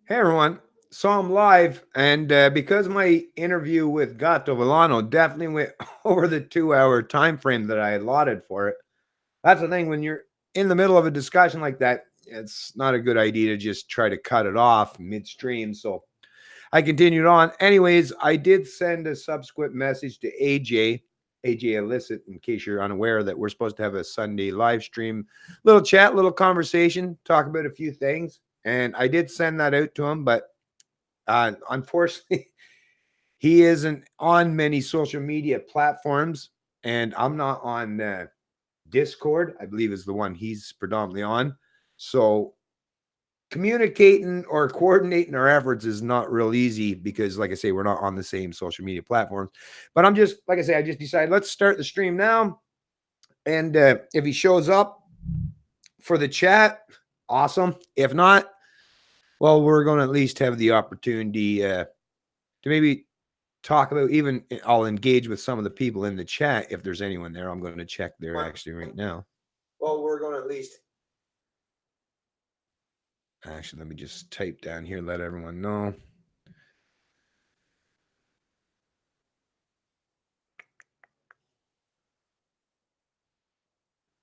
Hey everyone, so I'm live, and because my interview with Gato Villano definitely went over the 2 hour time frame that I allotted for it. That's the thing when you're in the middle of a discussion like that, it's not a good idea to just try to cut it off midstream. So I continued on. Anyways, I did send a subsequent message to AJ Elicit, in case you're unaware that we're supposed to have a Sunday live stream, little chat, little conversation, talk about a few things. And I did send that out to him, but unfortunately, he isn't on many social media platforms, and I'm not on Discord, I believe is the one he's predominantly on. So communicating or coordinating our efforts is not real easy because, like I say, we're not on the same social media platforms. But I'm just, like I say, I just decided let's start the stream now. And if he shows up for the chat, awesome. If not, well, we're going to at least have the opportunity to maybe talk about, even I'll engage with some of the people in the chat if there's anyone there. I'm going to check there actually right now. Well, we're going to at least actually, let me just type down here, let everyone know.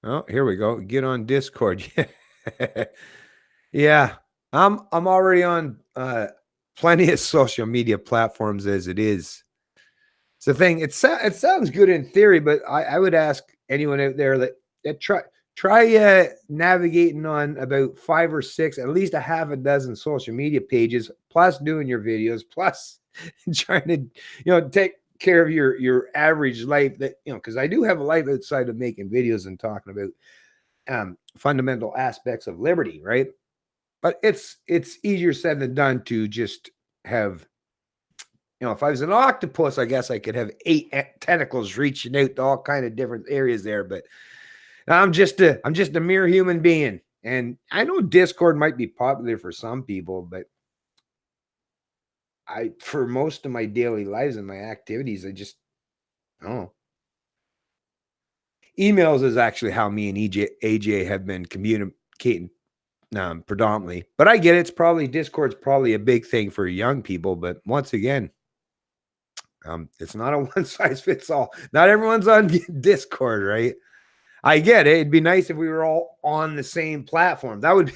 Oh, here we go. Get on Discord. Yeah. I'm already on plenty of social media platforms as it is. It's the thing. It sounds good in theory, but I would ask anyone out there that try navigating on about 5 or 6, at least a half a dozen social media pages, plus doing your videos, plus trying to take care of your average life. That because I do have a life outside of making videos and talking about fundamental aspects of liberty, right? But it's easier said than done to just have. If I was an octopus, I guess I could have 8 tentacles reaching out to all kind of different areas there. But I'm just a mere human being, and I know Discord might be popular for some people, but for most of my daily lives and my activities, I don't know. Emails is actually how me and AJ have been communicating predominantly. But I get it. Discord's probably a big thing for young people. But once again, it's not a one size fits all. Not everyone's on Discord, right? I get it. It'd be nice if we were all on the same platform. That would be,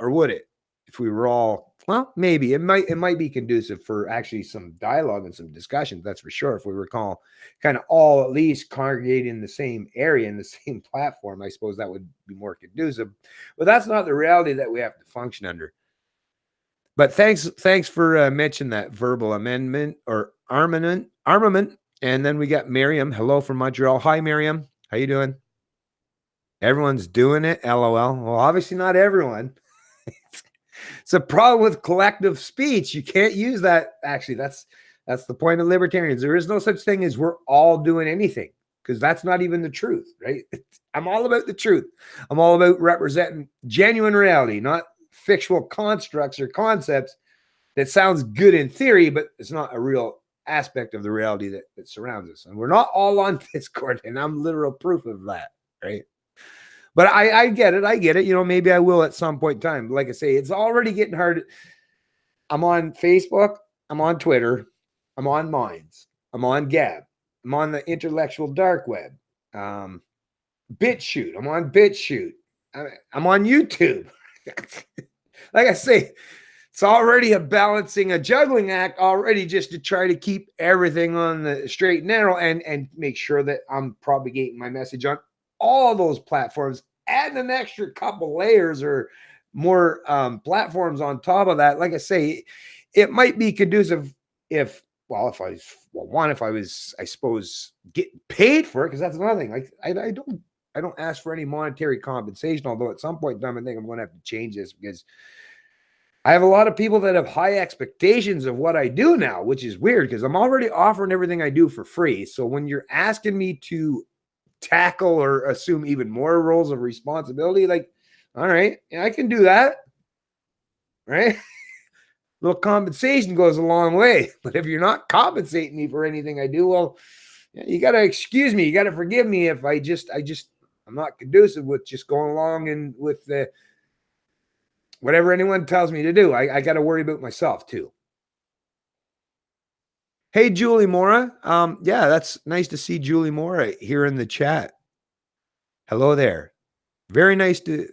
or would it? If we were all, well, maybe it might be conducive for actually some dialogue and some discussion. That's for sure. If we were kind of all at least congregating in the same area in the same platform, I suppose that would be more conducive. But that's not the reality that we have to function under. But thanks for mentioning that verbal amendment or armament. And then we got Miriam. Hello from Montreal. Hi, Miriam. How you doing? Everyone's doing it. LOL. Well, obviously not everyone. It's a problem with collective speech. You can't use that. Actually, that's the point of libertarians. There is no such thing as we're all doing anything, because that's not even the truth, right? I'm all about the truth. I'm all about representing genuine reality, not fictional constructs or concepts that sounds good in theory, but it's not a real aspect of the reality that surrounds us. And we're not all on Discord, and I'm literal proof of that, right? But I get it. I get it. Maybe I will at some point in time. Like I say, it's already getting hard. I'm on Facebook. I'm on Twitter. I'm on Minds. I'm on Gab. I'm on the intellectual dark web. BitChute. I'm on BitChute. I'm on YouTube. Like I say, it's already a juggling act already, just to try to keep everything on the straight and narrow and make sure that I'm propagating my message on all those platforms. Add an extra couple layers or more platforms on top of that. Like I say, it might be conducive if I was, I suppose, getting paid for it, because that's another thing. Like I don't ask for any monetary compensation, although at some point in time I think I'm going to have to change this, because I have a lot of people that have high expectations of what I do now, which is weird because I'm already offering everything I do for free. So when you're asking me to tackle or assume even more roles of responsibility, like, all right, yeah, I can do that, right? Little compensation goes a long way. But if you're not compensating me for anything I do, well, you got to excuse me. You got to forgive me if I'm not conducive with just going along and with the whatever anyone tells me to do, I got to worry about myself too. Hey, Julie Mora. Yeah, that's nice to see Julie Mora here in the chat. Hello there. Very nice to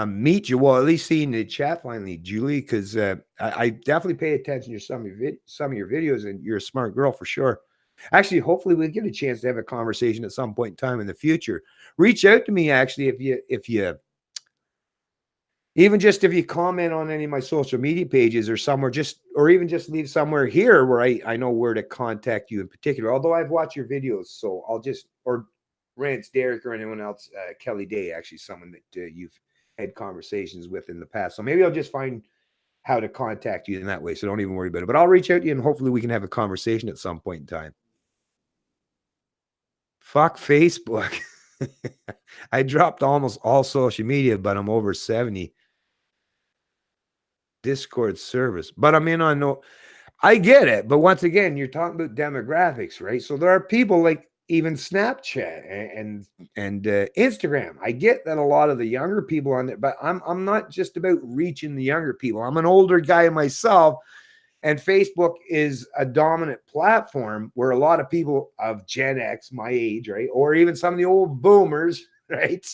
meet you. Well, at least seeing the chat finally, Julie, because I definitely pay attention to some of your videos, and you're a smart girl for sure. Actually, hopefully we get a chance to have a conversation at some point in time in the future. Reach out to me actually if you even just if you comment on any of my social media pages or somewhere, or even just leave somewhere here where I know where to contact you in particular. Although I've watched your videos, so I'll just, or Rance, Derek, or anyone else, Kelly Day, actually someone that you've had conversations with in the past. So maybe I'll just find how to contact you in that way. So don't even worry about it. But I'll reach out to you and hopefully we can have a conversation at some point in time. Fuck Facebook. I dropped almost all social media, but I'm over 70. Discord service, but I'm in on no. I get it, but once again, you're talking about demographics, right? So there are people like even Snapchat and Instagram. I get that a lot of the younger people on there, but I'm not just about reaching the younger people. I'm an older guy myself, and Facebook is a dominant platform where a lot of people of Gen X, my age, right, or even some of the old boomers, right,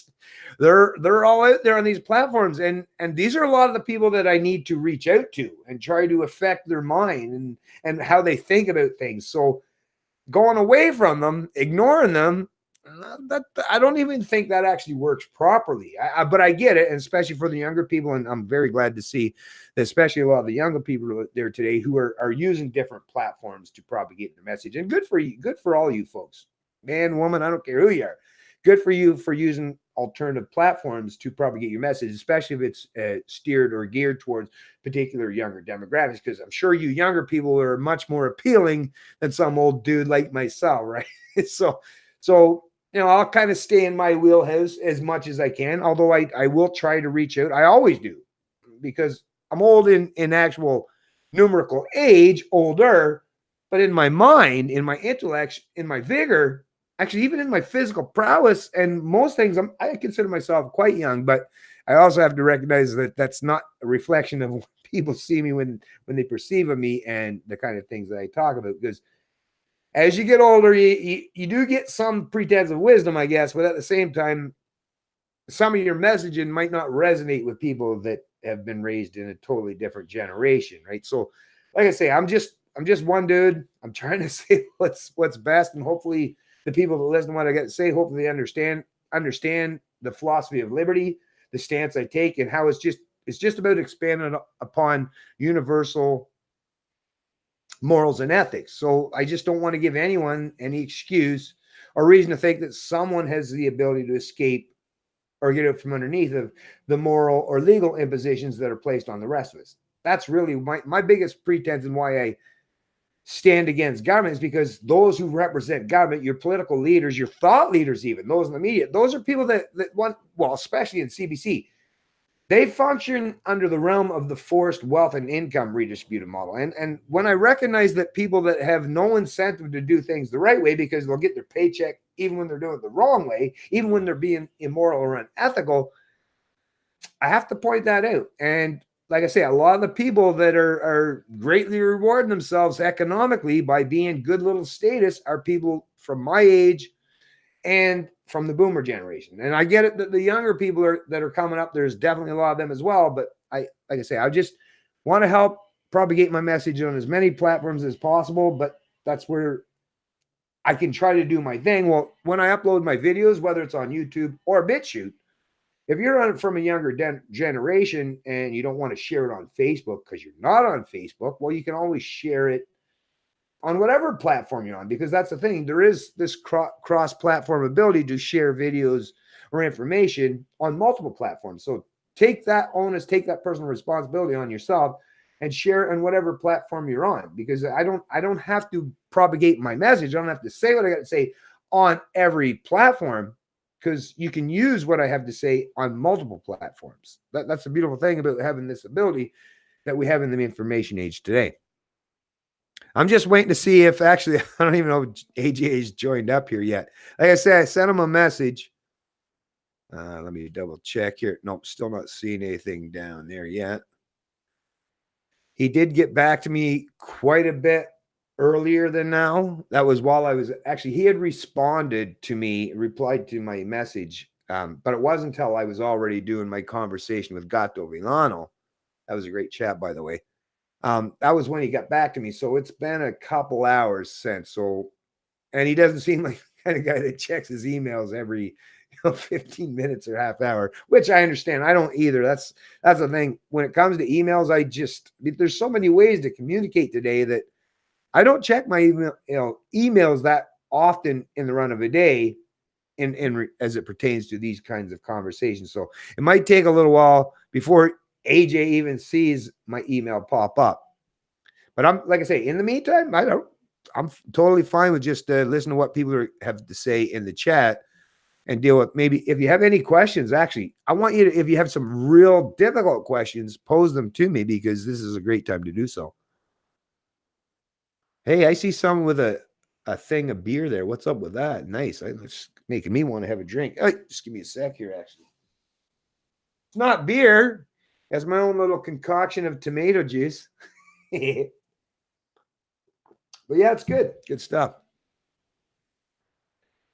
they're all out there on these platforms, and these are a lot of the people that I need to reach out to and try to affect their mind and how they think about things. So going away from them, ignoring them, that I don't even think that actually works properly. But I get it, and especially for the younger people, and I'm very glad to see that, especially a lot of the younger people there today who are using different platforms to propagate their message. And good for you, good for all you folks, man, woman, I don't care who you are. Good for you for using alternative platforms to propagate your message, especially if it's steered or geared towards particular younger demographics. Because I'm sure you younger people are much more appealing than some old dude like myself, right? so you know, I'll kind of stay in my wheelhouse as much as I can. Although I will try to reach out. I always do, because I'm old in actual numerical age, older, but in my mind, in my intellect, in my vigor, actually even in my physical prowess and most things, I consider myself quite young. But I also have to recognize that that's not a reflection of what people see me when they perceive of me and the kind of things that I talk about. Because as you get older, you do get some pretense of wisdom, I guess, but at the same time, some of your messaging might not resonate with people that have been raised in a totally different generation, right? So, like I say, I'm just one dude. I'm trying to say what's best, and hopefully the people that listen to what I got to say, hopefully they understand the philosophy of liberty, the stance I take, and how it's just about expanding upon universal morals and ethics. So I just don't want to give anyone any excuse or reason to think that someone has the ability to escape or get out from underneath of the moral or legal impositions that are placed on the rest of us. That's really my biggest pretense and why I stand against government, is because those who represent government, your political leaders, your thought leaders, even those in the media, those are people that want, well, especially in CBC, they function under the realm of the forced wealth and income redistributive model. And when I recognize that people that have no incentive to do things the right way because they'll get their paycheck even when they're doing it the wrong way, even when they're being immoral or unethical, I have to point that out. And like I say, a lot of the people that are greatly rewarding themselves economically by being good little status are people from my age and from the boomer generation. And I get it that the younger people that are coming up, there's definitely a lot of them as well. But like I say, I just want to help propagate my message on as many platforms as possible. But that's where I can try to do my thing. Well, when I upload my videos, whether it's on YouTube or BitChute, if you're on from a younger generation and you don't want to share it on Facebook because you're not on Facebook, well, you can always share it on whatever platform you're on, because that's the thing. There is this cross-platform ability to share videos or information on multiple platforms. So take that onus, take that personal responsibility on yourself and share on whatever platform you're on, because I don't have to propagate my message. I don't have to say what I got to say on every platform, because you can use what I have to say on multiple platforms. That's the beautiful thing about having this ability that we have in the information age today. I'm just waiting to see if actually, I don't even know if AJ's joined up here yet. Like I said, I sent him a message. Let me double check here. Nope, still not seeing anything down there yet. He did get back to me quite a bit earlier than now. That was while I was actually, he had responded to me, replied to my message, but it wasn't until I was already doing my conversation with Gato Villano. That was a great chat, by the way. That was when he got back to me. So it's been a couple hours since. So, and he doesn't seem like the kind of guy that checks his emails every 15 minutes or half hour, which I understand. I don't either. That's the thing. When it comes to emails, there's so many ways to communicate today that I don't check my emails that often in the run of a day as it pertains to these kinds of conversations. So it might take a little while before AJ even sees my email pop up. But I'm, like I say, in the meantime, I'm totally fine with just listening to what people have to say in the chat and deal with. Maybe if you have any questions, actually, I want you to, if you have some real difficult questions, pose them to me, because this is a great time to do so. Hey, I see someone with a thing of beer there. What's up with that? Nice. It's making me want to have a drink. Hey, just give me a sec here, actually. It's not beer. It's my own little concoction of tomato juice. But yeah, it's good. Good stuff.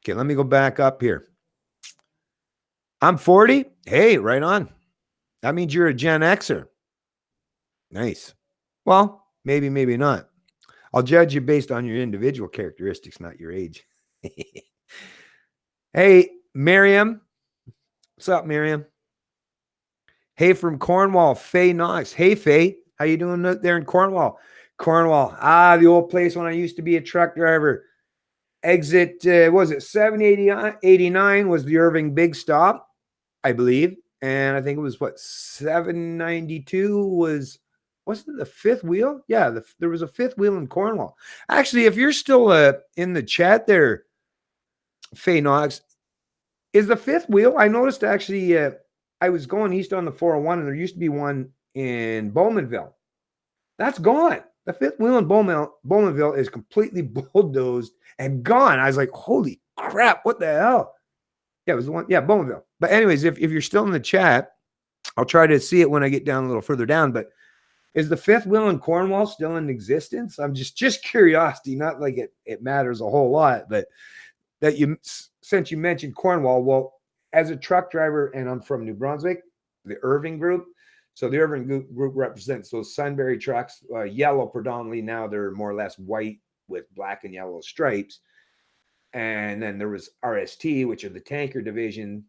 Okay, let me go back up here. I'm 40. Hey, right on. That means you're a Gen Xer. Nice. Well, maybe, maybe not. I'll judge you based on your individual characteristics, not your age. Hey, Miriam. What's up, Miriam? Hey, from Cornwall, Faye Knox. Hey, Faye. How you doing there in Cornwall? Cornwall. The old place when I used to be a truck driver. Exit, was it 789 was the Irving Big Stop, I believe. And I think it was 792 wasn't it the fifth wheel? Yeah, there was a fifth wheel in Cornwall. Actually, if you're still in the chat there, Faye Knox, is the fifth wheel? I noticed actually, I was going east on the 401 and there used to be one in Bowmanville. That's gone. The fifth wheel in Bowmanville is completely bulldozed and gone. I was like, holy crap, what the hell? Yeah, it was the one. Yeah, Bowmanville. But anyways, if you're still in the chat, I'll try to see it when I get down a little further down. But is the fifth wheel in Cornwall still in existence? I'm just curiosity, not like it matters a whole lot, but that since you mentioned Cornwall, well, as a truck driver, and I'm from New Brunswick, the Irving Group. So the Irving Group represents those Sunbury trucks, yellow predominantly. Now they're more or less white with black and yellow stripes. And then there was RST, which are the tanker division,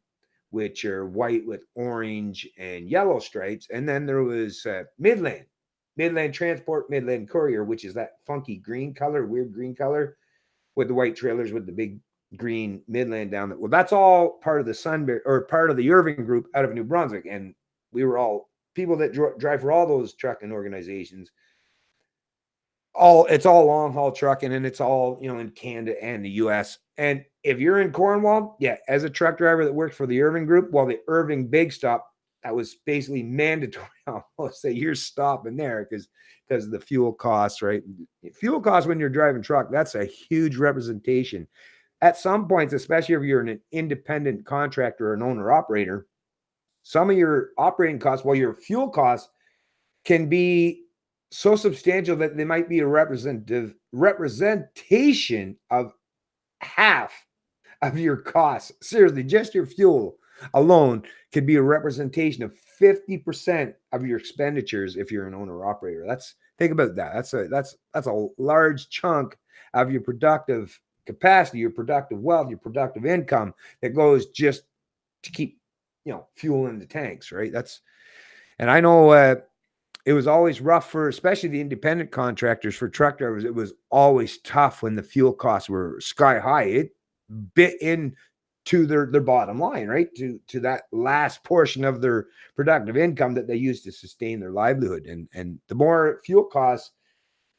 which are white with orange and yellow stripes. And then there was Midland Transport, Midland Courier, which is that funky green color, weird green color with the white trailers with the big green Midland down there. Well, that's all part of the Sunbury or part of the Irving Group out of New Brunswick. And we were all people that drive for all those trucking organizations. It's all long haul trucking, and it's all, in Canada and the US. And if you're in Cornwall, yeah, as a truck driver that worked for the Irving Group, well, the Irving Big Stop, that was basically mandatory almost that you're stopping there because of the fuel costs, right? Fuel costs when you're driving truck, that's a huge representation. At some points, especially if you're an independent contractor or an owner operator, some of your operating costs, well, your fuel costs can be so substantial that they might be a representation of half of your costs. Seriously, just your fuel alone could be a representation of 50% of your expenditures if you're an owner operator. Think about that. That's a large chunk of your productive capacity, your productive wealth, your productive income that goes just to keep, fuel in the tanks, right? And I know it was always rough for especially the independent contractors, for truck drivers. It was always tough when the fuel costs were sky high. It bit into their bottom line, right? To that last portion of their productive income that they use to sustain their livelihood. And the more fuel costs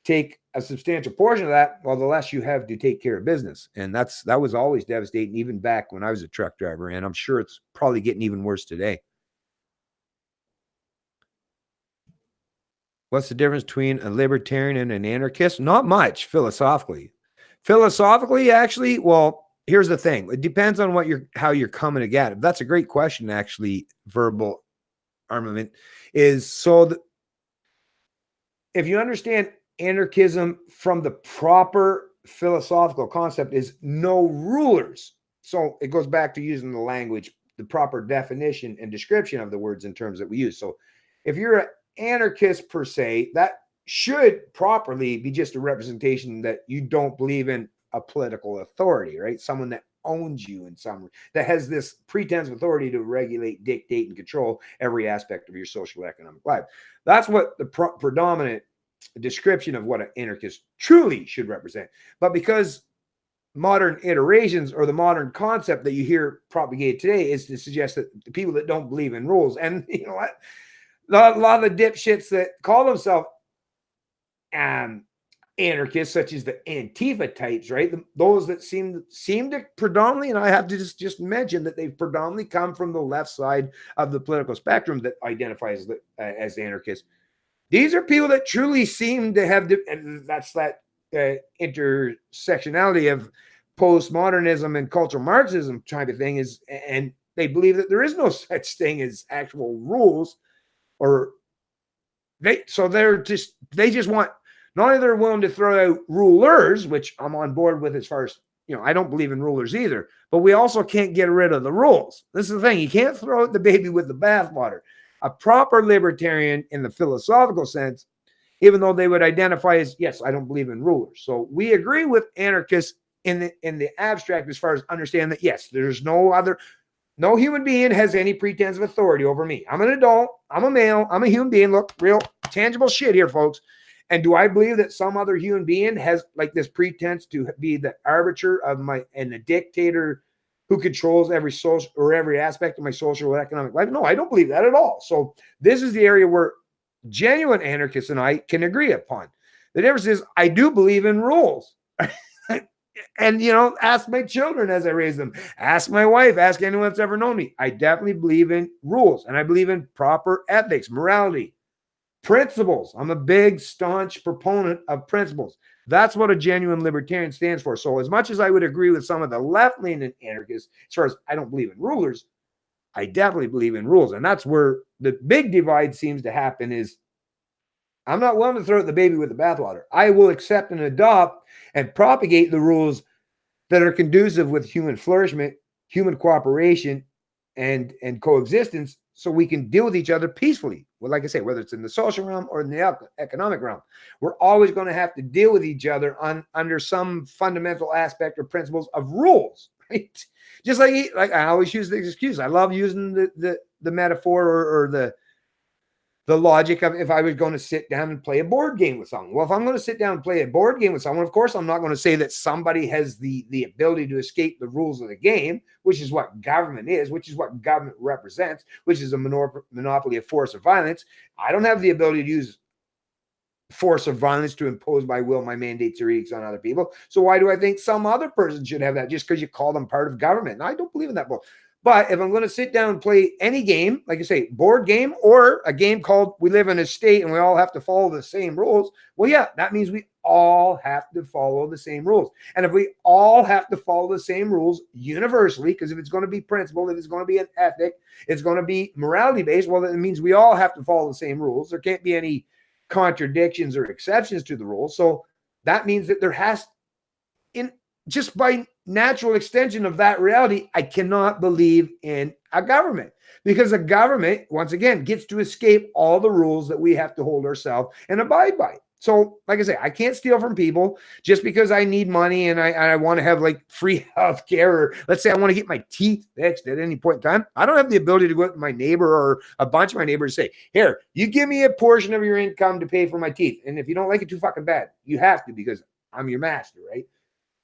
take a substantial portion of that, well, the less you have to take care of business. And that was always devastating, even back when I was a truck driver. And I'm sure it's probably getting even worse today. What's the difference between a libertarian and an anarchist? Not much, philosophically. Philosophically, actually, well, here's the thing. It depends on how you're coming to it. That's a great question, actually. Verbal armament is if you understand anarchism from the proper philosophical concept is no rulers. So it goes back to using the language, the proper definition and description of the words and terms that we use. So if you're an anarchist per se, that should properly be just a representation that you don't believe in a political authority, right? Someone that owns you in some, that has this pretense of authority to regulate, dictate, and control every aspect of your social economic life. That's what the predominant description of what an anarchist truly should represent. But because modern iterations or the modern concept that you hear propagated today is to suggest that the people that don't believe in rules, and you know what, a lot of the dipshits that call themselves anarchists, such as the Antifa types, right? Those that seem to predominantly, and I have to just mention that they've predominantly come from the left side of the political spectrum that identifies as anarchists. These are people that truly seem to have, and that's that intersectionality of postmodernism and cultural Marxism type of thing is, and they believe that there is no such thing as actual rules, or they just want, not only they're willing to throw out rulers, which I'm on board with as far as, you know, I don't believe in rulers either, but we also can't get rid of the rules. This is the thing. You can't throw out the baby with the bathwater. A proper libertarian in the philosophical sense, even though they would identify as, yes, I don't believe in rulers. So we agree with anarchists in the abstract as far as understand that, yes, there's no human being has any pretense of authority over me. I'm an adult. I'm a male. I'm a human being. Look, real tangible shit here, folks. And do I believe that some other human being has like this pretense to be the arbiter of and the dictator who controls every social or every aspect of my social or economic life? No, I don't believe that at all. So this is the area where genuine anarchists and I can agree upon. The difference is I do believe in rules. And, you know, ask my children as I raise them, ask my wife, ask anyone that's ever known me. I definitely believe in rules, and I believe in proper ethics, morality, principles. I'm a big, staunch proponent of principles. That's what a genuine libertarian stands for. So as much as I would agree with some of the left-leaning anarchists, as far as I don't believe in rulers, I definitely believe in rules. And that's where the big divide seems to happen is I'm not willing to throw out the baby with the bathwater. I will accept and adopt and propagate the rules that are conducive with human flourishment, human cooperation, and coexistence, so we can deal with each other peacefully. Well, like I say, whether it's in the social realm or in the economic realm, we're always going to have to deal with each other under some fundamental aspect or principles of rules, right? Just like I always use the excuse. I love using the metaphor or the logic of if I was going to sit down and play a board game with someone. Well, if I'm going to sit down and play a board game with someone, of course, I'm not going to say that somebody has the ability to escape the rules of the game, which is what government is, which is what government represents, which is a monopoly of force or violence. I don't have the ability to use force or violence to impose my will, my mandates, or edicts on other people. So why do I think some other person should have that just because you call them part of government? And I don't believe in that bull. But if I'm going to sit down and play any game, like I say, board game or a game called We Live in a State and we all have to follow the same rules, well, yeah, that means we all have to follow the same rules. And if we all have to follow the same rules universally, because if it's going to be principle, if it's going to be an ethic, it's going to be morality based, well, that means we all have to follow the same rules. There can't be any contradictions or exceptions to the rules. So that means that there has, in just by natural extension of that reality, I cannot believe in a government, because a government, once again, gets to escape all the rules that we have to hold ourselves and abide by. So, like I say, I can't steal from people just because I need money and I want to have like free health care, or let's say I want to get my teeth fixed at any point in time. I don't have the ability to go out to my neighbor or a bunch of my neighbors and say, here, you give me a portion of your income to pay for my teeth. And if you don't like it too fucking bad, you have to, because I'm your master, right?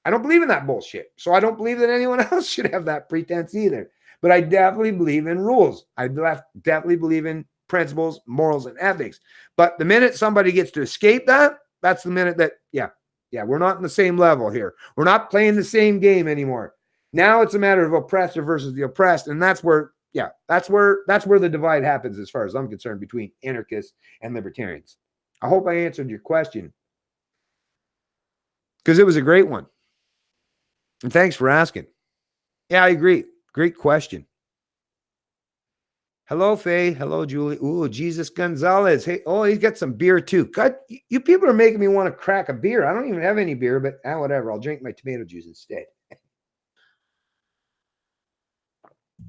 I don't believe in that bullshit. So I don't believe that anyone else should have that pretense either. But I definitely believe in rules. I definitely believe in principles, morals, and ethics. But the minute somebody gets to escape that, that's the minute that, yeah, we're not in the same level here. We're not playing the same game anymore. Now it's a matter of oppressor versus the oppressed. And that's where, that's where the divide happens as far as I'm concerned between anarchists and libertarians. I hope I answered your question, because it was a great one. And thanks for asking. Yeah, I agree. Great question. Hello, Faye. Hello, Julie. Ooh, Jesus Gonzalez. Hey, oh, he's got some beer too. God, you people are making me want to crack a beer. I don't even have any beer, but whatever. I'll drink my tomato juice instead.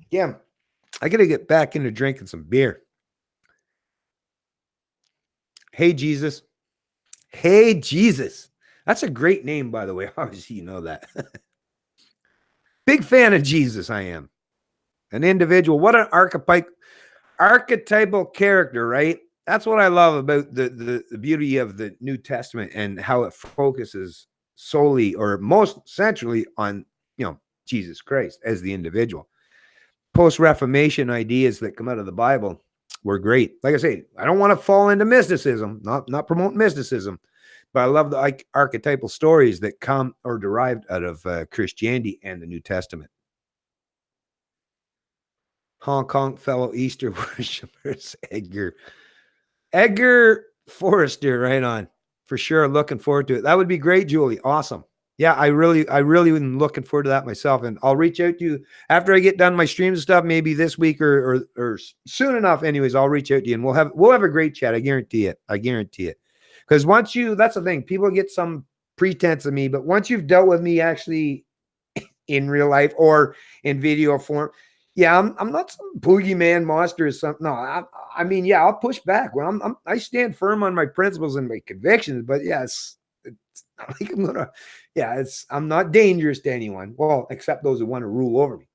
Yeah, I got to get back into drinking some beer. Hey, Jesus. Hey, Jesus. That's a great name, by the way. Obviously, you know that. Big fan of Jesus, I am. An individual. What an archetypal character, right? That's what I love about the beauty of the New Testament and how it focuses solely or most centrally on, Jesus Christ as the individual. Post-Reformation ideas that come out of the Bible were great. Like I say, I don't want to fall into mysticism, not promote mysticism, but I love the archetypal stories that come or derived out of Christianity and the New Testament. Hong Kong fellow Easter worshippers, Edgar Forrester, right on. For sure. Looking forward to it. That would be great, Julie. Awesome. Yeah, I really am looking forward to that myself. And I'll reach out to you after I get done my streams and stuff, maybe this week or soon enough. Anyways, I'll reach out to you and we'll have a great chat. I guarantee it. I guarantee it. Because that's the thing, people get some pretense of me, but once you've dealt with me actually in real life or in video form, yeah, I'm not some boogeyman monster or something. No, I mean, yeah, I'll push back. Well, I stand firm on my principles and my convictions, but yeah, it's not like I'm not dangerous to anyone. Well, except those who want to rule over me.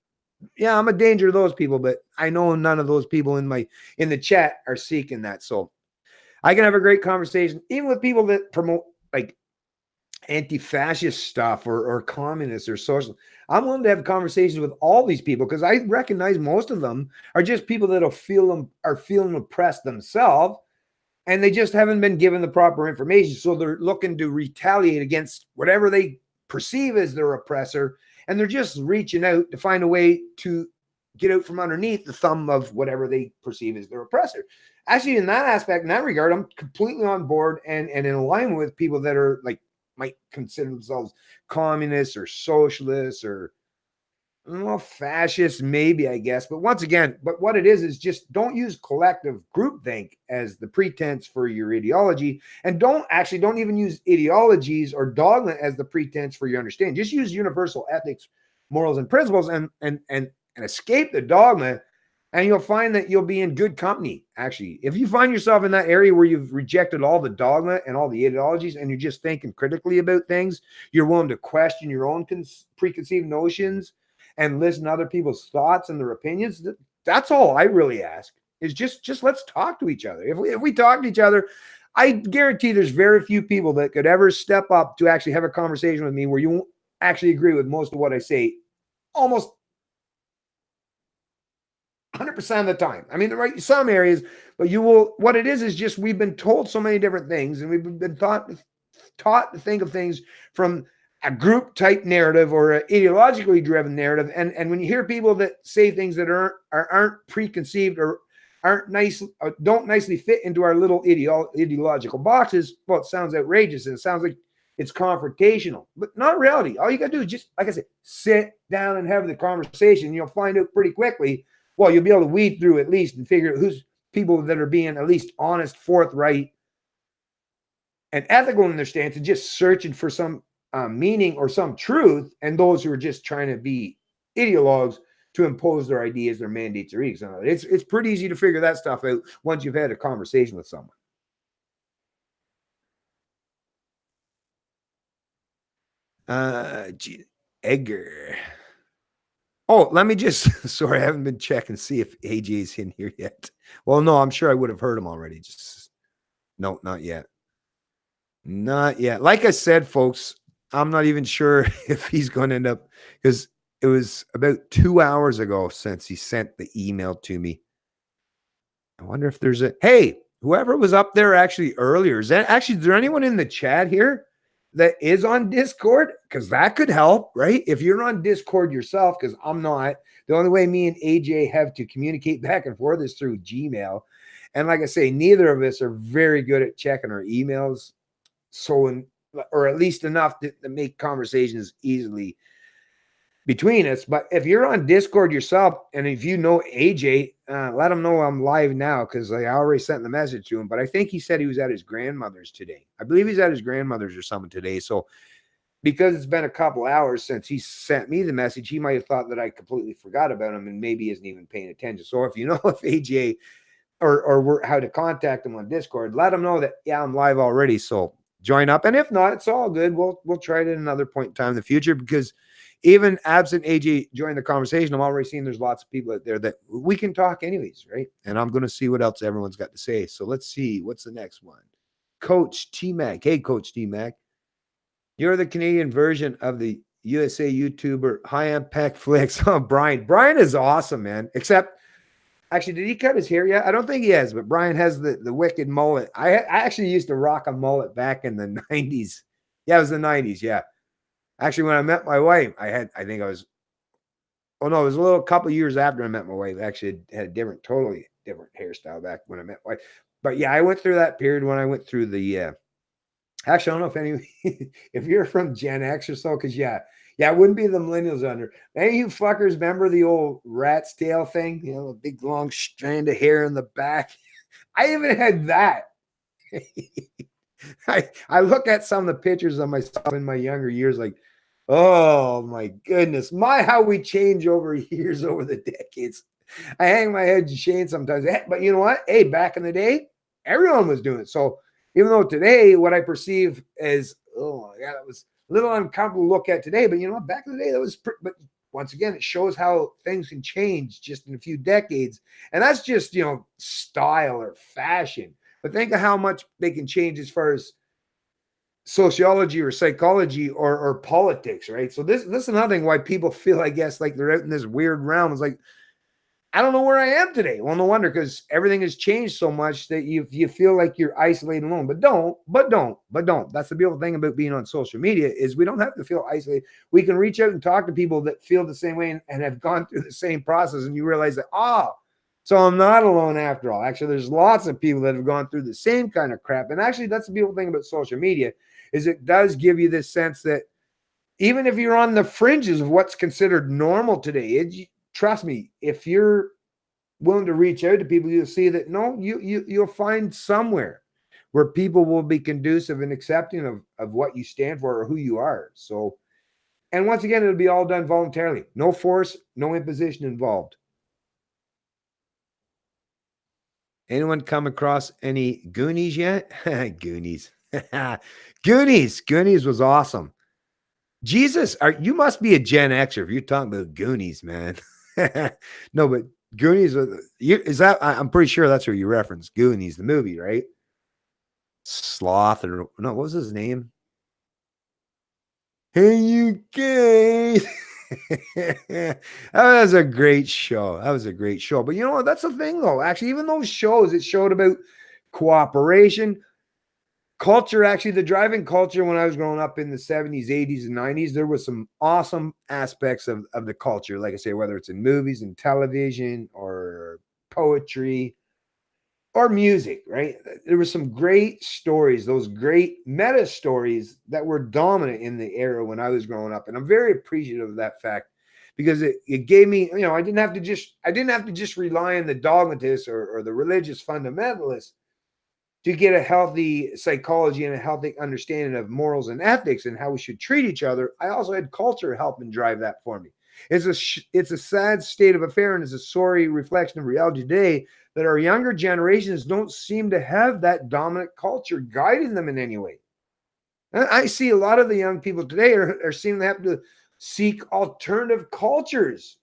Yeah, I'm a danger to those people, but I know none of those people in the chat are seeking that. So I can have a great conversation, even with people that promote like anti-fascist stuff or communists or social. I'm willing to have conversations with all these people because I recognize most of them are just people that are feeling oppressed themselves, and they just haven't been given the proper information. So they're looking to retaliate against whatever they perceive as their oppressor, and they're just reaching out to find a way to get out from underneath the thumb of whatever they perceive as their oppressor. Actually, in that aspect, in that regard, I'm completely on board and in alignment with people that are like might consider themselves communists or socialists or fascists, maybe, I guess. But once again, what it is just don't use collective groupthink as the pretense for your ideology, and don't even use ideologies or dogma as the pretense for your understanding. Just use universal ethics, morals, and principles, and escape the dogma. And you'll find that you'll be in good company. Actually, if you find yourself in that area where you've rejected all the dogma and all the ideologies and you're just thinking critically about things, you're willing to question your own preconceived notions and listen to other people's thoughts and their opinions. That's all I really ask is just let's talk to each other. If we talk to each other, I guarantee there's very few people that could ever step up to actually have a conversation with me where you won't actually agree with most of what I say. Almost 100% of the time. I mean, right, some areas, but you will. What it is just we've been told so many different things, and we've been taught to think of things from a group type narrative or an ideologically driven narrative. And when you hear people that say things that aren't preconceived or aren't nice, don't nicely fit into our little ideological boxes, well, it sounds outrageous and it sounds like it's confrontational, but not reality. All you got to do is just, like I said, sit down and have the conversation. You'll find out pretty quickly. Well, you'll be able to weed through at least and figure out who's people that are being at least honest, forthright, and ethical in their stance and just searching for some meaning or some truth, and those who are just trying to be ideologues to impose their ideas, their mandates, or edicts. It's pretty easy to figure that stuff out once you've had a conversation with someone. Edgar. Oh, let me just, sorry, I haven't been checking to see if AJ's in here yet. Well, no, I'm sure I would have heard him already. Just, no, not yet. Not yet. Like I said, folks, I'm not even sure if he's going to end up, because it was about 2 hours ago since he sent the email to me. I wonder if there's hey, whoever was up there actually earlier, is there anyone in the chat here that is on Discord? Because that could help, right? If you're on Discord yourself, because I'm not, the only way me and AJ have to communicate back and forth is through Gmail. And like I say, neither of us are very good at checking our emails. So, or at least enough to make conversations easily between us. But if you're on Discord yourself, and if you know AJ, let him know I'm live now, because I already sent the message to him. But I think he said he was at his grandmother's today. I believe he's at his grandmother's or something today. So because it's been a couple hours since he sent me the message, he might have thought that I completely forgot about him and maybe isn't even paying attention. So if you know if AJ or how to contact him on Discord, let him know that, yeah, I'm live already. So join up. And if not, it's all good. We'll try it at another point in time in the future, because even absent AJ join the conversation, I'm already seeing there's lots of people out there that we can talk anyways, right? And I'm going to see what else everyone's got to say. So let's see. What's the next one? Coach T-Mac. Hey, Coach T-Mac. You're the Canadian version of the USA YouTuber High Impact Flicks. Oh, Brian. Brian is awesome, man. Except, actually, did he cut his hair yet? I don't think he has, but Brian has the wicked mullet. I actually used to rock a mullet back in the 90s. Yeah, it was the 90s. Yeah. Actually, when I met my wife, it was a little couple years after I met my wife. Actually, I had a totally different hairstyle back when I met my wife. But yeah, I went through that period when I went through the, actually, I don't know if you're from Gen X or so, because yeah, it wouldn't be the millennials under. Any of you fuckers remember the old rat's tail thing? You know, a big long strand of hair in the back. I even had that. I look at some of the pictures of myself in my younger years, like, oh my goodness, how we change over years, over the decades. I hang my head in shame sometimes, but you know what? Hey, back in the day, everyone was doing it. So even though today, what I perceive as, oh my God, it was a little uncomfortable to look at today, but you know what? Back in the day, that was, but once again, it shows how things can change just in a few decades. And that's just, style or fashion. But think of how much they can change as far as sociology or psychology or politics, right? So this is another thing why people feel, I guess, like they're out in this weird realm. It's like, I don't know where I am today. Well, no wonder, because everything has changed so much that you feel like you're isolated alone. But don't. That's the beautiful thing about being on social media, is we don't have to feel isolated. We can reach out and talk to people that feel the same way and have gone through the same process, and you realize that, so I'm not alone after all. Actually, there's lots of people that have gone through the same kind of crap. And actually, that's the beautiful thing about social media, is it does give you this sense that even if you're on the fringes of what's considered normal today, trust me, if you're willing to reach out to people, you'll see that you'll find somewhere where people will be conducive and accepting of what you stand for or who you are. So, and once again, it'll be all done voluntarily. No force, no imposition involved. Anyone come across any Goonies yet? Goonies. Goonies was awesome. Jesus, you must be a Gen Xer if you're talking about Goonies, man. No, but Goonies, I'm pretty sure that's what you referenced. Goonies, the movie, right? Sloth, or no, what was his name? Hey, you guys. That was a great show. But you know what? That's the thing, though. Actually, even those shows, it showed about cooperation, culture. Actually, the driving culture when I was growing up in the 70s, 80s, and 90s, there was some awesome aspects of the culture. Like I say, whether it's in movies and television or poetry or music, right? There were some great stories, those great meta stories that were dominant in the era when I was growing up. And I'm very appreciative of that fact, because it gave me, I didn't have to just rely on the dogmatists or the religious fundamentalists to get a healthy psychology and a healthy understanding of morals and ethics and how we should treat each other. I also had culture helping drive that for me. It's a sad state of affair, and it's a sorry reflection of reality today that our younger generations don't seem to have that dominant culture guiding them in any way. And I see a lot of the young people today are seeming to have to seek alternative cultures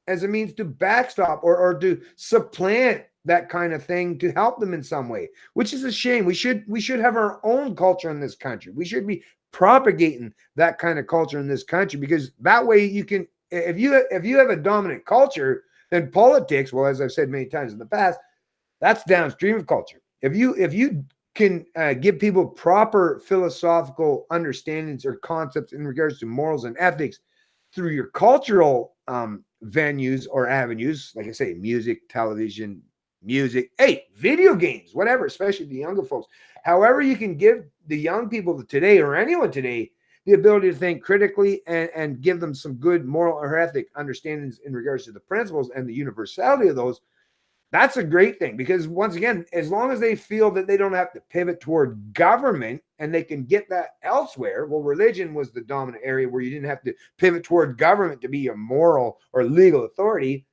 as a means to backstop or to supplant that kind of thing to help them in some way, which is a shame. We should have our own culture in this country. We should be propagating that kind of culture in this country, because that way you can, if you have a dominant culture, then politics, well, as I've said many times in the past, that's downstream of culture. If you can give people proper philosophical understandings or concepts in regards to morals and ethics through your cultural venues or avenues, like I say, music, television, video games, whatever, especially the younger folks. However, you can give the young people today or anyone today the ability to think critically and give them some good moral or ethic understandings in regards to the principles and the universality of those, that's a great thing. Because once again, as long as they feel that they don't have to pivot toward government and they can get that elsewhere, well, religion was the dominant area where you didn't have to pivot toward government to be a moral or legal authority.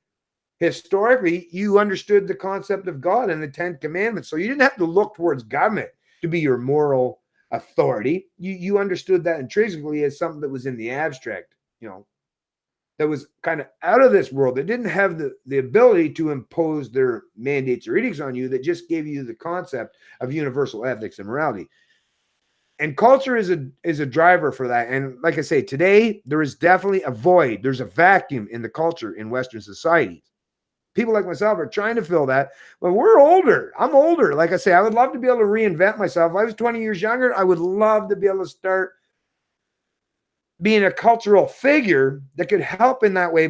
Historically, you understood the concept of God and the 10 commandments. So you didn't have to look towards government to be your moral authority. You understood that intrinsically as something that was in the abstract, that was kind of out of this world, that didn't have the ability to impose their mandates or edicts on you, that just gave you the concept of universal ethics and morality. And culture is a driver for that. And like I say, today, there is definitely a void. There's a vacuum in the culture in Western societies. People like myself are trying to fill that, but we're older. I'm older. Like I say, I would love to be able to reinvent myself. If I was 20 years younger, I would love to be able to start being a cultural figure that could help in that way.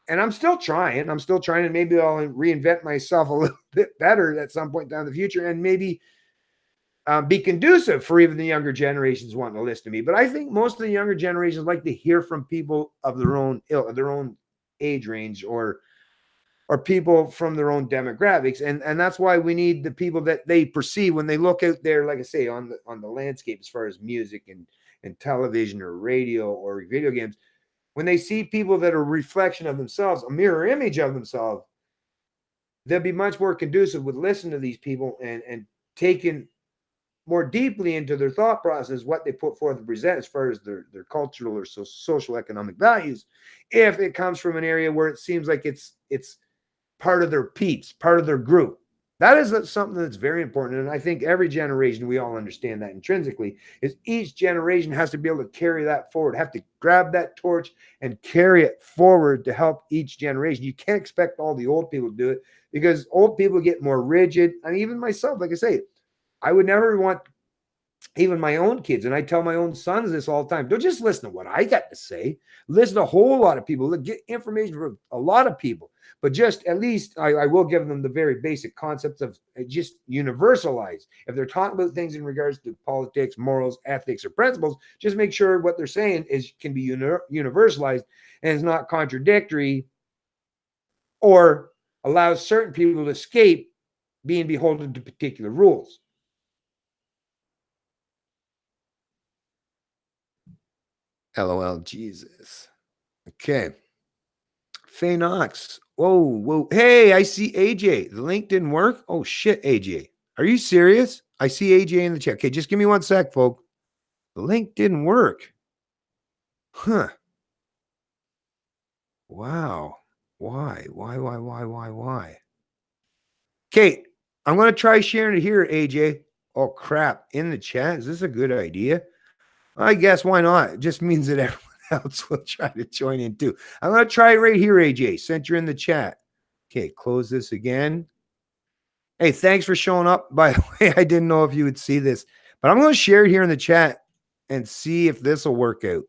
And I'm still trying, and maybe I'll reinvent myself a little bit better at some point down the future, and maybe be conducive for even the younger generations wanting to listen to me. But I think most of the younger generations like to hear from people of their own age range, or people from their own demographics. And that's why we need the people that they perceive when they look out there, like I say, on the landscape, as far as music and television or radio or video games. When they see people that are a reflection of themselves, a mirror image of themselves, they'll be much more conducive with listening to these people and taking more deeply into their thought process what they put forth and present as far as their cultural or social economic values, if it comes from an area where it seems like it's part of their peeps, part of their group. That is something that's very important. And I think every generation, we all understand that intrinsically, is each generation has to be able to carry that forward, have to grab that torch and carry it forward to help each generation. You can't expect all the old people to do it, because old people get more rigid. I mean, even myself, like I say, I would never want even my own kids, and I tell my own sons this all the time, don't just listen to what I got to say. Listen to a whole lot of people, get information from a lot of people, but just at least I will give them the very basic concepts of just universalize. If they're talking about things in regards to politics, morals, ethics, or principles, just make sure what they're saying can be universalized and is not contradictory or allows certain people to escape being beholden to particular rules. LOL, Jesus. Okay. Faye Knox. Whoa. Hey, I see AJ. The link didn't work. Oh, shit, AJ. Are you serious? I see AJ in the chat. Okay, just give me 1 sec, folks. The link didn't work. Huh. Wow. Why? Okay, I'm going to try sharing it here, AJ. Oh, crap. In the chat? Is this a good idea? I guess why not? It just means that everyone else will try to join in too. I'm going to try it right here, AJ. Sent you in the chat. Okay, close this again. Hey, thanks for showing up. By the way, I didn't know if you would see this, but I'm going to share it here in the chat and see if this will work out.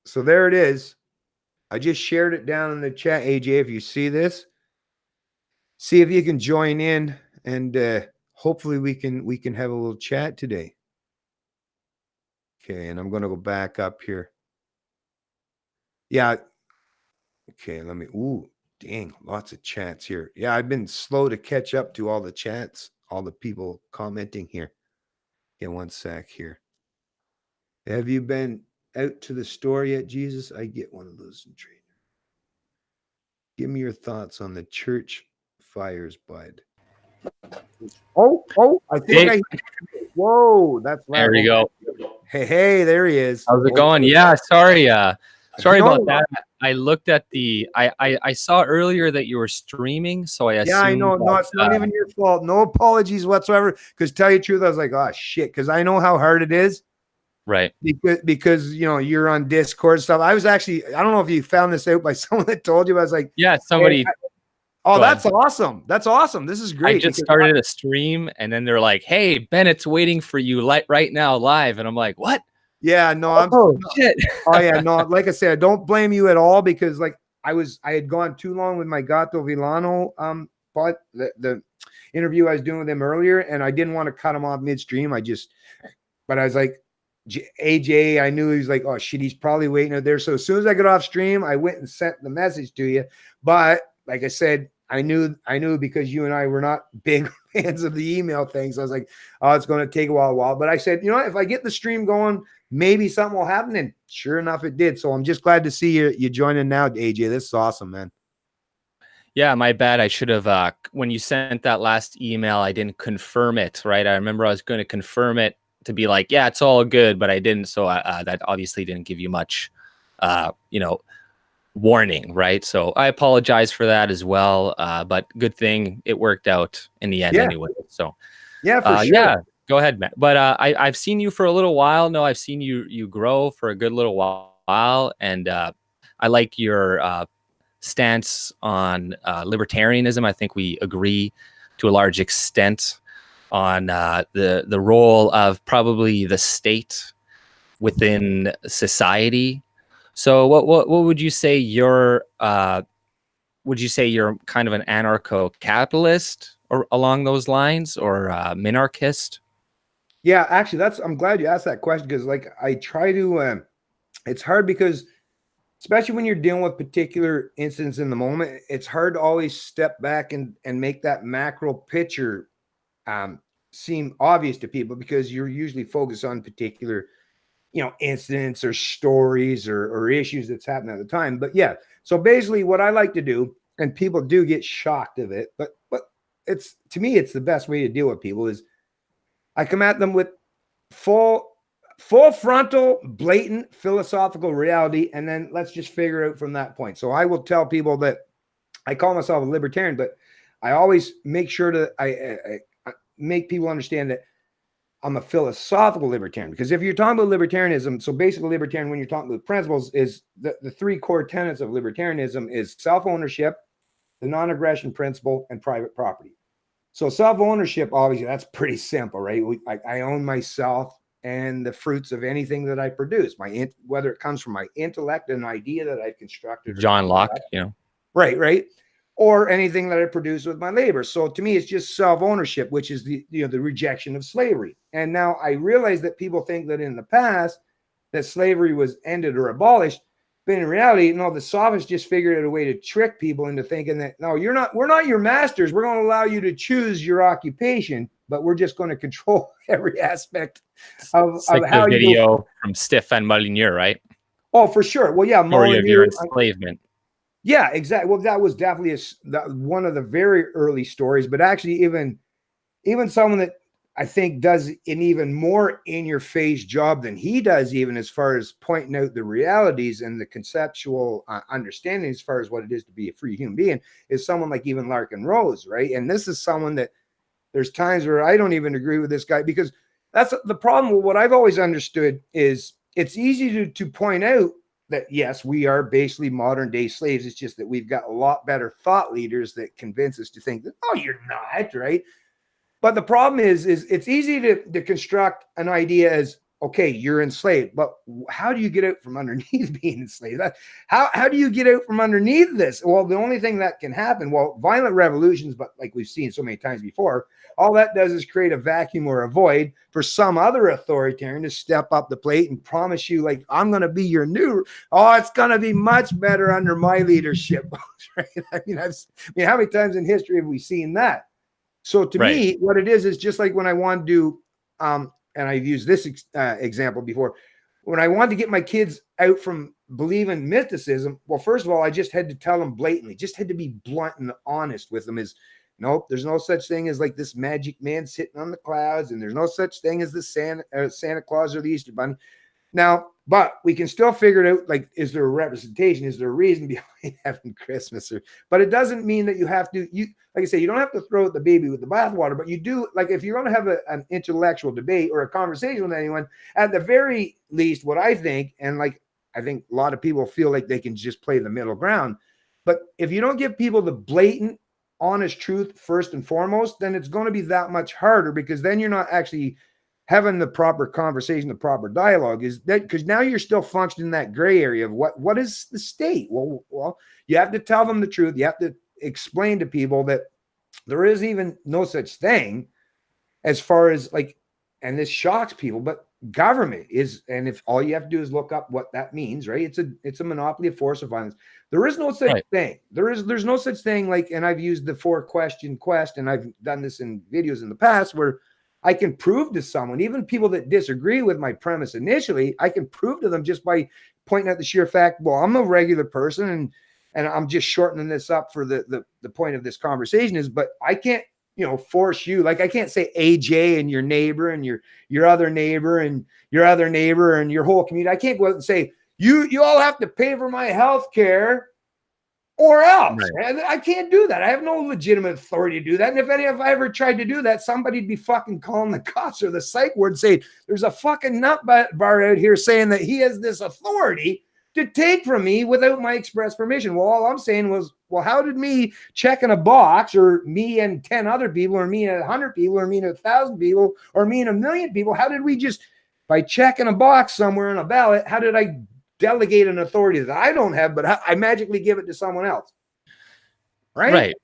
So there it is. I just shared it down in the chat, AJ. If you see this, see if you can join in, and hopefully we can have a little chat today. Okay, and I'm going to go back up here. Yeah. Okay, let me. Ooh, dang, lots of chats here. Yeah, I've been slow to catch up to all the chats, all the people commenting here. Okay, 1 sec here. Have you been out to the store yet, Jesus? I get one of those in trade. Give me your thoughts on the church fires, bud. Oh, I think whoa, that's loud. There we go. Hey, there he is. How's it going? Yeah, sorry about that. I looked at I saw earlier that you were streaming, so I assumed. Yeah, I know. No, it's not even your fault. No apologies whatsoever. Because tell you the truth, I was like, oh shit, because I know how hard it is. Right. Because you're on Discord stuff. I was actually, I don't know if you found this out by someone that told you. I was like, yeah, somebody. Hey, oh, that's awesome. That's awesome. This is great. I just started a stream, and then they're like, "Hey, Bennett's waiting for you right now live," and I'm like, "What?" Yeah, no, shit. Oh yeah, no. Like I said, I don't blame you at all, because like I had gone too long with my Gato Villano but the interview I was doing with him earlier, and I didn't want to cut him off midstream. But I was like, AJ, I knew he was like, oh shit, he's probably waiting out there. So as soon as I got off stream, I went and sent the message to you. But like I said, I knew because you and I were not big fans of the email things. I was like, oh, it's going to take a while. But I said, you know what, if I get the stream going, maybe something will happen. And sure enough, it did. So I'm just glad to see you joining now, AJ. This is awesome, man. Yeah, my bad. I should have, when you sent that last email, I didn't confirm it, right? I remember I was going to confirm it to be like, yeah, it's all good, but I didn't. So that obviously didn't give you much, warning, right? So I apologize for that as well. But good thing it worked out in the end anyway. So yeah, for sure. Yeah, go ahead, Matt. But I've seen you for a little while. No, I've seen you grow for a good little while. And I like your stance on libertarianism. I think we agree to a large extent on the role of probably the state within society. So what would you say you're would you say you're kind of an anarcho-capitalist or along those lines, or minarchist? Yeah, actually, I'm glad you asked that question, because like I try to it's hard because especially when you're dealing with particular incidents in the moment, it's hard to always step back and make that macro picture seem obvious to people, because you're usually focused on particular, incidents or stories or issues that's happening at the time. But yeah, so basically what I like to do, and people do get shocked of it, but it's, to me, it's the best way to deal with people, is I come at them with full frontal, blatant philosophical reality, and then let's just figure it out from that point. So I will tell people that I call myself a libertarian, but I always make sure that I make people understand that I'm a philosophical libertarian. Because if you're talking about libertarianism, so basically libertarian, when you're talking about principles, is the three core tenets of libertarianism is self-ownership, the non-aggression principle, and private property. So self-ownership, obviously, that's pretty simple, right? I own myself and the fruits of anything that I produce, whether it comes from my intellect, an idea that I've constructed, John Locke, right, or anything that I produce with my labor. So to me, it's just self-ownership, which is the rejection of slavery. And now I realize that people think that in the past that slavery was ended or abolished, but in reality, the sophists just figured out a way to trick people into thinking that, no, we're not your masters. We're going to allow you to choose your occupation, but we're just going to control every aspect of like how the you video from Stéphane Molyneux, right? Oh, for sure. Well, yeah, Story of your enslavement. Yeah, exactly. Well, that was definitely one of the very early stories, but actually even someone that I think does an even more in-your-face job than he does, even as far as pointing out the realities and the conceptual understanding as far as what it is to be a free human being, is someone like even Larkin Rose, right? And this is someone that there's times where I don't even agree with this guy, because that's the problem with what I've always understood is it's easy to point out that, yes, we are basically modern day slaves. It's just that we've got a lot better thought leaders that convince us to think that, oh, you're not, right? But the problem is it's easy to construct an idea as, okay, you're enslaved, but how do you get out from underneath being enslaved? How do you get out from underneath this? Well, the only thing that can happen, violent revolutions, but like we've seen so many times before, all that does is create a vacuum or a void for some other authoritarian to step up the plate and promise you, like, I'm going to be your it's going to be much better under my leadership. Right? I mean, how many times in history have we seen that? So to me, what it is just like when I want to do, and I've used this example before, when I wanted to get my kids out from believing mysticism, well, first of all, I just had to tell them blatantly, just had to be blunt and honest with them, is, nope, there's no such thing as like this magic man sitting on the clouds, and there's no such thing as the Santa Claus or the Easter Bunny. Now, but we can still figure it out, like, is there a representation? Is there a reason behind having Christmas? But it doesn't mean that you have to, like I say, you don't have to throw out the baby with the bathwater, but you do, like, if you're going to have an intellectual debate or a conversation with anyone, at the very least, what I think, and like, I think a lot of people feel like they can just play the middle ground. But if you don't give people the blatant, honest truth first and foremost, then it's going to be that much harder, because then you're not actually having the proper conversation, the proper dialogue, is that because now you're still functioning in that gray area of what is the state? Well, you have to tell them the truth. You have to explain to people that there is even no such thing as far as, like, and this shocks people, but government is, and if all you have to do is look up what that means, right? It's a monopoly of force or violence. There is no such thing. There's no such thing like, and I've used the 4-question quest, and I've done this in videos in the past where I can prove to someone, even people that disagree with my premise initially, I can prove to them just by pointing out the sheer fact, well, I'm a regular person, and I'm just shortening this up for the point of this conversation is, but I can't, force you. Like I can't say AJ and your neighbor and your other neighbor and your other neighbor and your whole community. I can't go out and say, you all have to pay for my health care or else. Right. I can't do that. I have no legitimate authority to do that. And if I ever tried to do that, somebody'd be fucking calling the cops or the psych ward saying, there's a fucking nut bar out here saying that he has this authority to take from me without my express permission. Well, all I'm saying was, well, how did me checking a box, or me and 10 other people, or me and 100 people, or me and 1,000 people, or me and 1,000,000 people, how did we just, by checking a box somewhere on a ballot, how did I delegate an authority that I don't have, but I magically give it to someone else? Right.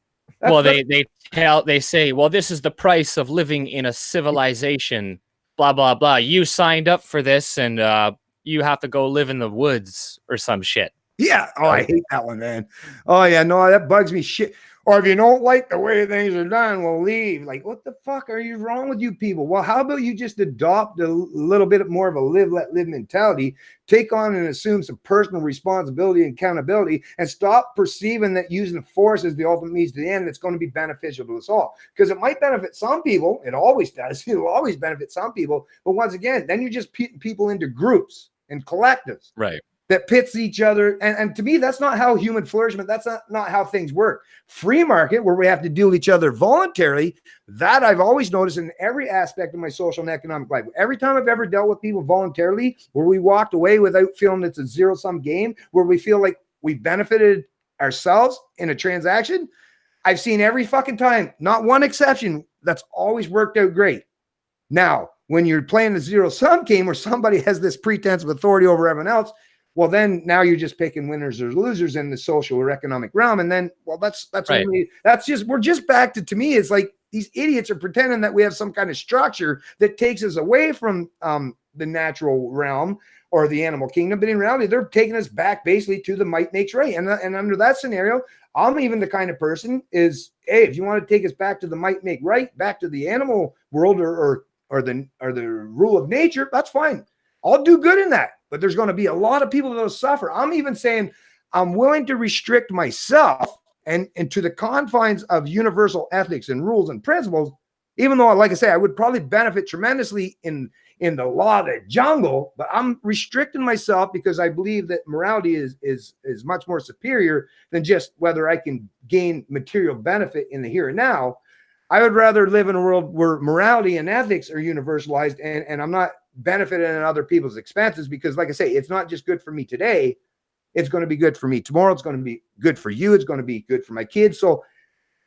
Well, they say, well, this is the price of living in a civilization, blah, blah, blah. You signed up for this, and you have to go live in the woods or some shit. Yeah. Oh, I hate that one, man. Oh yeah. No, that bugs me shit. Or if you don't like the way things are done, well, leave. Like, what the fuck are you wrong with you people? Well, how about you just adopt a little bit more of a live, let live mentality, take on and assume some personal responsibility and accountability, and stop perceiving that using force is the ultimate means to the end that's going to be beneficial to us all. Because it might benefit some people. It always does. It will always benefit some people. But once again, then you're just pitting people into groups and collectives. Right. That pits each other. And to me, that's not how human flourishment, that's not how things work. Free market, where we have to deal with each other voluntarily, that I've always noticed in every aspect of my social and economic life. Every time I've ever dealt with people voluntarily, where we walked away without feeling it's a zero-sum game, where we feel like we benefited ourselves in a transaction, I've seen every fucking time, not one exception, that's always worked out great. Now, when you're playing the zero-sum game where somebody has this pretense of authority over everyone else, well, then now you're just picking winners or losers in the social or economic realm. And then, well, that's right. We're just back to me, it's like these idiots are pretending that we have some kind of structure that takes us away from the natural realm or the animal kingdom. But in reality, they're taking us back basically to the might makes right. And under that scenario, I'm even the kind of person is, hey, if you want to take us back to the might make right, back to the animal world or the rule of nature, that's fine. I'll do good in that. But there's going to be a lot of people that will suffer. I'm even saying I'm willing to restrict myself and to the confines of universal ethics and rules and principles, even though, like I say, I would probably benefit tremendously in the law of the jungle, but I'm restricting myself because I believe that morality is much more superior than just whether I can gain material benefit in the here and now. I would rather live in a world where morality and ethics are universalized, and I'm not benefiting at other people's expenses, because like I say, it's not just good for me today, it's going to be good for me tomorrow, it's going to be good for you, it's going to be good for my kids. So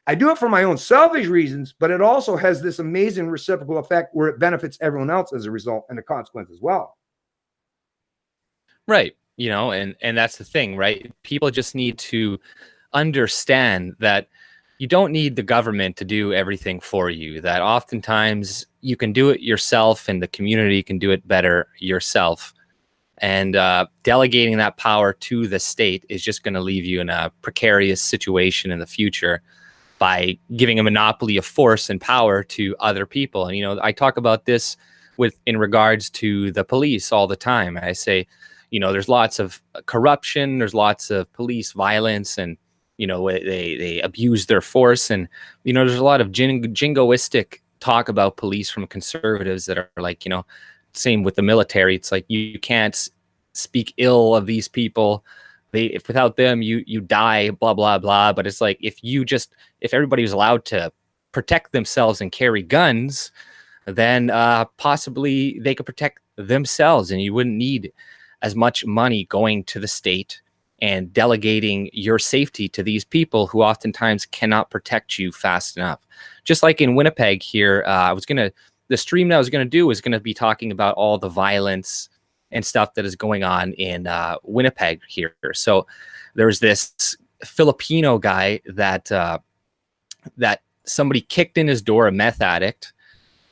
I do it for my own selfish reasons, but it also has this amazing reciprocal effect where it benefits everyone else as a result and the consequence as well. Right. And that's the thing, right? People just need to understand that you don't need the government to do everything for you, that oftentimes you can do it yourself and the community can do it better yourself. And delegating that power to the state is just going to leave you in a precarious situation in the future by giving a monopoly of force and power to other people. And, I talk about this in regards to the police all the time. I say, there's lots of corruption, there's lots of police violence, and they abuse their force. And, there's a lot of jingoistic talk about police from conservatives that are like, same with the military. It's like, you can't speak ill of these people. If without them, you die, blah, blah, blah. But it's like, if everybody was allowed to protect themselves and carry guns, then possibly they could protect themselves, and you wouldn't need as much money going to the state and delegating your safety to these people who oftentimes cannot protect you fast enough. Just like in Winnipeg here, the stream that I was going to do was going to be talking about all the violence and stuff that is going on in Winnipeg here. So there's this Filipino guy that somebody kicked in his door, a meth addict.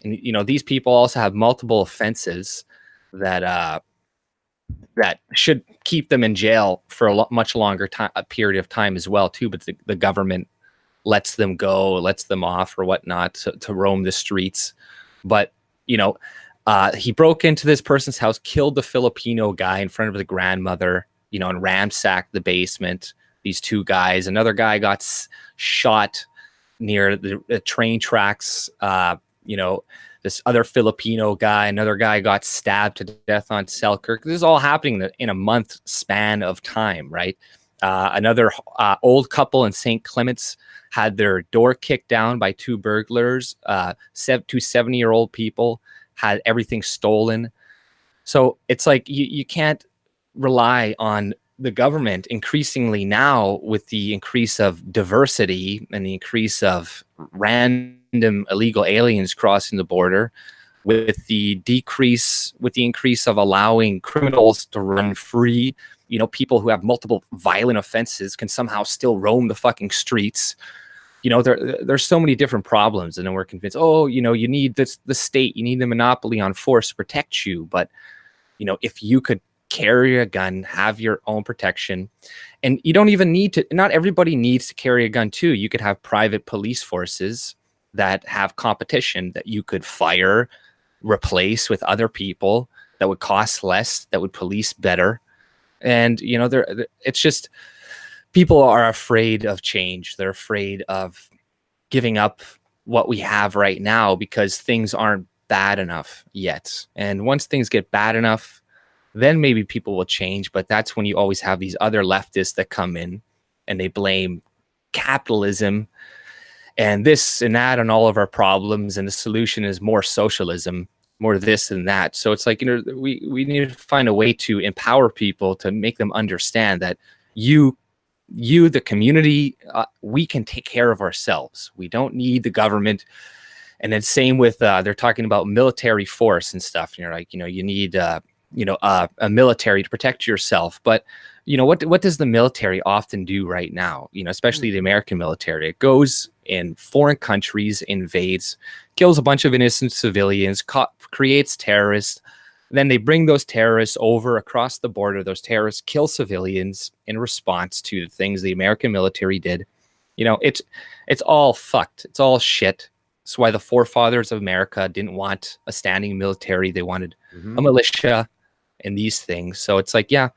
And, these people also have multiple offenses. that that should keep them in jail for a much longer time, a period of time as well too. But the government lets them go, lets them off or whatnot to roam the streets. But you know, he broke into this person's house, killed the Filipino guy in front of the grandmother, you know, and ransacked the basement. These two guys, another guy got shot near the train tracks. You know, this other Filipino guy, another guy got stabbed to death on Selkirk. This is all happening in a month span of time, right? Another old couple in St. Clements had their door kicked down by two burglars. Two 70-year-old people had everything stolen. So it's like you can't rely on the government increasingly now with the increase of diversity and the increase of random illegal aliens crossing the border, with the increase of allowing criminals to run free. You know, people who have multiple violent offenses can somehow still roam the fucking streets. You know, there's so many different problems, and then we're convinced, oh, you know, you need the state, you need the monopoly on force to protect you. But you know, if you could carry a gun, have your own protection, and you don't even need to. Not everybody needs to carry a gun too. You could have private police forces that have competition that you could fire, replace with other people that would cost less, that would police better. And you know, it's just people are afraid of change. They're afraid of giving up what we have right now because things aren't bad enough yet. And once things get bad enough, then maybe people will change. But that's when you always have these other leftists that come in and they blame capitalism and this and that on all of our problems. And the solution is more socialism, more this and that. So it's like, you know, we need to find a way to empower people, to make them understand that you, the community, we can take care of ourselves. We don't need the government. And then same with, they're talking about military force and stuff. And you're like, you know, you need, you know, a military to protect yourself. But, you know, what does the military often do right now? You know, especially the American military, it goes in foreign countries, invades, kills a bunch of innocent civilians, creates terrorists. Then they bring those terrorists over across the border. Those terrorists kill civilians in response to the things the American military did. You know, it's all fucked. It's all shit. That's why the forefathers of America didn't want a standing military. They wanted a militia and these things. So it's like, yeah,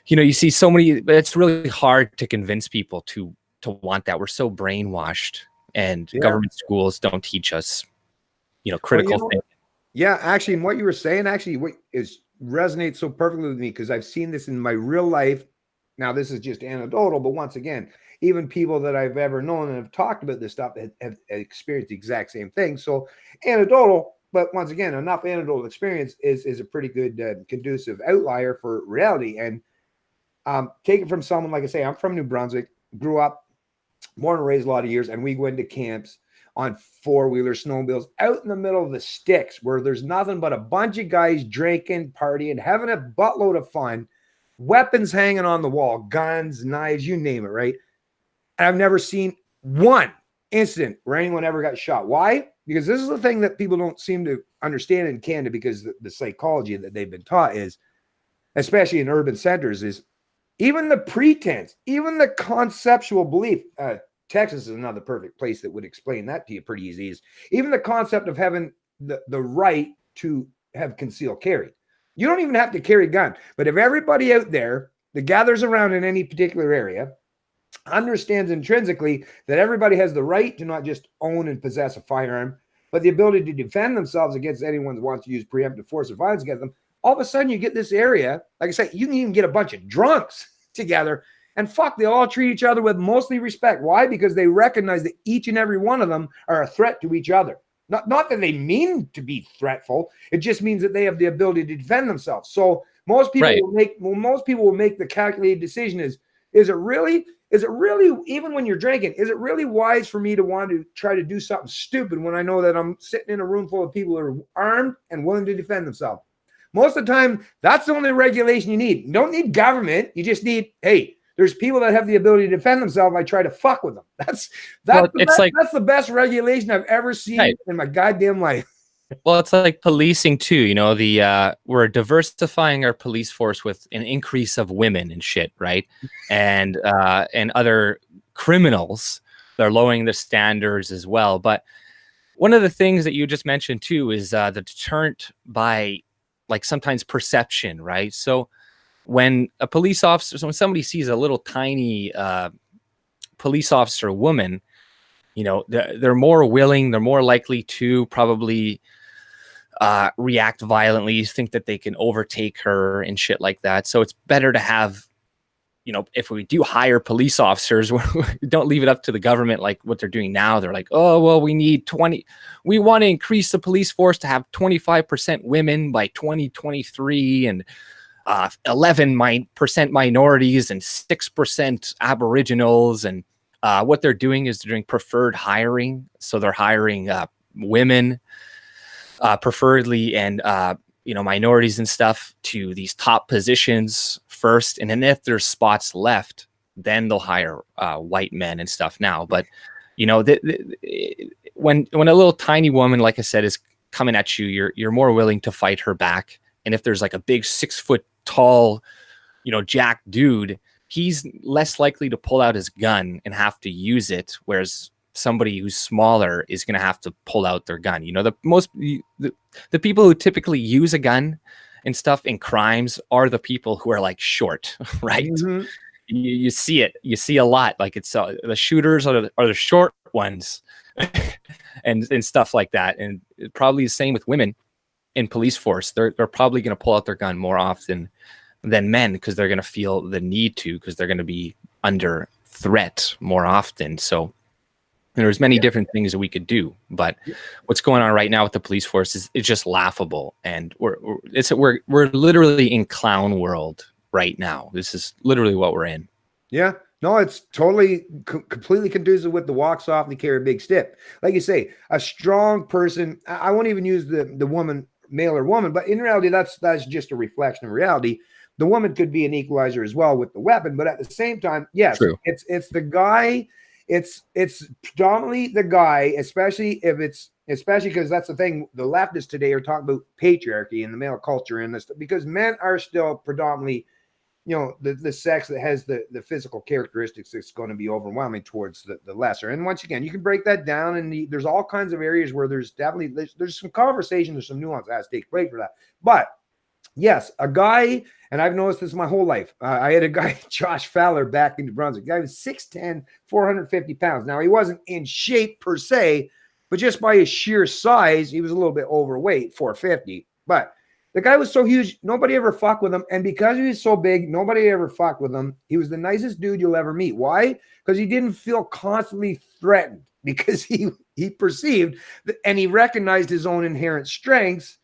you know, you see so many, but it's really hard to convince people to want that. We're so brainwashed, and government schools don't teach us, you know, critical thinking. Yeah, actually, and what you were saying, actually, what resonates so perfectly with me, because I've seen this in my real life. Now, this is just anecdotal, but once again, even people that I've ever known and have talked about this stuff have experienced the exact same thing. So anecdotal, but once again, enough anecdotal experience is a pretty good conducive outlier for reality. And take it from someone, like I say, I'm from New Brunswick, grew up, born and raised a lot of years, and we go into camps on four-wheelers, snowmobiles, out in the middle of the sticks where there's nothing but a bunch of guys drinking, partying, having a buttload of fun, weapons hanging on the wall, guns, knives, you name it, right? And I've never seen one incident where anyone ever got shot. Why? Because this is the thing that people don't seem to understand in Canada, because the psychology that they've been taught is, especially in urban centers, is even the pretense, even the conceptual belief, Texas is another perfect place that would explain that to you pretty easy, is even the concept of having the right to have concealed carry. You don't even have to carry a gun. But if everybody out there that gathers around in any particular area understands intrinsically that everybody has the right to not just own and possess a firearm, but the ability to defend themselves against anyone who wants to use preemptive force or violence against them, all of a sudden you get this area, like I said, you can even get a bunch of drunks together, and fuck, they all treat each other with mostly respect. Why? Because they recognize that each and every one of them are a threat to each other. Not that they mean to be threatful. It just means that they have the ability to defend themselves. So most people will make the calculated decision: is it really, even when you're drinking, is it really wise for me to want to try to do something stupid when I know that I'm sitting in a room full of people who are armed and willing to defend themselves? Most of the time, that's the only regulation you need. You don't need government. You just need, hey, there's people that have the ability to defend themselves. I try to fuck with them. That's the best regulation I've ever seen in my goddamn life. Well, it's like policing too, you know, we're diversifying our police force with an increase of women and shit, right? And other criminals. They're lowering the standards as well. But one of the things that you just mentioned too is the deterrent by like sometimes perception, right? So when a police officer, so when somebody sees a little tiny police officer woman, you know, they're more willing, they're more likely to probably react violently, think that they can overtake her and shit like that. So it's better to have, you know, if we do hire police officers, don't leave it up to the government like what they're doing now. They're like, oh, well, we need 20. We want to increase the police force to have 25% women by 2023 and 11% minorities and 6% Aboriginals. And what they're doing is they're doing preferred hiring. So they're hiring women preferably, and you know, minorities and stuff to these top positions first, and then if there's spots left, then they'll hire white men and stuff now. But you know, when a little tiny woman, like I said, is coming at you, you're more willing to fight her back. And if there's like a big 6 foot tall, you know, jack dude, he's less likely to pull out his gun and have to use it, whereas somebody who's smaller is going to have to pull out their gun. You know, the people who typically use a gun and stuff in crimes are the people who are like short, right? Mhm. You see it. You see a lot. Like it's the shooters are the short ones, and stuff like that. And probably the same with women in police force. They're probably going to pull out their gun more often than men because they're going to feel the need to, because they're going to be under threat more often. So there's many different things that we could do, but what's going on right now with the police force is it's just laughable, and we're literally in clown world right now. This is literally what we're in. Yeah, no, it's totally completely conducive with the walks off and carry a big stick. Like you say, a strong person. I won't even use the woman, male or woman, but in reality, that's just a reflection of reality. The woman could be an equalizer as well with the weapon, but at the same time, yes, True. it's the guy. It's predominantly the guy, especially because that's the thing. The leftists today are talking about patriarchy and the male culture and this, because men are still predominantly, you know, the sex that has the physical characteristics that's going to be overwhelming towards the lesser. And once again, you can break that down, and there's all kinds of areas where there's definitely there's some conversation, there's some nuance that has to take place for that. But yes, a guy, and I've noticed this my whole life. I had a guy, Josh Fowler, back in New Brunswick. The guy was 6'10", 450 pounds. Now, he wasn't in shape per se, but just by his sheer size, he was a little bit overweight, 450. But the guy was so huge, nobody ever fucked with him. And because he was so big, nobody ever fucked with him. He was the nicest dude you'll ever meet. Why? Because he didn't feel constantly threatened, because he perceived that, and he recognized his own inherent strengths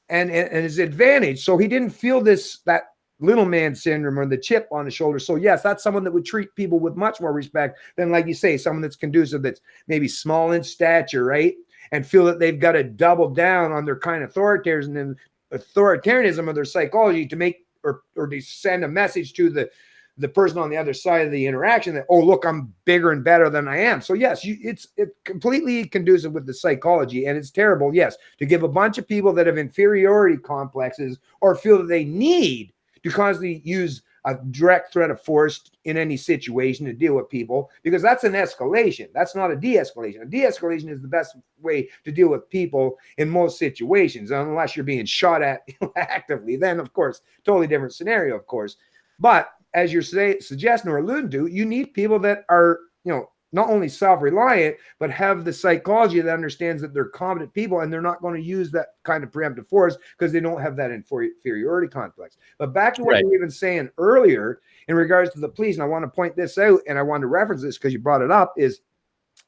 and his advantage. So he didn't feel that little man syndrome or the chip on the shoulder. So yes, that's someone that would treat people with much more respect than, like you say, someone that's conducive, that's maybe small in stature, right? And feel that they've got to double down on their kind of authoritarianism of their psychology to make or to send a message to the person on the other side of the interaction that, oh, look, I'm bigger and better than I am. So yes, it's completely conducive with the psychology, and it's terrible, yes, to give a bunch of people that have inferiority complexes or feel that they need to constantly use a direct threat of force in any situation to deal with people, because that's an escalation. That's not a de-escalation. A de-escalation is the best way to deal with people in most situations, unless you're being shot at actively. Then, of course, totally different scenario, of course. But as you're suggesting or alluding to, you need people that are, you know, not only self-reliant, but have the psychology that understands that they're competent people, and they're not going to use that kind of preemptive force because they don't have that inferiority complex. But back to what you were even saying earlier in regards to the police, and I want to point this out, and I want to reference this because you brought it up, is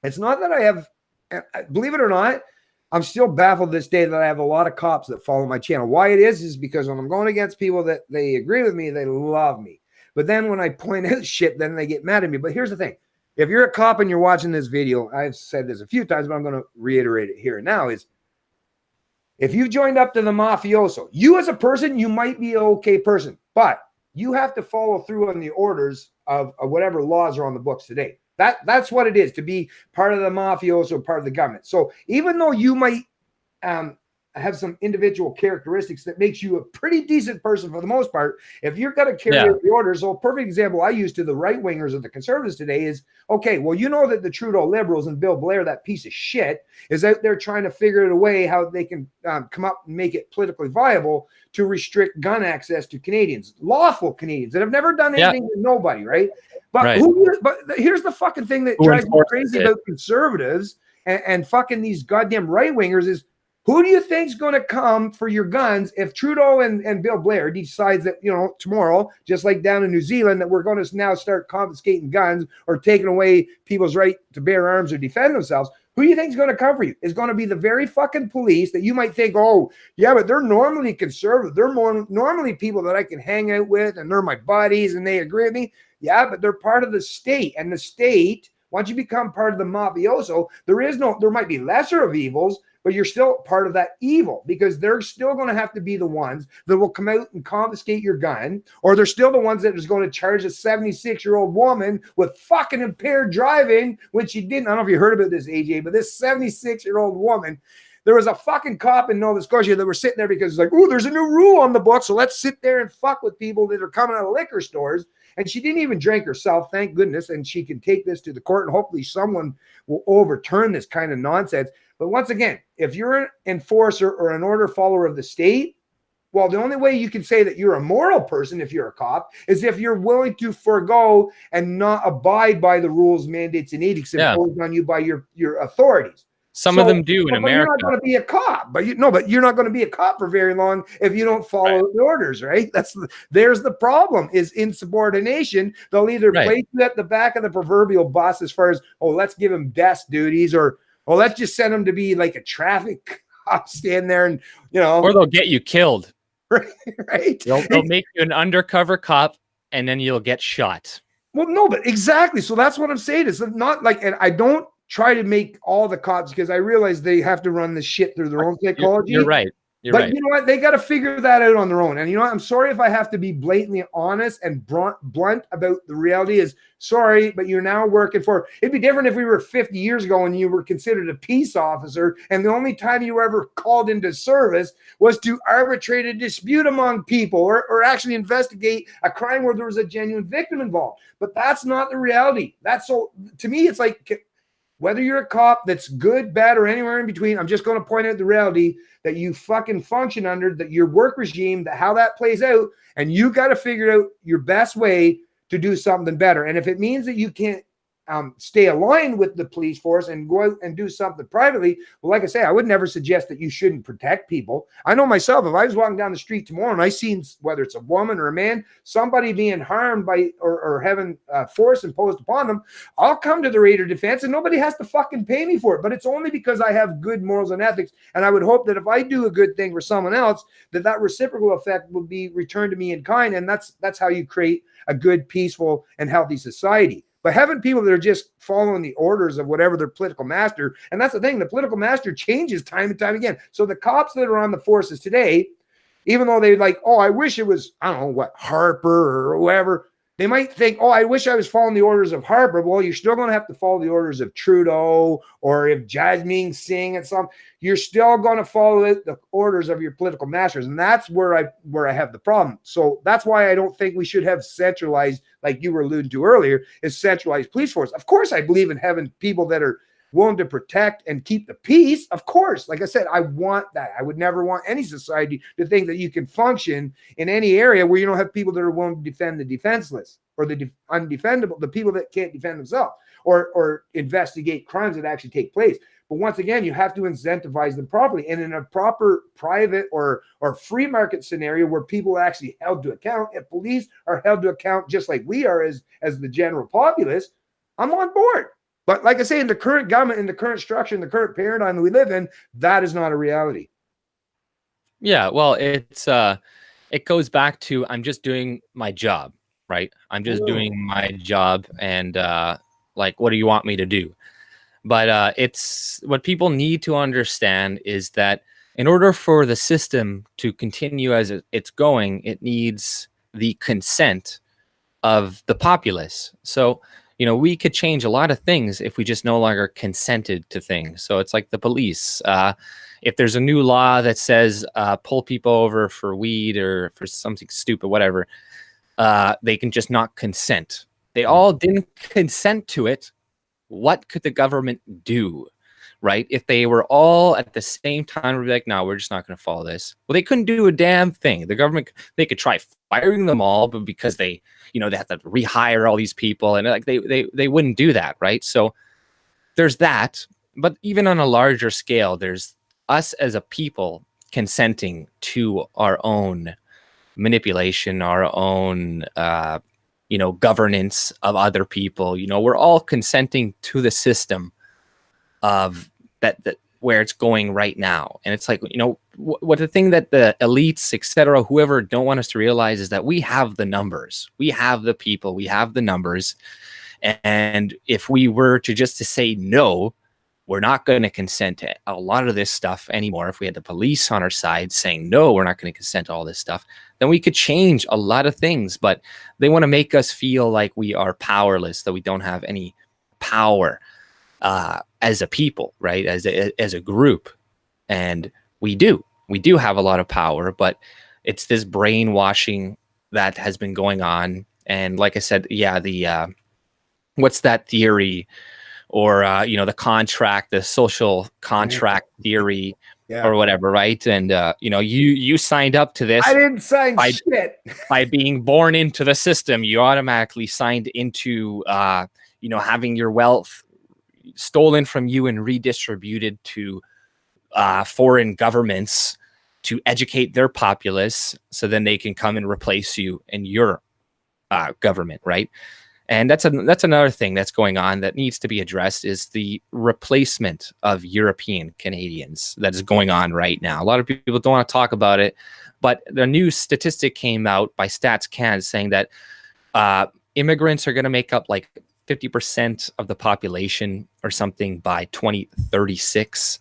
it's not that I have, believe it or not, I'm still baffled this day that I have a lot of cops that follow my channel. Why it is because when I'm going against people that they agree with me, they love me. But then when I point out shit, then they get mad at me. But here's the thing. If you're a cop and you're watching this video, I've said this a few times, but I'm going to reiterate it here and now, is if you've joined up to the mafioso, you as a person, you might be an okay person, but you have to follow through on the orders of whatever laws are on the books today. That's what it is to be part of the mafioso, part of the government. So even though you might have some individual characteristics that makes you a pretty decent person for the most part. If you're going to carry out the orders, so a perfect example I use to the right wingers of the conservatives today is, okay, well, you know that the Trudeau liberals and Bill Blair, that piece of shit, is out there trying to figure out a way how they can come up and make it politically viable to restrict gun access to Canadians, lawful Canadians that have never done anything to nobody, right? But but here's the fucking thing that drives me crazy about conservatives and fucking these goddamn right wingers is, who do you think's going to come for your guns if Trudeau and Bill Blair decides that, you know, tomorrow, just like down in New Zealand, that we're going to now start confiscating guns or taking away people's right to bear arms or defend themselves? Who do you think's going to come for you? Is going to be the very fucking police that you might think, oh, yeah, but they're normally conservative. They're more normally people that I can hang out with and they're my buddies and they agree with me. Yeah, but they're part of the state, and the state, once you become part of the mafioso, there might be lesser of evils, but you're still part of that evil, because they're still going to have to be the ones that will come out and confiscate your gun, or they're still the ones that is going to charge a 76-year-old woman with fucking impaired driving when she didn't. I don't know if you heard about this, AJ, but this 76-year-old woman, there was a fucking cop in Nova Scotia that were sitting there because it's like, oh, there's a new rule on the book, so let's sit there and fuck with people that are coming out of liquor stores. And she didn't even drink herself, thank goodness, and she can take this to the court, and hopefully someone will overturn this kind of nonsense. But once again, if you're an enforcer or an order follower of the state, well, the only way you can say that you're a moral person if you're a cop is if you're willing to forego and not abide by the rules, mandates, and edicts imposed on you by your authorities. Some of them do in America. You're not going to be a cop, but you're not going to be a cop for very long if you don't follow the orders, right? There's the problem, is insubordination. They'll either place you at the back of the proverbial bus as far as, oh, let's give him desk duties, or, oh, let's just send him to be like a traffic cop, stand there and, you know. Or they'll get you killed. Right? They'll make you an undercover cop, and then you'll get shot. Well, no, but exactly. So that's what I'm saying. It's not like, and I don't try to make all the cops, because I realize they have to run this shit through their own psychology. You're right. But you know what? They got to figure that out on their own. And you know what? I'm sorry if I have to be blatantly honest and blunt about the reality is, sorry, but you're now working for, it'd be different if we were 50 years ago and you were considered a peace officer, and the only time you were ever called into service was to arbitrate a dispute among people, or actually investigate a crime where there was a genuine victim involved. But that's not the reality. That's so, to me, it's like, whether you're a cop that's good, bad, or anywhere in between, I'm just going to point out the reality that you fucking function under, that your work regime, that how that plays out, and you got to figure out your best way to do something better. And if it means that you can't stay aligned with the police force and go out and do something privately, well, like I say, I would never suggest that you shouldn't protect people. I know myself, if I was walking down the street tomorrow and I seen, whether it's a woman or a man, somebody being harmed by or having force imposed upon them, I'll come to their aid or defense, and nobody has to fucking pay me for it. But it's only because I have good morals and ethics, and I would hope that if I do a good thing for someone else, that reciprocal effect will be returned to me in kind, and that's how you create a good, peaceful, and healthy society. But having people that are just following the orders of whatever their political master, and that's the thing, the political master changes time and time again. So the cops that are on the forces today, even though they like, oh, I wish it was, I don't know what, Harper or whoever, they might think, oh, I wish I was following the orders of Harper. Well, you're still going to have to follow the orders of Trudeau, or if Jasmine Singh and some, you're still going to follow the orders of your political masters. And that's where I have the problem. So that's why I don't think we should have centralized, like you were alluding to earlier, is centralized police force. Of course, I believe in having people that are willing to protect and keep the peace. Of course, like I said, I want that. I would never want any society to think that you can function in any area where you don't have people that are willing to defend the defenseless, or the undefendable, the people that can't defend themselves, or investigate crimes that actually take place. But once again, you have to incentivize them properly, and in a proper private or free market scenario where people are actually held to account. If police are held to account just like we are as the general populace, I'm on board. But like I say, in the current government, in the current structure, in the current paradigm that we live in, that is not a reality. Yeah, well, it goes back to, I'm just doing my job, right? I'm just doing my job, and like, what do you want me to do? But it's what people need to understand is that in order for the system to continue as it's going, it needs the consent of the populace. So you know, we could change a lot of things if we just no longer consented to things. So it's like the police. If there's a new law that says pull people over for weed or for something stupid, whatever, they can just not consent. They all didn't consent to it. What could the government do? Right? If they were all at the same time, we'd be like, no, we're just not going to follow this. Well, they couldn't do a damn thing. The government, they could try firing them all, but because they, you know, they have to rehire all these people, and like they wouldn't do that, right? So there's that. But even on a larger scale, there's us as a people consenting to our own manipulation, our own, you know, governance of other people. You know, we're all consenting to the system of that where it's going right now. And it's like, you know, what the thing that the elites, etc., whoever don't want us to realize is that we have the numbers, we have the people, we have the numbers. And if we were to just to say no, we're not going to consent to a lot of this stuff anymore. If we had the police on our side saying no, we're not going to consent to all this stuff, then we could change a lot of things. But they want to make us feel like we are powerless, that we don't have any power as a people, right? As a group. And we do have a lot of power, but it's this brainwashing that has been going on. And like I said, yeah, the what's that theory, or you know, the social contract theory, or whatever, right? And you know, you signed up to this. I didn't sign shit. By being born into the system, you automatically signed into you know, having your wealth stolen from you and redistributed to foreign governments to educate their populace, so then they can come and replace you in your government, right? And that's another thing that's going on that needs to be addressed, is the replacement of European Canadians that is going on right now. A lot of people don't want to talk about it, but the new statistic came out by Stats Can saying that immigrants are going to make up like 50% of the population or something by 2036.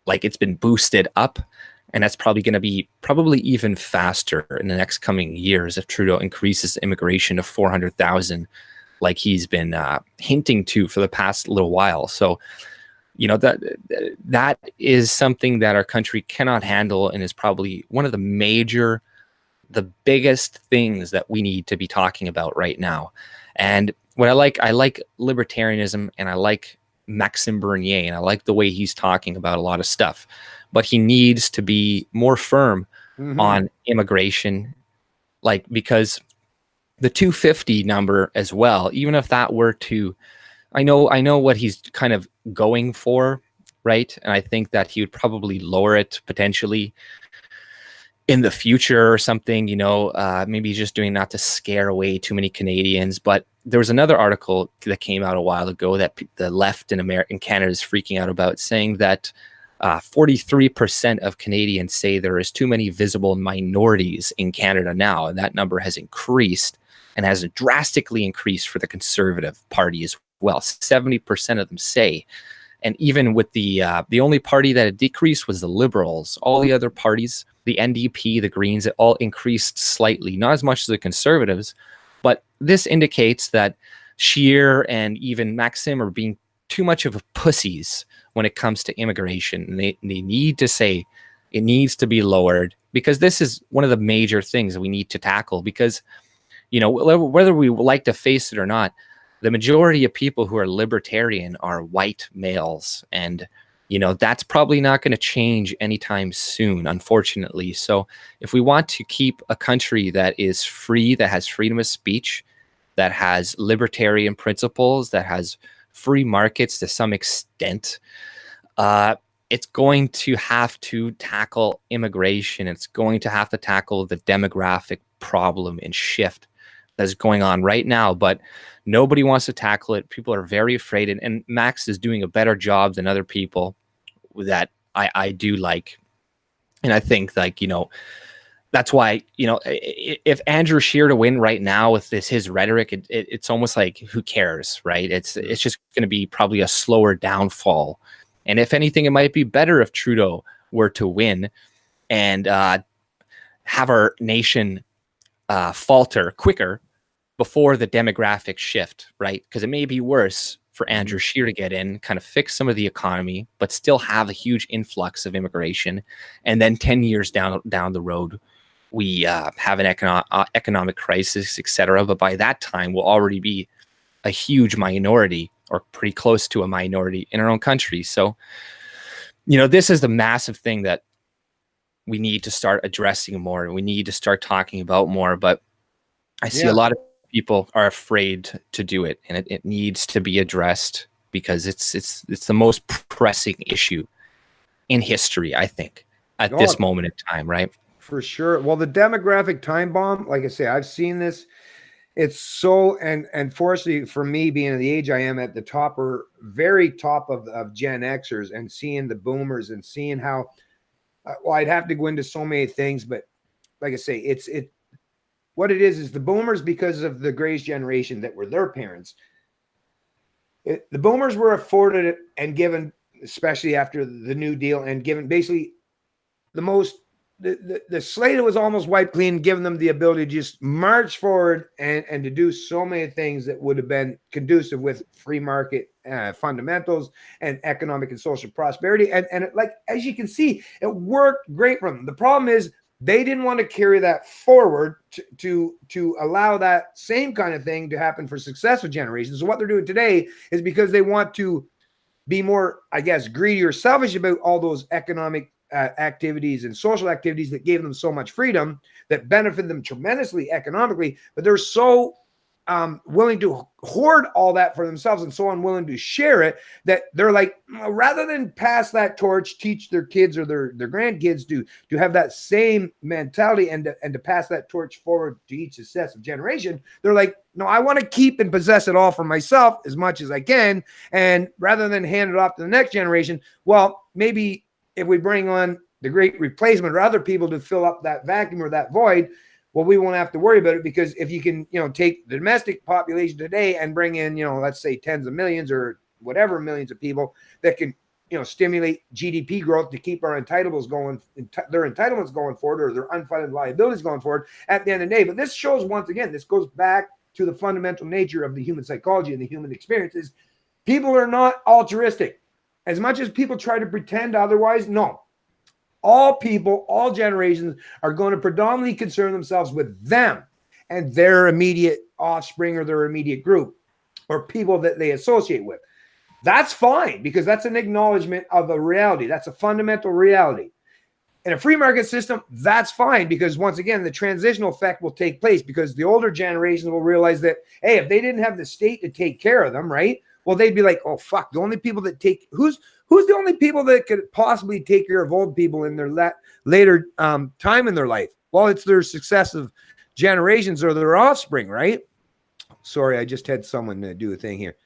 Like, it's been boosted up, and that's probably going to be even faster in the next coming years if Trudeau increases immigration to 400,000, like he's been hinting to for the past little while. So, you know, that is something that our country cannot handle, and is probably one of the biggest things that we need to be talking about right now. And what I like libertarianism, and I like Maxime Bernier, and I like the way he's talking about a lot of stuff, but he needs to be more firm on immigration, like, because the 250 number as well, even if that were to, I know what he's kind of going for, right? And I think that he would probably lower it potentially in the future or something, you know, maybe he's just doing not to scare away too many Canadians. But there was another article that came out a while ago that the left in Canada is freaking out about, saying that 43% of Canadians say there is too many visible minorities in Canada now. And that number has increased, and has drastically increased for the Conservative Party as well. 70% of them say. And even with the only party that had decreased was the Liberals. All the other parties, the NDP, the Greens, it all increased slightly, not as much as the Conservatives. But this indicates that Scheer and even Maxim are being too much of pussies when it comes to immigration. And they need to say it needs to be lowered, because this is one of the major things that we need to tackle. Because, you know, whether we like to face it or not, the majority of people who are libertarian are white males. And, you know, that's probably not going to change anytime soon, unfortunately. So if we want to keep a country that is free, that has freedom of speech, that has libertarian principles, that has free markets to some extent, it's going to have to tackle immigration. It's going to have to tackle the demographic problem and shift that's going on right now, but nobody wants to tackle it. People are very afraid, and Max is doing a better job than other people that I do like. And I think, like, you know, that's why, you know, if Andrew Scheer to win right now with his rhetoric, it's almost like, who cares, right? It's just going to be probably a slower downfall. And if anything, it might be better if Trudeau were to win and have our nation falter quicker, before the demographic shift, right? Because it may be worse for Andrew Scheer to get in, kind of fix some of the economy, but still have a huge influx of immigration. And then 10 years down the road, we have an economic crisis, et cetera. But by that time, we'll already be a huge minority or pretty close to a minority in our own country. So, this is the massive thing that we need to start addressing more, and we need to start talking about more. But I see a lot of people are afraid to do it, and it needs to be addressed because it's the most pressing issue in history, I think, at this moment in time, right? For sure. Well, the demographic time bomb, like I say, I've seen this. It's so, and fortunately for me, being at the age I am, at the top or very top of Gen Xers, and seeing the boomers and seeing how, well, I'd have to go into so many things, but like I say, what it is the boomers, because of the greatest generation that were their parents. The boomers were afforded it and given, especially after the New Deal, and given basically the slate was almost wiped clean, giving them the ability to just march forward and to do so many things that would have been conducive with free market fundamentals and economic and social prosperity. And it, like, as you can see, it worked great for them. The problem is they didn't want to carry that forward to allow that same kind of thing to happen for successive generations. So what they're doing today is because they want to be more, I guess, greedy or selfish about all those economic activities and social activities that gave them so much freedom, that benefited them tremendously economically, but they're so willing to hoard all that for themselves and so unwilling to share it, that they're like, rather than pass that torch, teach their kids or their grandkids to have that same mentality and to pass that torch forward to each successive generation, they're like, no, I want to keep and possess it all for myself as much as I can. And rather than hand it off to the next generation, well, maybe if we bring on the great replacement or other people to fill up that vacuum or that void, well, we won't have to worry about it, because if you can, take the domestic population today and bring in, let's say tens of millions or whatever millions of people that can, stimulate GDP growth to keep our entitlements going forward, or their unfunded liabilities going forward at the end of the day. But this shows, once again, this goes back to the fundamental nature of the human psychology and the human experiences. People are not altruistic. As much as people try to pretend otherwise, no. All people, all generations are going to predominantly concern themselves with them and their immediate offspring or their immediate group or people that they associate with. That's fine, because that's an acknowledgement of a reality. That's a fundamental reality. In a free market system, that's fine, because once again, the transitional effect will take place, because the older generations will realize that, hey, if they didn't have the state to take care of them, right? Well, they'd be like, oh, fuck, the only people that who's the only people that could possibly take care of old people in their later time in their life? Well, it's their successive generations or their offspring, right? Sorry, I just had someone do a thing here.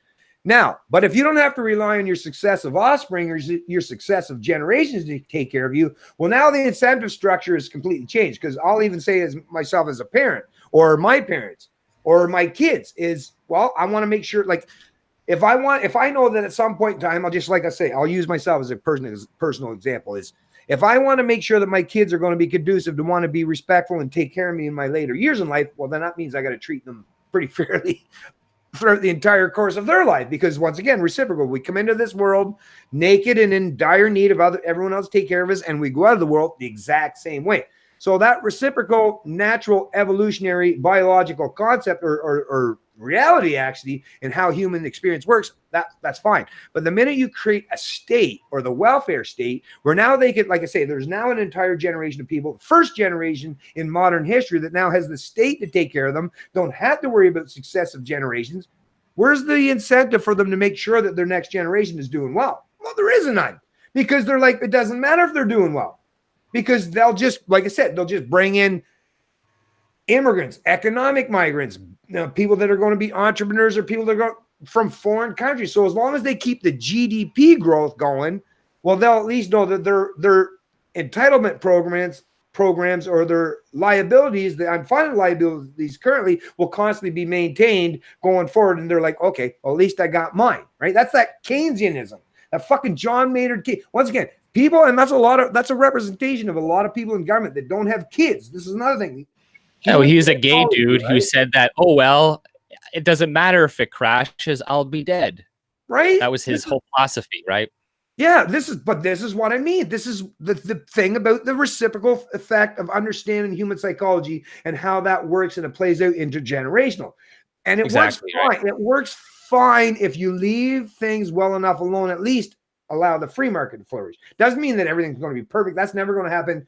Now, but if you don't have to rely on your successive offspring or your successive generations to take care of you, well, now the incentive structure is completely changed, because I'll even say as myself as a parent, or my parents, or my kids is, well, I want to make sure, like, if I know that at some point in time, I'll use myself as a personal example, is if I want to make sure that my kids are going to be conducive to want to be respectful and take care of me in my later years in life, well, then that means I got to treat them pretty fairly throughout the entire course of their life, because once again, reciprocal, we come into this world naked and in dire need of everyone else to take care of us, and we go out of the world the exact same way. So that reciprocal, natural, evolutionary, biological concept or reality, actually, and how human experience works, that's fine. But the minute you create a state, or the welfare state, where now they could, like I say, there's now an entire generation of people, first generation in modern history, that now has the state to take care of them, don't have to worry about successive generations. Where's the incentive for them to make sure that their next generation is doing well? Well, there isn't none, because they're like, it doesn't matter if they're doing well, because they'll just, like I said, they'll just bring in immigrants, economic migrants, people that are going to be entrepreneurs, or people that are going from foreign countries. So as long as they keep the GDP growth going, well, they'll at least know that their entitlement programs or their liabilities, the unfunded liabilities currently, will constantly be maintained going forward. And they're like, okay, well, at least I got mine, right? That's that Keynesianism, that fucking John Maynard Keynes. Once again, people, and that's a representation of a lot of people in government that don't have kids. This is another thing. Yeah, well, he was a gay psychology, dude who right? said that, oh, well, it doesn't matter if it crashes, I'll be dead. Right? That was his whole philosophy, right? Yeah, this is what I mean. This is the thing about the reciprocal effect of understanding human psychology and how that works and it plays out intergenerational. And it works Exactly, right? fine. It works fine if you leave things well enough alone, at least allow the free market to flourish. Doesn't mean that everything's going to be perfect. That's never going to happen.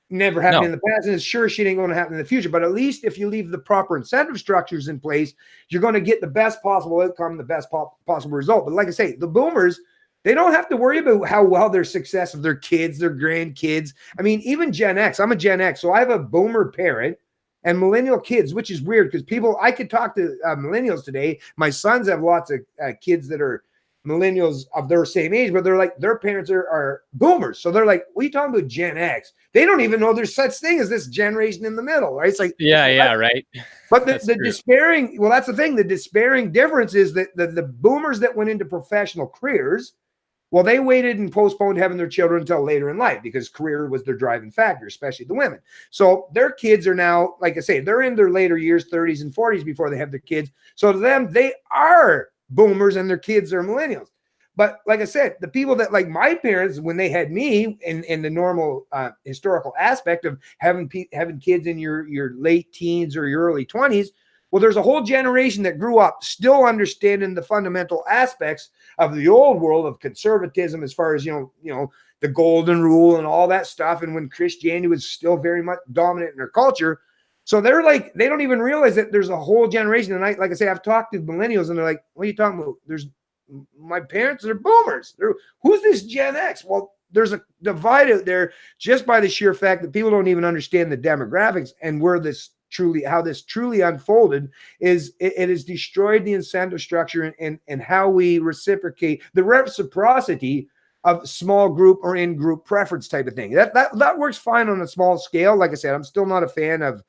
Never happened No. in the past, and it's sure shit ain't going to happen in the future. But at least if you leave the proper incentive structures in place, you're going to get the best possible outcome, the best possible result. But like I say, the boomers, they don't have to worry about how well their success of their kids, their grandkids. I mean, even Gen X. I'm a Gen X, so I have a boomer parent and millennial kids, which is weird because people, I could talk to millennials today. My sons have lots of kids that are millennials of their same age, but they're like, their parents are boomers. So they're like, what are you talking about, Gen X? They don't even know there's such thing as this generation in the middle, right? It's like, yeah, right. But the despairing, well, that's the thing. The despairing difference is that the boomers that went into professional careers, well, they waited and postponed having their children until later in life because career was their driving factor, especially the women. So their kids are now, like I say, they're in their later years, 30s and 40s before they have their kids. So to them, they are boomers and their kids are millennials. But like I said, the people that like my parents, when they had me in the normal historical aspect of having kids in your late teens or your early 20s, well, there's a whole generation that grew up still understanding the fundamental aspects of the old world of conservatism, as far as you know the golden rule and all that stuff. And when Christianity was still very much dominant in their culture, so they're like, they don't even realize that there's a whole generation. And like I say, I've talked to millennials, and they're like, "What are you talking about? There's my parents are boomers. Who's this Gen X?" Well, there's a divide out there just by the sheer fact that people don't even understand the demographics and where this how this truly unfolded is it has destroyed the incentive structure and how we reciprocate the reciprocity of small group or in group preference type of thing. That works fine on a small scale. Like I said, I'm still not a fan of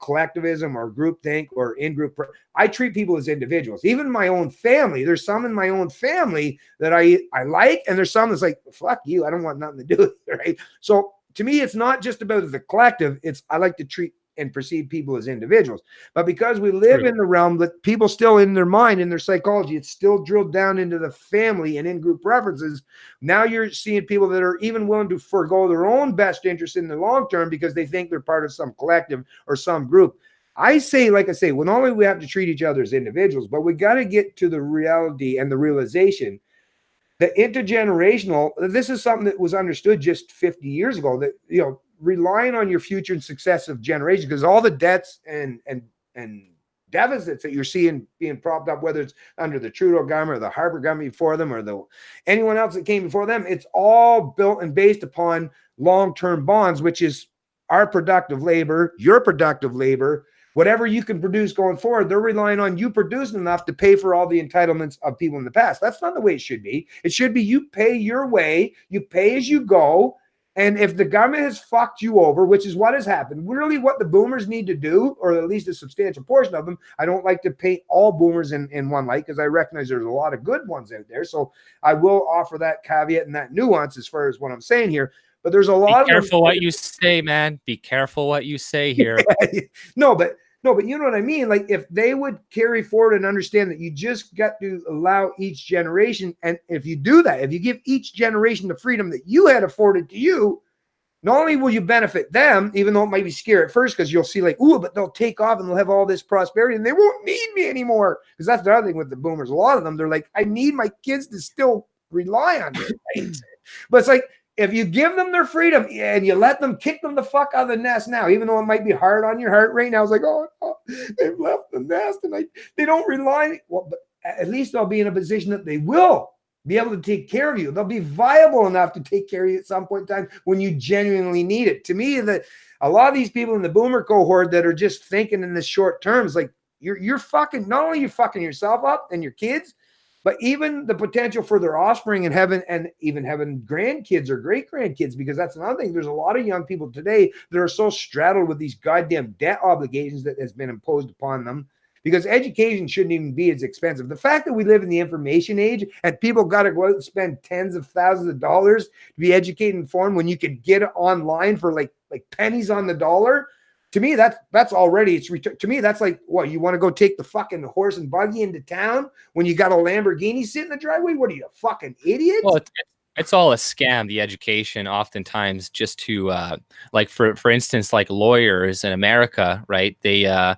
collectivism or group think or in group. I treat people as individuals. Even my own family, there's some in my own family that I like, and there's some that's like, fuck you, I don't want nothing to do with it, right? So to me, it's not just about the collective. It's I like to treat and perceive people as individuals. But because we live in the realm that people still in their mind, in their psychology, it's still drilled down into the family and in-group preferences. Now you're seeing people that are even willing to forego their own best interest in the long term because they think they're part of some collective or some group. I say, like I say, when only we have to treat each other as individuals, but we got to get to the reality and the realization that intergenerational, this is something that was understood just 50 years ago, that, you know, relying on your future and successive generations, because all the debts and deficits that you're seeing being propped up, whether it's under the Trudeau government or the Harper government before them or anyone else that came before them, it's all built and based upon long-term bonds, which is our productive labor, your productive labor, whatever you can produce going forward. They're relying on you producing enough to pay for all the entitlements of people in the past. That's not the way it should be. It should be you pay your way, you pay as you go. And if the government has fucked you over, which is what has happened, really what the boomers need to do, or at least a substantial portion of them, I don't like to paint all boomers in one light because I recognize there's a lot of good ones out there. So I will offer that caveat and that nuance as far as what I'm saying here. But there's a lot of them. Be careful what you say, man. Be careful what you say here. No, but you know what I mean? Like, if they would carry forward and understand that you just got to allow each generation, and if you do that, if you give each generation the freedom that you had afforded to you, not only will you benefit them, even though it might be scary at first, because you'll see like, ooh, but they'll take off and they'll have all this prosperity and they won't need me anymore. Because that's the other thing with the boomers. A lot of them, they're like, I need my kids to still rely on me. Right? But it's like, if you give them their freedom and you let them kick them the fuck out of the nest now, even though it might be hard on your heart right now, it's like, oh, they've left the nest and they don't rely. Well, but at least they'll be in a position that they will be able to take care of you. They'll be viable enough to take care of you at some point in time when you genuinely need it. To me, a lot of these people in the boomer cohort that are just thinking in the short terms, like you're fucking, not only you're fucking yourself up and your kids, but even the potential for their offspring and even having grandkids or great grandkids, because that's another thing. There's a lot of young people today that are so straddled with these goddamn debt obligations that has been imposed upon them, because education shouldn't even be as expensive. The fact that we live in the information age and people got to go out and spend tens of thousands of dollars to be educated and informed when you could get it online for like pennies on the dollar. To me, that's already to me, that's like, what, you want to go take the fucking horse and buggy into town when you got a Lamborghini sitting in the driveway? What are you, a fucking idiot? Well, it's all a scam, the education, oftentimes, just to like for instance, like lawyers in America, right? It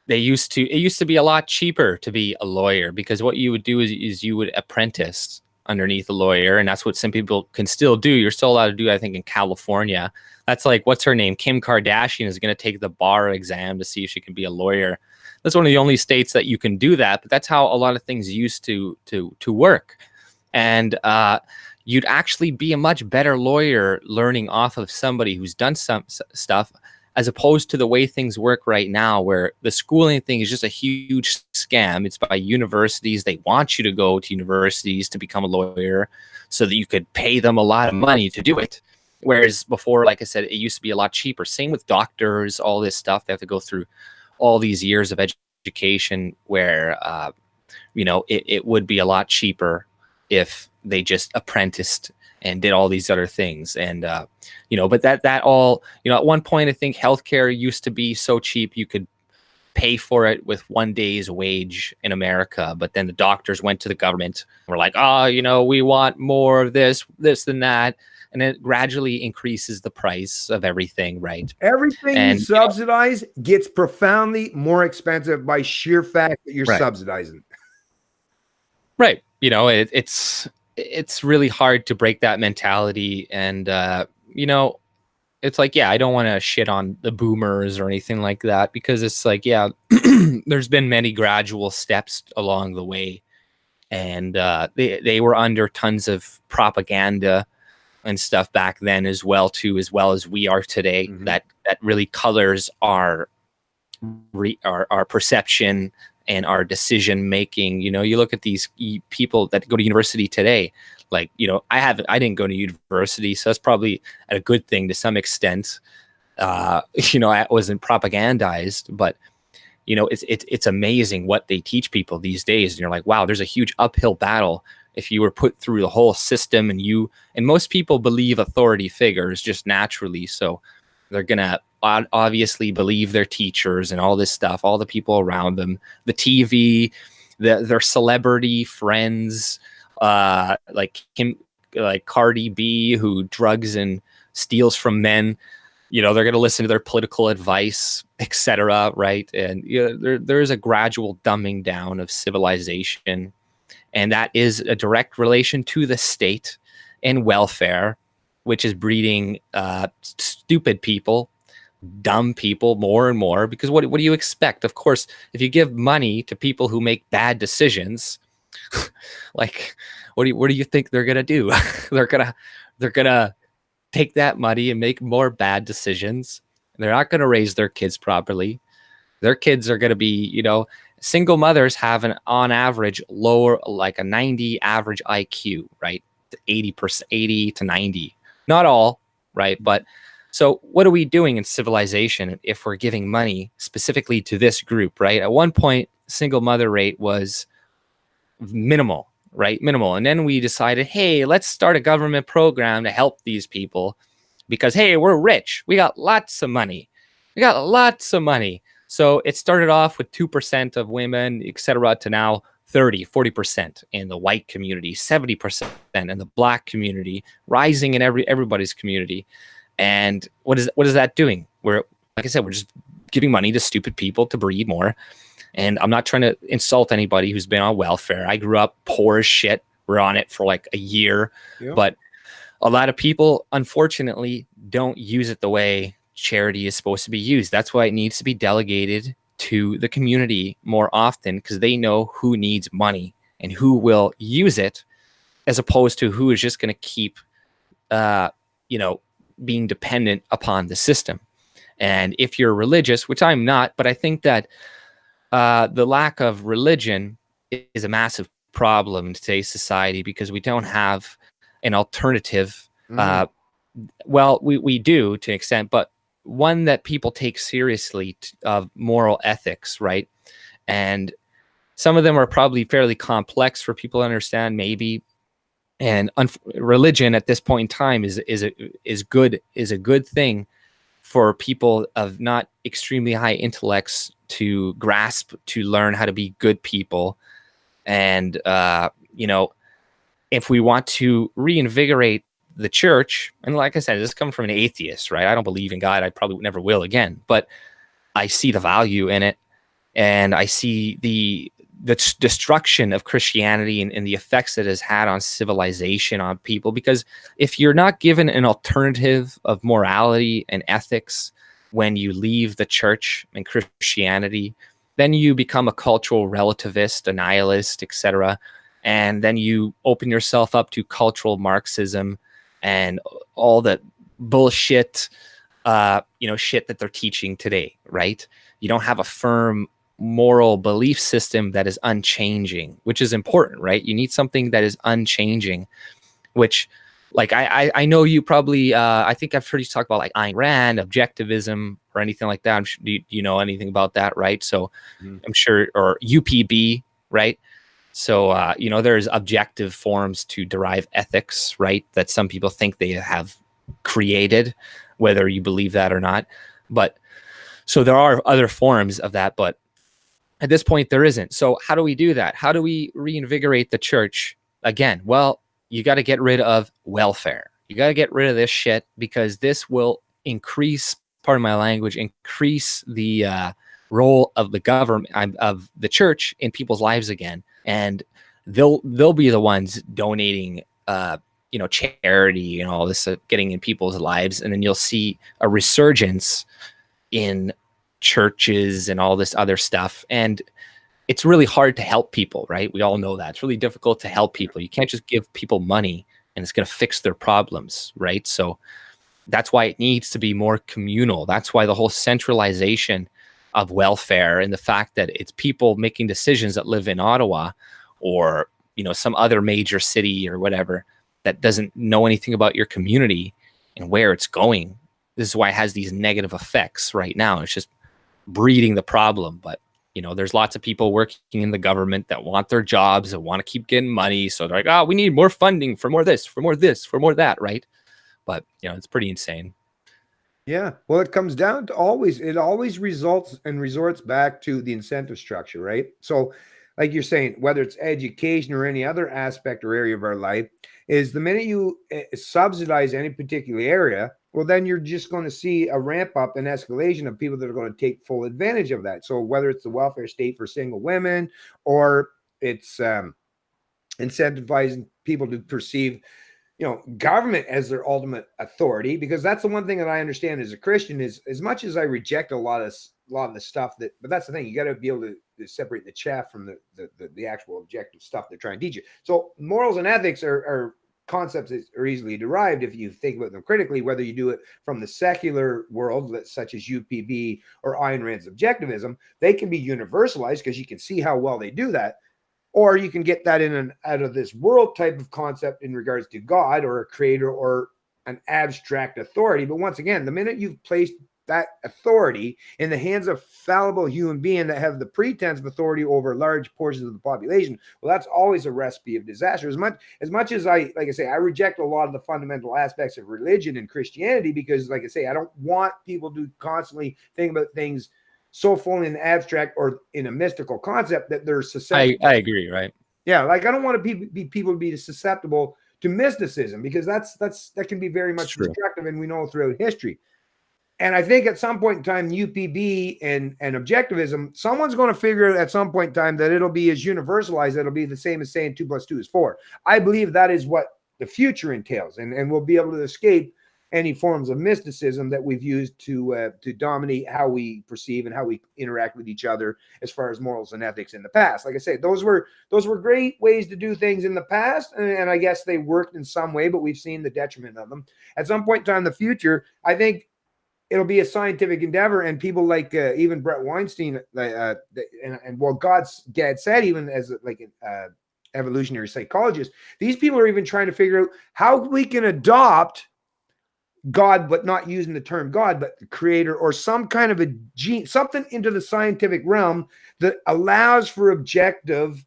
used to be a lot cheaper to be a lawyer, because what you would do is you would apprentice underneath a lawyer, and that's what some people can still do. You're still allowed to do, I think, in California. That's like, what's her name? Kim Kardashian is going to take the bar exam to see if she can be a lawyer. That's one of the only states that you can do that, but that's how a lot of things used to work. And you'd actually be a much better lawyer learning off of somebody who's done some stuff, as opposed to the way things work right now, where the schooling thing is just a huge scam. It's by universities. They want you to go to universities to become a lawyer so that you could pay them a lot of money to do it. Whereas before, like I said, it used to be a lot cheaper. Same with doctors, all this stuff. They have to go through all these years of education where, it would be a lot cheaper if they just apprenticed and did all these other things. And, but that all, at one point, I think healthcare used to be so cheap you could pay for it with one day's wage in America. But then the doctors went to the government and were like, we want more of this, and that. And it gradually increases the price of everything, right? Everything you subsidize gets profoundly more expensive by sheer fact that you're subsidizing. Right. It's really hard to break that mentality. And, it's like, I don't want to shit on the boomers or anything like that, because it's like, there's been many gradual steps along the way. And they were under tons of propaganda and stuff back then as well as we are today. Mm-hmm. That really colors our perception and our decision making. You look at these people that go to university today, like, I didn't go to university, so that's probably a good thing to some extent. I wasn't propagandized, but it's amazing what they teach people these days. And you're like, wow, there's a huge uphill battle if you were put through the whole system. And most people believe authority figures just naturally, so they're gonna obviously believe their teachers and all this stuff, all the people around them, the TV, their celebrity friends, like Cardi B, who drugs and steals from men. They're going to listen to their political advice, etc. Right? And there is a gradual dumbing down of civilization, and that is a direct relation to the state and welfare, which is breeding stupid people, dumb people more and more. Because what do you expect? Of course, if you give money to people who make bad decisions, like what do you think they're gonna do? they're gonna take that money and make more bad decisions. They're not gonna raise their kids properly. Their kids are gonna be, single mothers have on average lower, like a 90 average IQ, right? 80 to 90. Not all, right? But so what are we doing in civilization if we're giving money specifically to this group, right? At one point, single mother rate was minimal, right? Minimal. And then we decided, hey, let's start a government program to help these people because, hey, we're rich. We got lots of money. So it started off with 2% of women, et cetera, to now 30, 40% in the white community, 70% in the black community, rising in everybody's community. And what is that doing? Like I said, we're just giving money to stupid people to breed more. And I'm not trying to insult anybody who's been on welfare. I grew up poor as shit. We're on it for like a year. Yep. But a lot of people, unfortunately, don't use it the way charity is supposed to be used. That's why it needs to be delegated to the community more often, because they know who needs money and who will use it, as opposed to who is just going to keep, being dependent upon the system. And if you're religious, which I'm not, but I think that the lack of religion is a massive problem in today's society, because we don't have an alternative. Well, we do to an extent, but one that people take seriously of moral ethics, right? And some of them are probably fairly complex for people to understand, maybe. And religion at this point in time is a good thing for people of not extremely high intellects to grasp, to learn how to be good people. And, you know, if we want to reinvigorate the church, and like I said, this comes from an atheist, right? I don't believe in God. I probably never will again, but I see the value in it. And I see the destruction of Christianity and the effects it has had on civilization, on people. Because if you're not given an alternative of morality and ethics when you leave the church and Christianity, then you become a cultural relativist, a nihilist, etc. And then you open yourself up to cultural Marxism and all the bullshit, shit that they're teaching today, right? You don't have a firm moral belief system that is unchanging, which is important, right? You need something that is unchanging, which, like, I know you probably, I think I've heard you talk about like Ayn Rand, objectivism, or anything like that. Do you know anything about that, right? So I'm sure, or UPB, right? So, there's objective forms to derive ethics, right? That some people think they have created, whether you believe that or not. But so there are other forms of that, but at this point, there isn't. So how do we do that? How do we reinvigorate the church again? Well, you got to get rid of welfare. You got to get rid of this shit, because this will increase, pardon my language, increase the role of the government, of the church in people's lives again. And they'll be the ones donating, charity and all this, getting in people's lives. And then you'll see a resurgence in churches and all this other stuff. And it's really hard to help people, right? We all know that. It's really difficult to help people. You can't just give people money and it's going to fix their problems, right? So that's why it needs to be more communal. That's why the whole centralization of welfare and the fact that it's people making decisions that live in Ottawa or, some other major city or whatever that doesn't know anything about your community and where it's going. This is why it has these negative effects right now. It's just breeding the problem. But there's lots of people working in the government that want their jobs and want to keep getting money, so they're like, we need more funding for more this, for more this, for more that, right? But it's pretty insane. Yeah, well, it comes down to it always results and resorts back to the incentive structure, right? So like you're saying, whether it's education or any other aspect or area of our life, is the minute you subsidize any particular area, well, then you're just going to see a ramp up and escalation of people that are going to take full advantage of that. So whether it's the welfare state for single women, or it's incentivizing people to perceive government as their ultimate authority, because that's the one thing that I understand as a Christian is, as much as I reject a lot of the stuff but that's the thing, you got to be able to separate the chaff from the actual objective stuff they're trying to teach you. So morals and ethics are concepts that are easily derived if you think about them critically, whether you do it from the secular world, such as UPB or Ayn Rand's objectivism. They can be universalized because you can see how well they do that. Or you can get that in an out of this world type of concept in regards to God or a creator or an abstract authority. But once again, the minute you've placed that authority in the hands of fallible human beings that have the pretense of authority over large portions of the population, well, that's always a recipe of disaster. As much as I reject a lot of the fundamental aspects of religion and Christianity, because like I say, I don't want people to constantly think about things so fully in the abstract or in a mystical concept that they're susceptible. I agree, right? Yeah, like I don't want to people to be susceptible to mysticism, because that can be very much destructive, and we know throughout history. And I think at some point in time, UPB and objectivism, someone's going to figure out at some point in time that it'll be as universalized, it'll be the same as saying 2 + 2 is 4. I believe that is what the future entails, and we'll be able to escape any forms of mysticism that we've used to dominate how we perceive and how we interact with each other as far as morals and ethics in the past. Like I said, those were great ways to do things in the past, and I guess they worked in some way, but we've seen the detriment of them. At some point in time in the future, I think it'll be a scientific endeavor, and people like even Brett Weinstein and what Dad said, even as like an evolutionary psychologist, these people are even trying to figure out how we can adopt God, but not using the term God, but the creator, or some kind of a gene, something into the scientific realm that allows for objective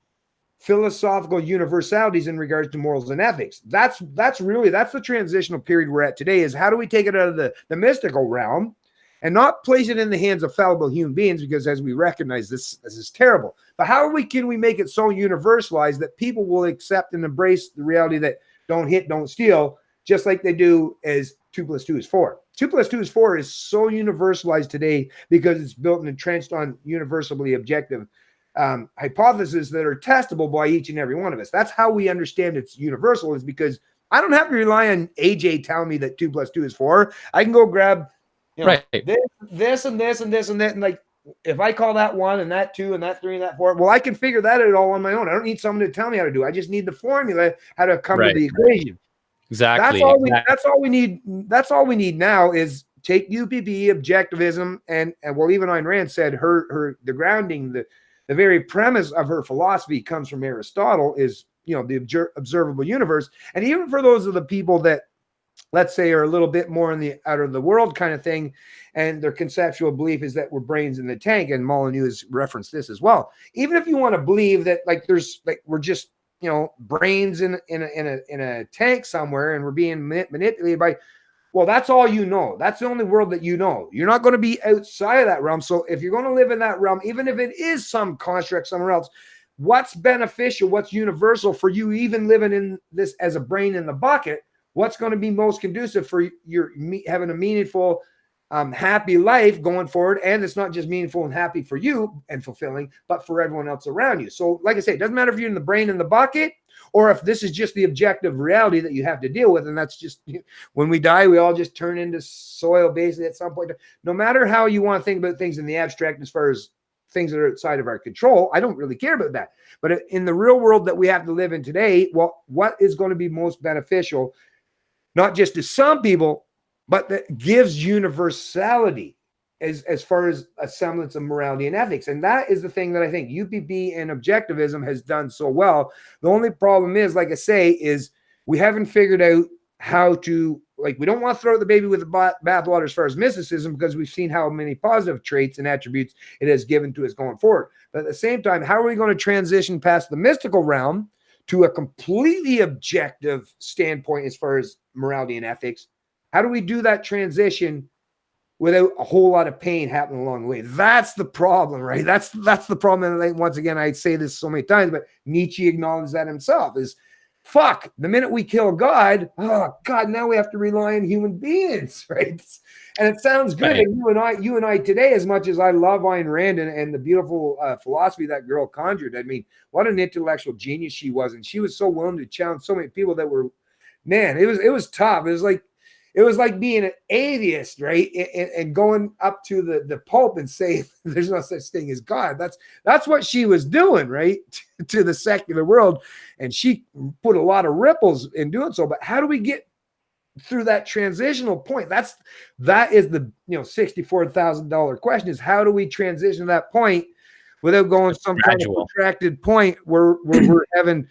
philosophical universalities in regards to morals and ethics. That's the transitional period we're at today, is how do we take it out of the mystical realm and not place it in the hands of fallible human beings, because as we recognize, this is terrible. But how can we make it so universalized that people will accept and embrace the reality that don't hit, don't steal, just like they do as 2 + 2 is 4. 2 + 2 is 4 is so universalized today because it's built and entrenched on universally objective hypotheses that are testable by each and every one of us. That's how we understand it's universal, is because I don't have to rely on AJ telling me that 2 + 2 is 4. I can go grab, right, this and this and this and that, and like, if I call that 1 and that 2 and that 3 and that 4, well, I can figure that out all on my own. I don't need someone to tell me how to do it. I just need the formula, how to come to the equation. Exactly. That's all we need. That's all we need now is take UPB, objectivism, and well, even Ayn Rand said the grounding, the very premise of her philosophy comes from Aristotle, is, the observable universe. And even for those of the people that, let's say, are a little bit more in the out of the world kind of thing, and their conceptual belief is that we're brains in the tank, and Molyneux has referenced this as well. Even if you want to believe that, like, there's, like, we're just, brains in a tank somewhere, and we're being manipulated by, well, that's all you know. That's the only world that you know. You're not going to be outside of that realm. So if you're going to live in that realm, even if it is some construct somewhere else, what's beneficial, what's universal for you, even living in this as a brain in the bucket, what's going to be most conducive for your having a meaningful, happy life going forward? And it's not just meaningful and happy for you and fulfilling, but for everyone else around you. So like I say, it doesn't matter if you're in the brain in the bucket, or if this is just the objective reality that you have to deal with. And that's just, when we die, we all just turn into soil basically at some point. No matter how you want to think about things in the abstract, as far as things that are outside of our control, I don't really care about that. But in the real world that we have to live in today, well, what is going to be most beneficial, not just to some people, but that gives universality as far as a semblance of morality and ethics. And that is the thing that I think UPB and objectivism has done so well. The only problem is, like I say, is we haven't figured out how to, like, we don't want to throw out the baby with the bathwater as far as mysticism, because we've seen how many positive traits and attributes it has given to us going forward. But at the same time, how are we going to transition past the mystical realm to a completely objective standpoint as far as morality and ethics? How do we do that transition without a whole lot of pain happening along the way? That's the problem, right? That's the problem. And once again, I say this so many times, but Nietzsche acknowledged that himself, is fuck, the minute we kill God, oh God, now we have to rely on human beings, right? And it sounds good. Right. And you and I today, as much as I love Ayn Rand and the beautiful philosophy that girl conjured, I mean, what an intellectual genius she was. And she was so willing to challenge so many people that were, man, it was tough. It was like being an atheist, right? And going up to the Pope and saying there's no such thing as God. That's what she was doing, right? To the secular world. And she put a lot of ripples in doing so. But how do we get through that transitional point? That is the $64,000 question, is how do we transition to that point without going some Gradual. kind of protracted point where we're having,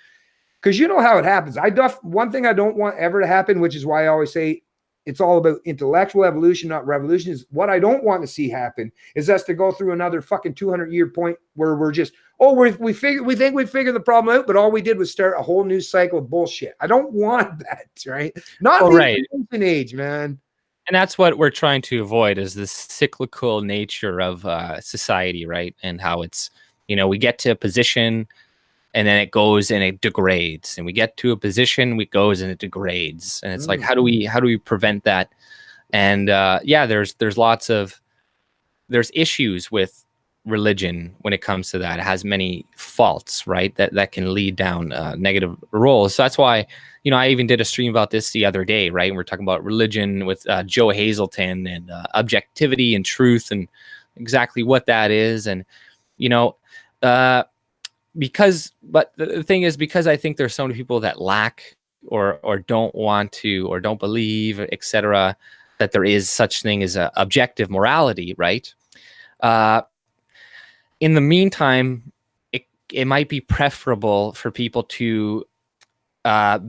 because you know how it happens. One thing I don't want ever to happen, which is why I always say it's all about intellectual evolution, not revolution, is what I don't want to see happen is us to go through another fucking 200-year point where we're just, we think we figured the problem out, but all we did was start a whole new cycle of bullshit. I don't want that, right? Not the information age, man. And that's what we're trying to avoid, is the cyclical nature of society, right? And how it's, we get to a position, and then it goes and it degrades, and we get to a position, it goes and it degrades, and it's like, how do we prevent that? And there's issues with religion when it comes to that. It has many faults, right? That can lead down negative roles. So that's why, I even did a stream about this the other day, right? And we're talking about religion with Joe Hazelton and objectivity and truth and exactly what that is, and but the thing is, because I think there's so many people that lack or don't want to or don't believe, etc., that there is such thing as a objective morality, right? In the meantime, it might be preferable for people to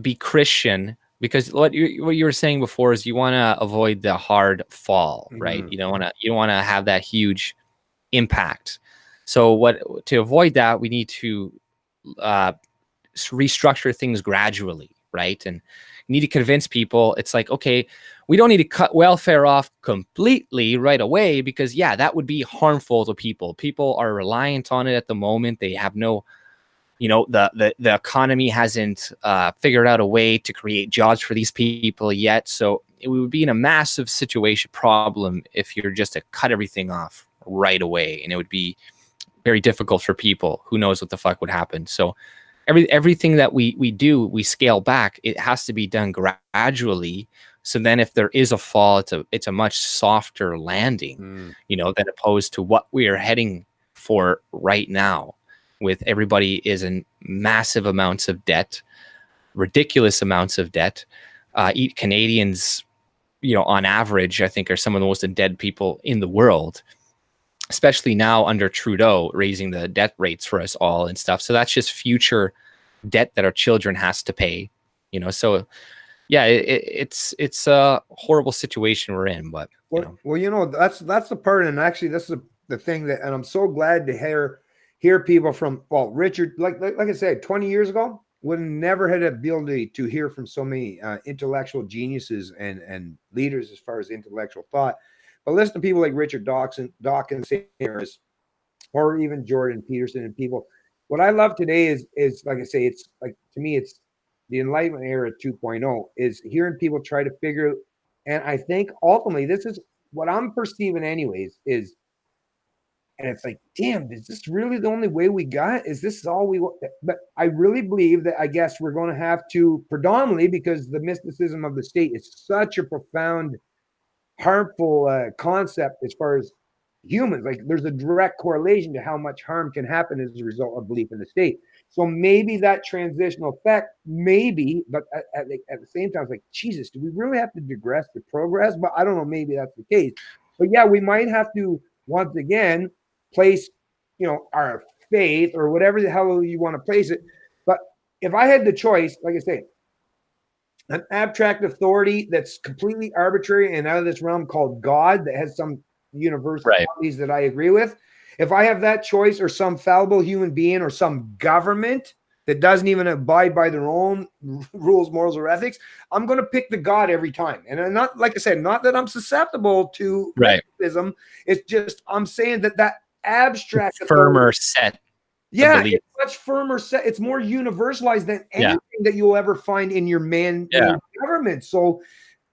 be Christian, because what you were saying before is you want to avoid the hard fall, right? You don't want to have that huge impact. So to avoid that, we need to restructure things gradually, right? And You need to convince people. It's like, okay, we don't need to cut welfare off completely right away, because yeah, that would be harmful to people. People are reliant on it at the moment. They have no, the economy hasn't figured out a way to create jobs for these people yet. So it would be in a massive problem if you're just to cut everything off right away, and it would be very difficult for people. Who knows what the fuck would happen? So everything that we do, we scale back. It has to be done gradually. So then if there is a fall, it's a much softer landing, than opposed to what we are heading for right now, with everybody is in massive amounts of debt, ridiculous amounts of debt. Canadians, on average, I think are some of the most indebted people in the world, especially now under Trudeau raising the debt rates for us all and stuff. So that's just future debt that our children has to pay, so yeah, it's a horrible situation we're in, but that's the part. And actually this is the thing and I'm so glad to hear people from, Richard, like I said, 20 years ago, would never had the ability to hear from so many intellectual geniuses and leaders as far as intellectual thought. But listen to people like Richard Dawkins, or even Jordan Peterson and people. What I love today is like I say, it's like, to me, it's the Enlightenment era 2.0, is hearing people try to figure. And I think ultimately this is what I'm perceiving anyways, and it's like, damn, is this really the only way we got? Is this all we want? But I really believe that, I guess we're going to have to, predominantly because the mysticism of the state is such a profound, harmful concept as far as humans. Like, there's a direct correlation to how much harm can happen as a result of belief in the state. So maybe that transitional effect, but at the same time, it's like, Jesus, do we really have to digress to progress? But I don't know, maybe that's the case. But yeah, we might have to, once again, place, our faith, or whatever the hell you want to place it. But if I had the choice, like I say, an abstract authority that's completely arbitrary and out of this realm called God, that has some universal qualities that I agree with. If I have that choice, or some fallible human being, or some government that doesn't even abide by their own rules, morals, or ethics, I'm going to pick the God every time. And I'm not, like I said, not that I'm susceptible to racism. It's just, I'm saying that abstract firmer set. Yeah, it's much firmer set. It's more universalized than anything that you'll ever find in your man-made government. So,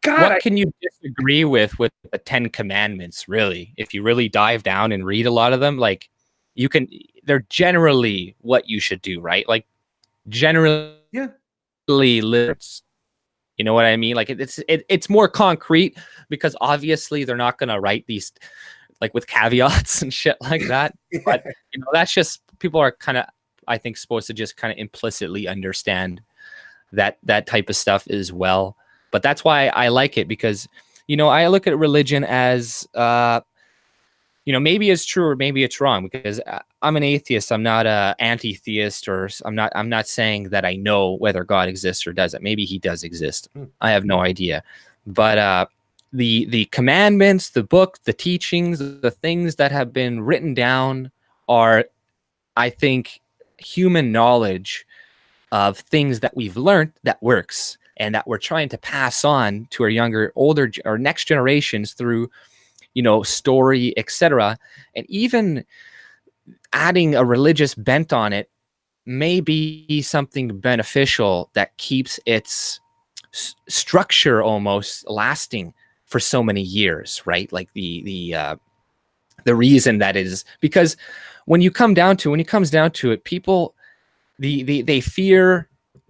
God, what can you disagree with the 10 Commandments? Really, if you really dive down and read a lot of them, like, they're generally what you should do, right? Like, generally, lives. You know what I mean? Like, it's more concrete, because obviously they're not going to write these like with caveats and shit like that. But that's just, people are kind of, I think, supposed to just kind of implicitly understand that type of stuff as well. But that's why I like it, because I look at religion as maybe it's true or maybe it's wrong, because I'm an atheist. I'm not a anti-theist, or I'm not saying that I know whether God exists or doesn't. Maybe he does exist. I have no idea. But the commandments, the book, the teachings, the things that have been written down are, I think, human knowledge of things that we've learned that works, and that we're trying to pass on to our older, or next generations through, story, etc. And even adding a religious bent on it may be something beneficial that keeps its structure almost lasting for so many years, right? Like the reason that is, because when it comes down to it, people, they fear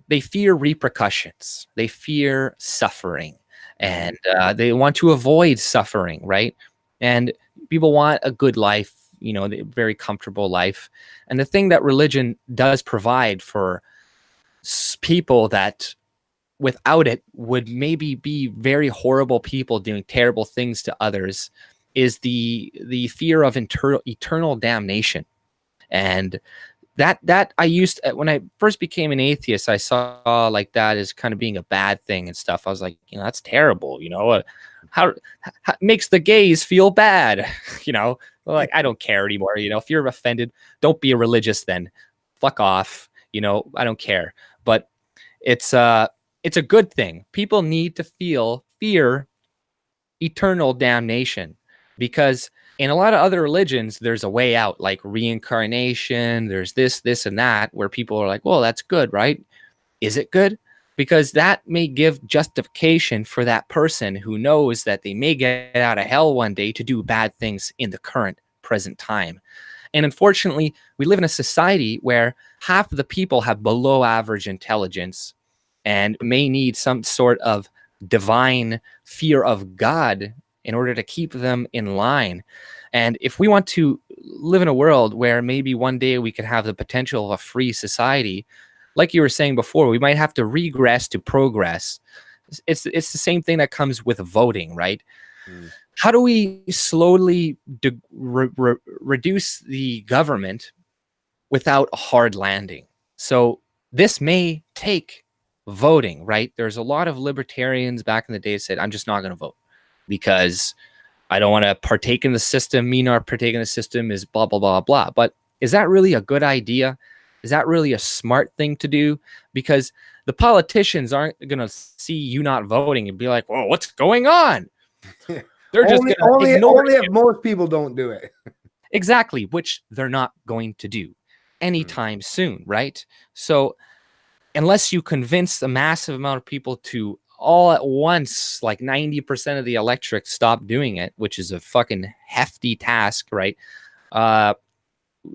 repercussions, they fear suffering, and they want to avoid suffering, right? And people want a good life, the very comfortable life. And the thing that religion does provide for people that without it would maybe be very horrible people doing terrible things to others is the fear of eternal damnation. And that I used, when I first became an atheist, I saw like that as kind of being a bad thing and stuff. I was like, that's terrible. How makes the gays feel bad? Like, I don't care anymore. If you're offended, don't be a religious then. Fuck off. I don't care. But it's it's a good thing. People need to fear eternal damnation, because in a lot of other religions, there's a way out, like reincarnation. There's this, and that, where people are like, well, that's good, right? Is it good? Because that may give justification for that person who knows that they may get out of hell one day to do bad things in the current present time. And unfortunately, we live in a society where half of the people have below average intelligence and may need some sort of divine fear of God in order to keep them in line. And if we want to live in a world where maybe one day we could have the potential of a free society, like you were saying before, we might have to regress to progress. It's the same thing that comes with voting, right? Mm. How do we slowly reduce the government without a hard landing? So this may take voting, right? There's a lot of libertarians back in the day said, I'm just not going to vote because I don't want to partake in the system. Me not partaking in the system is blah, blah, blah, blah. But is that really a good idea? Is that really a smart thing to do? Because the politicians aren't going to see you not voting and be like, whoa, what's going on? They're just going to ignore only if most people don't do it. Exactly, which they're not going to do anytime soon, right? So unless you convince a massive amount of people to all at once, like 90% of the electorate stop doing it, which is a fucking hefty task, right?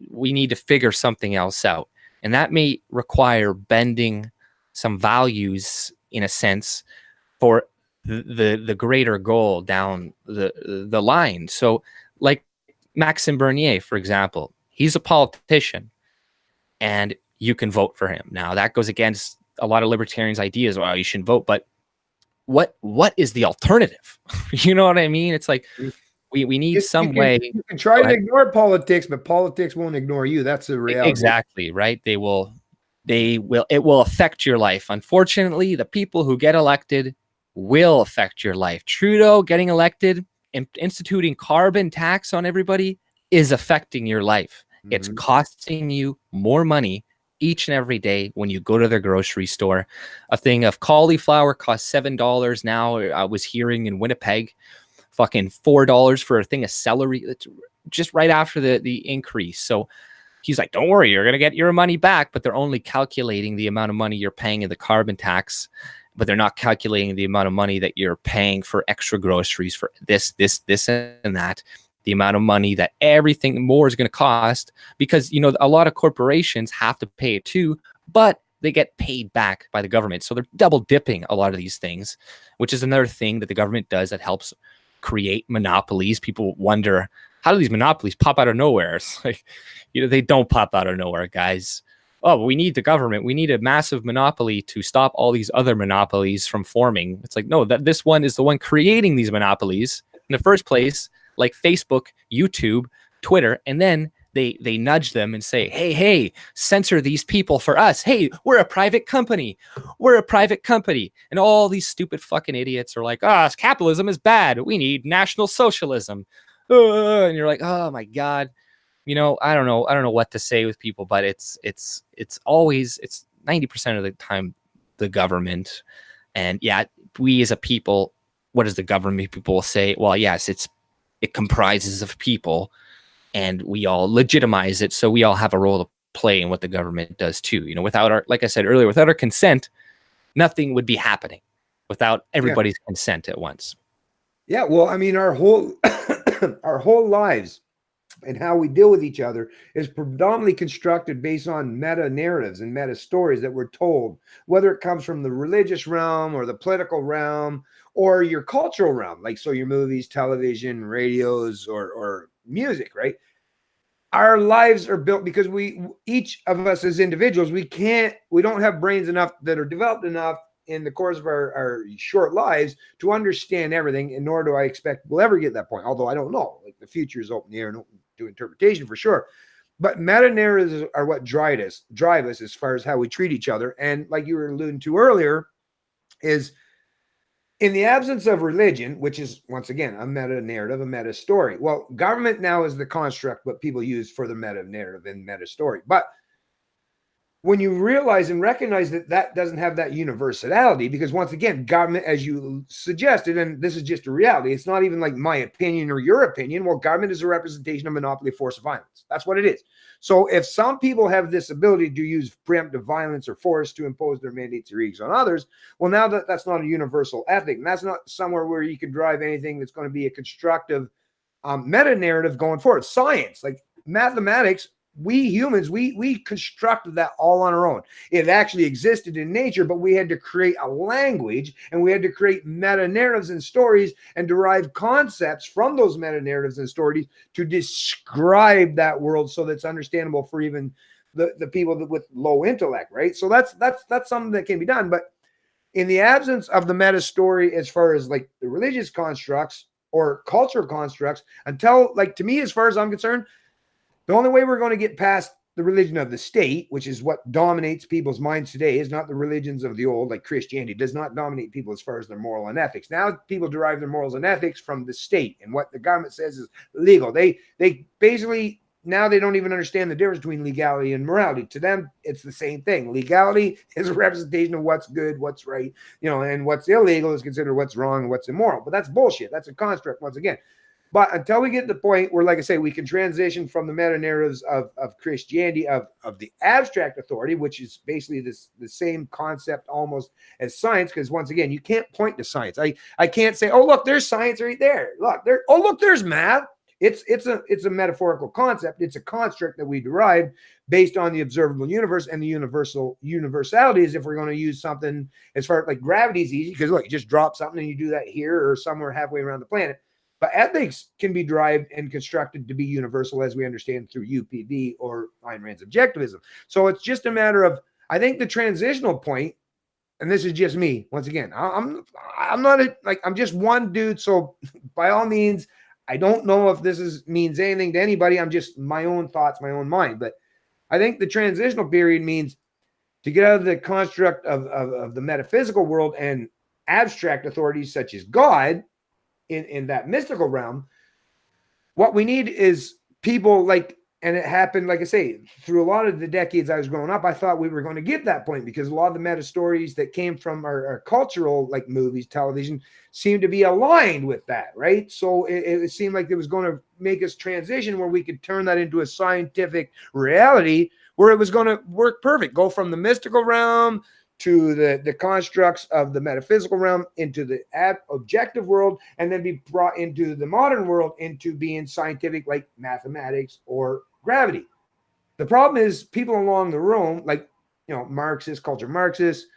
We need to figure something else out. And that may require bending some values in a sense for the greater goal down the line. So like Maxime Bernier, for example, he's a politician and you can vote for him. Now that goes against a lot of libertarians' ideas. Well, you shouldn't vote, but what is the alternative? You know what I mean? It's like we need some way. You can try to ignore politics, but politics won't ignore you. That's the reality. Exactly, right? It will affect your life. Unfortunately, the people who get elected will affect your life. Trudeau getting elected and instituting carbon tax on everybody is affecting your life. It's costing you more money each and every day when you go to the grocery store. A thing of cauliflower costs $7 now. I was hearing in Winnipeg, fucking $4 for a thing of celery. It's just right after the increase. So he's like, don't worry, you're going to get your money back, but they're only calculating the amount of money you're paying in the carbon tax, but they're not calculating the amount of money that you're paying for extra groceries for this, and that. The amount of money that everything more is going to cost, because, you know, a lot of corporations have to pay it too, but they get paid back by the government. So they're double dipping a lot of these things, which is another thing that the government does that helps create monopolies. People wonder, how do these monopolies pop out of nowhere? It's like, you know, they don't pop out of nowhere, guys. Oh, we need the government. We need a massive monopoly to stop all these other monopolies from forming. It's like, no, that this one is the one creating these monopolies in the first place, like Facebook, YouTube, Twitter, and then they nudge them and say, hey, censor these people for us. Hey, we're a private company. And all these stupid fucking idiots are like, capitalism is bad. We need National Socialism. And you're like, oh my God. You know, I don't know what to say with people, but it's always 90% of the time the government. And yeah, we as a people, what does the government people say? Well, yes, it comprises of people and we all legitimize it. So we all have a role to play in what the government does too. You know, without our, like I said earlier, without our consent, nothing would be happening without everybody's consent at once. Yeah. Well, I mean, our whole, our whole lives and how we deal with each other is predominantly constructed based on meta narratives and meta stories that we're told, whether it comes from the religious realm or the political realm or your cultural realm, like so your movies, television, radios, or music, right? Our lives are built because each of us as individuals, we don't have brains enough that are developed enough in the course of our short lives to understand everything, and nor do I expect we'll ever get to that point. Although I don't know, like the future is open here and open to interpretation for sure. But meta narratives are what drive us as far as how we treat each other. And like you were alluding to earlier, is in the absence of religion, which is once again a meta narrative, a meta story. Well, government now is the construct what people use for the meta narrative and meta story. But when you realize and recognize that that doesn't have that universality, because once again, government, as you suggested, and this is just a reality, it's not even like my opinion or your opinion. Well, government is a representation of monopoly force of violence. That's what it is. So if some people have this ability to use preemptive violence or force to impose their mandates or edicts on others, well, now that's not a universal ethic, and that's not somewhere where you can drive anything that's going to be a constructive meta narrative going forward. Science, like mathematics, we humans, we constructed that all on our own. It actually existed in nature, but we had to create a language, and we had to create meta narratives and stories and derive concepts from those meta narratives and stories to describe that world so that's understandable for even the people with low intellect, right? So that's something that can be done. But in the absence of the meta story, as far as like the religious constructs or cultural constructs, until, like, to me, as far as I'm concerned, the only way we're going to get past the religion of the state, which is what dominates people's minds today, is not the religions of the old, like Christianity does not dominate people as far as their moral and ethics. Now people derive their morals and ethics from the state and what the government says is legal. They basically, now they don't even understand the difference between legality and morality. To them, it's the same thing. Legality is a representation of what's good, what's right, and what's illegal is considered what's wrong and what's immoral. But that's bullshit. That's a construct once again. But until we get to the point where, like I say, we can transition from the meta narratives of Christianity, of the abstract authority, which is basically the same concept almost as science, because once again, you can't point to science. I can't say, oh, look, there's science right there. Look, there. Oh, look, there's math. It's a metaphorical concept. It's a construct that we derive based on the observable universe and the universalities. If we're going to use something as far as like gravity is easy, because look, you just drop something and you do that here or somewhere halfway around the planet. But ethics can be derived and constructed to be universal, as we understand through UPB or Ayn Rand's objectivism. So it's just a matter of, I think the transitional point, and this is just me, once again, I'm not I'm just one dude. So by all means, I don't know if this means anything to anybody. I'm just my own thoughts, my own mind. But I think the transitional period means to get out of the construct of the metaphysical world and abstract authorities such as God, in that mystical realm. What we need is people like, and it happened, like I say, through a lot of the decades I was growing up, I thought we were going to get that point because a lot of the meta stories that came from our cultural, like movies, television, seemed to be aligned with that, right? So it seemed like it was going to make us transition where we could turn that into a scientific reality where it was going to work perfect, go from the mystical realm to the constructs of the metaphysical realm into the objective world, and then be brought into the modern world into being scientific, like mathematics or gravity. The problem is people along the road, like Marxists, culture Marxists,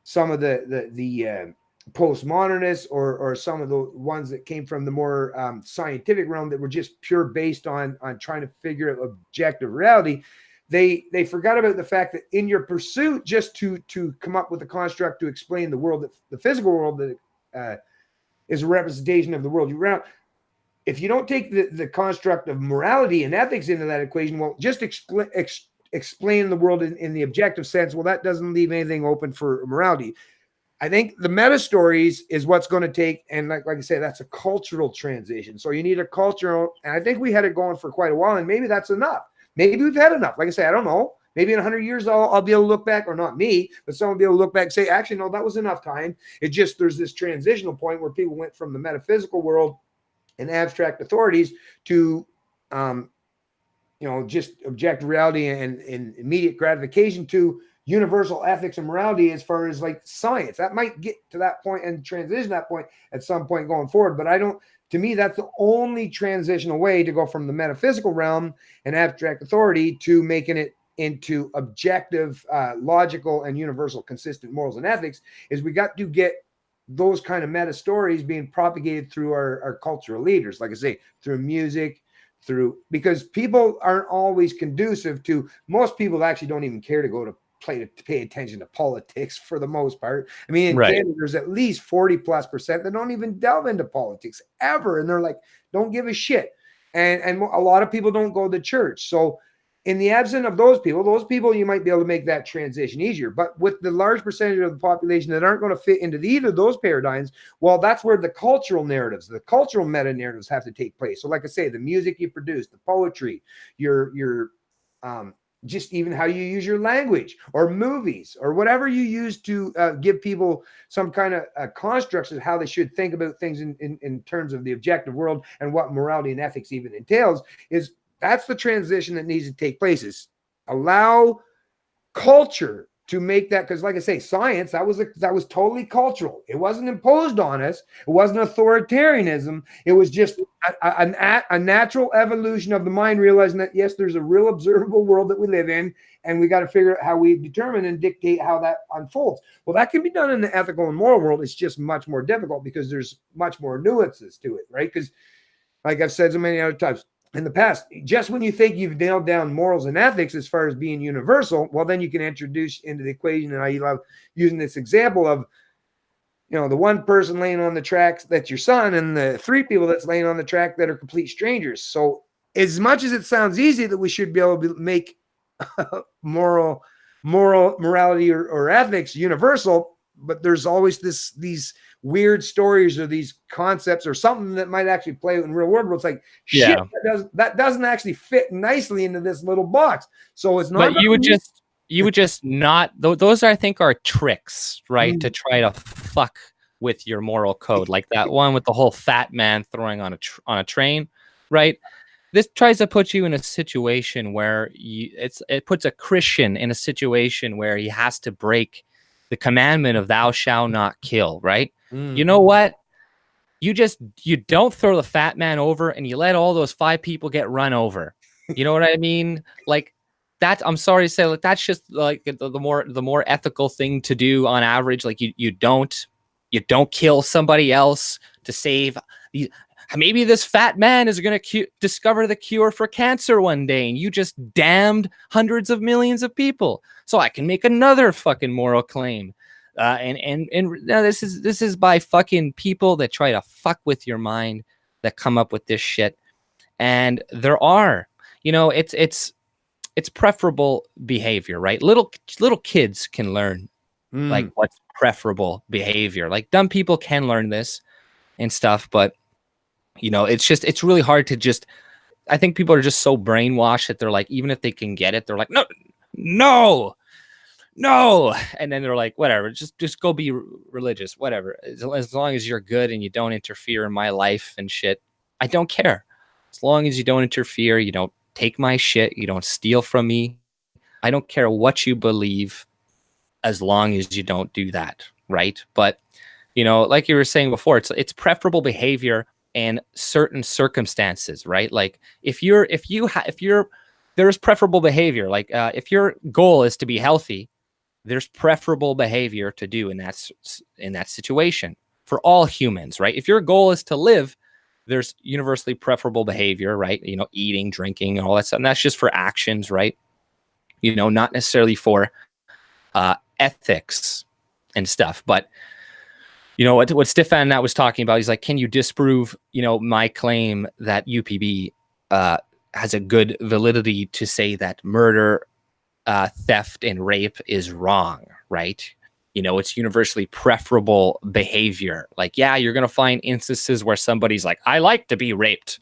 some of the postmodernists, or some of the ones that came from the more scientific realm that were just pure based on trying to figure out objective reality. They forgot about the fact that in your pursuit just to come up with a construct to explain the world, the physical world that is a representation of the world you around, if you don't take the construct of morality and ethics into that equation, well, just explain the world in the objective sense, well, that doesn't leave anything open for morality. I think the meta stories is what's going to take, and like I say, that's a cultural transition. So you need a cultural, and I think we had it going for quite a while, and maybe that's enough. Maybe we've had enough. Like I say, I don't know. Maybe in 100 years, I'll be able to look back, or not me, but someone will be able to look back and say, actually, no, that was enough time. It just, there's this transitional point where people went from the metaphysical world and abstract authorities to, just objective reality and immediate gratification to universal ethics and morality as far as like science. That might get to that point and transition that point at some point going forward. But to me, that's the only transitional way to go from the metaphysical realm and abstract authority to making it into objective, logical, and universal consistent morals and ethics, is we got to get those kind of meta stories being propagated through our cultural leaders, like I say, through music, because people aren't always conducive to, most people actually don't even care to go to pay attention to politics for the most part. I mean, in Canada, there's at least 40+% that don't even delve into politics ever. And they're like, don't give a shit. And a lot of people don't go to church. So in the absence of those people, you might be able to make that transition easier. But with the large percentage of the population that aren't going to fit into either of those paradigms, well, that's where the cultural narratives, the cultural meta narratives have to take place. So like I say, the music you produce, the poetry, your just even how you use your language or movies or whatever you use to give people some kind of constructs of how they should think about things in terms of the objective world and what morality and ethics even entails, is that's the transition that needs to take place, is allow culture to make that. Because like I say, science, that was totally cultural. It wasn't imposed on us. It wasn't authoritarianism. It was just a natural evolution of the mind, realizing that yes, there's a real observable world that we live in, and we got to figure out how we determine and dictate how that unfolds. Well, that can be done in the ethical and moral world. It's just much more difficult because there's much more nuances to it, right? Because like I've said so many other times in the past, just when you think you've nailed down morals and ethics as far as being universal, well, then you can introduce into the equation, and I love using this example of, the one person laying on the tracks that's your son, and the three people that's laying on the track that are complete strangers. So as much as it sounds easy that we should be able to make morality or ethics universal, but there's always these weird stories or these concepts or something that might actually play in real world where it's like, shit, that doesn't actually fit nicely into this little box. So it's not. But you would just not. Those I think are tricks, right? To try to fuck with your moral code, like that one with the whole fat man throwing on a train, right? This tries to put you in a situation where it puts a Christian in a situation where he has to break the commandment of thou shalt not kill, right? You know what? You don't throw the fat man over and you let all those 5 people get run over. You know what I mean? Like that, I'm sorry to say, like that's just like the more ethical thing to do on average. Like you don't kill somebody else to save these. Maybe this fat man is going to discover the cure for cancer one day, and you just damned hundreds of millions of people. So I can make another fucking moral claim. And no, this is by fucking people that try to fuck with your mind that come up with this shit. And there are, it's preferable behavior, right? Little kids can learn like what's preferable behavior. Like dumb people can learn this and stuff, but it's really hard to just, I think people are just so brainwashed that they're like, even if they can get it, they're like, no. And then they're like, whatever, just go be religious, whatever. As long as you're good and you don't interfere in my life and shit, I don't care. As long as you don't interfere, you don't take my shit, you don't steal from me. I don't care what you believe as long as you don't do that, right? But, like you were saying before, it's preferable behavior in certain circumstances, right? Like if there's preferable behavior, like if your goal is to be healthy, there's preferable behavior to do in that situation for all humans, right? If your goal is to live, there's universally preferable behavior, right? Eating, drinking, and all that stuff. And that's just for actions, right? Not necessarily for ethics and stuff. But what Stefan and that was talking about, he's like, can you disprove, my claim that UPB has a good validity to say that murder, theft, and rape is wrong, right? It's universally preferable behavior. Like, yeah, you're going to find instances where somebody's like, I like to be raped.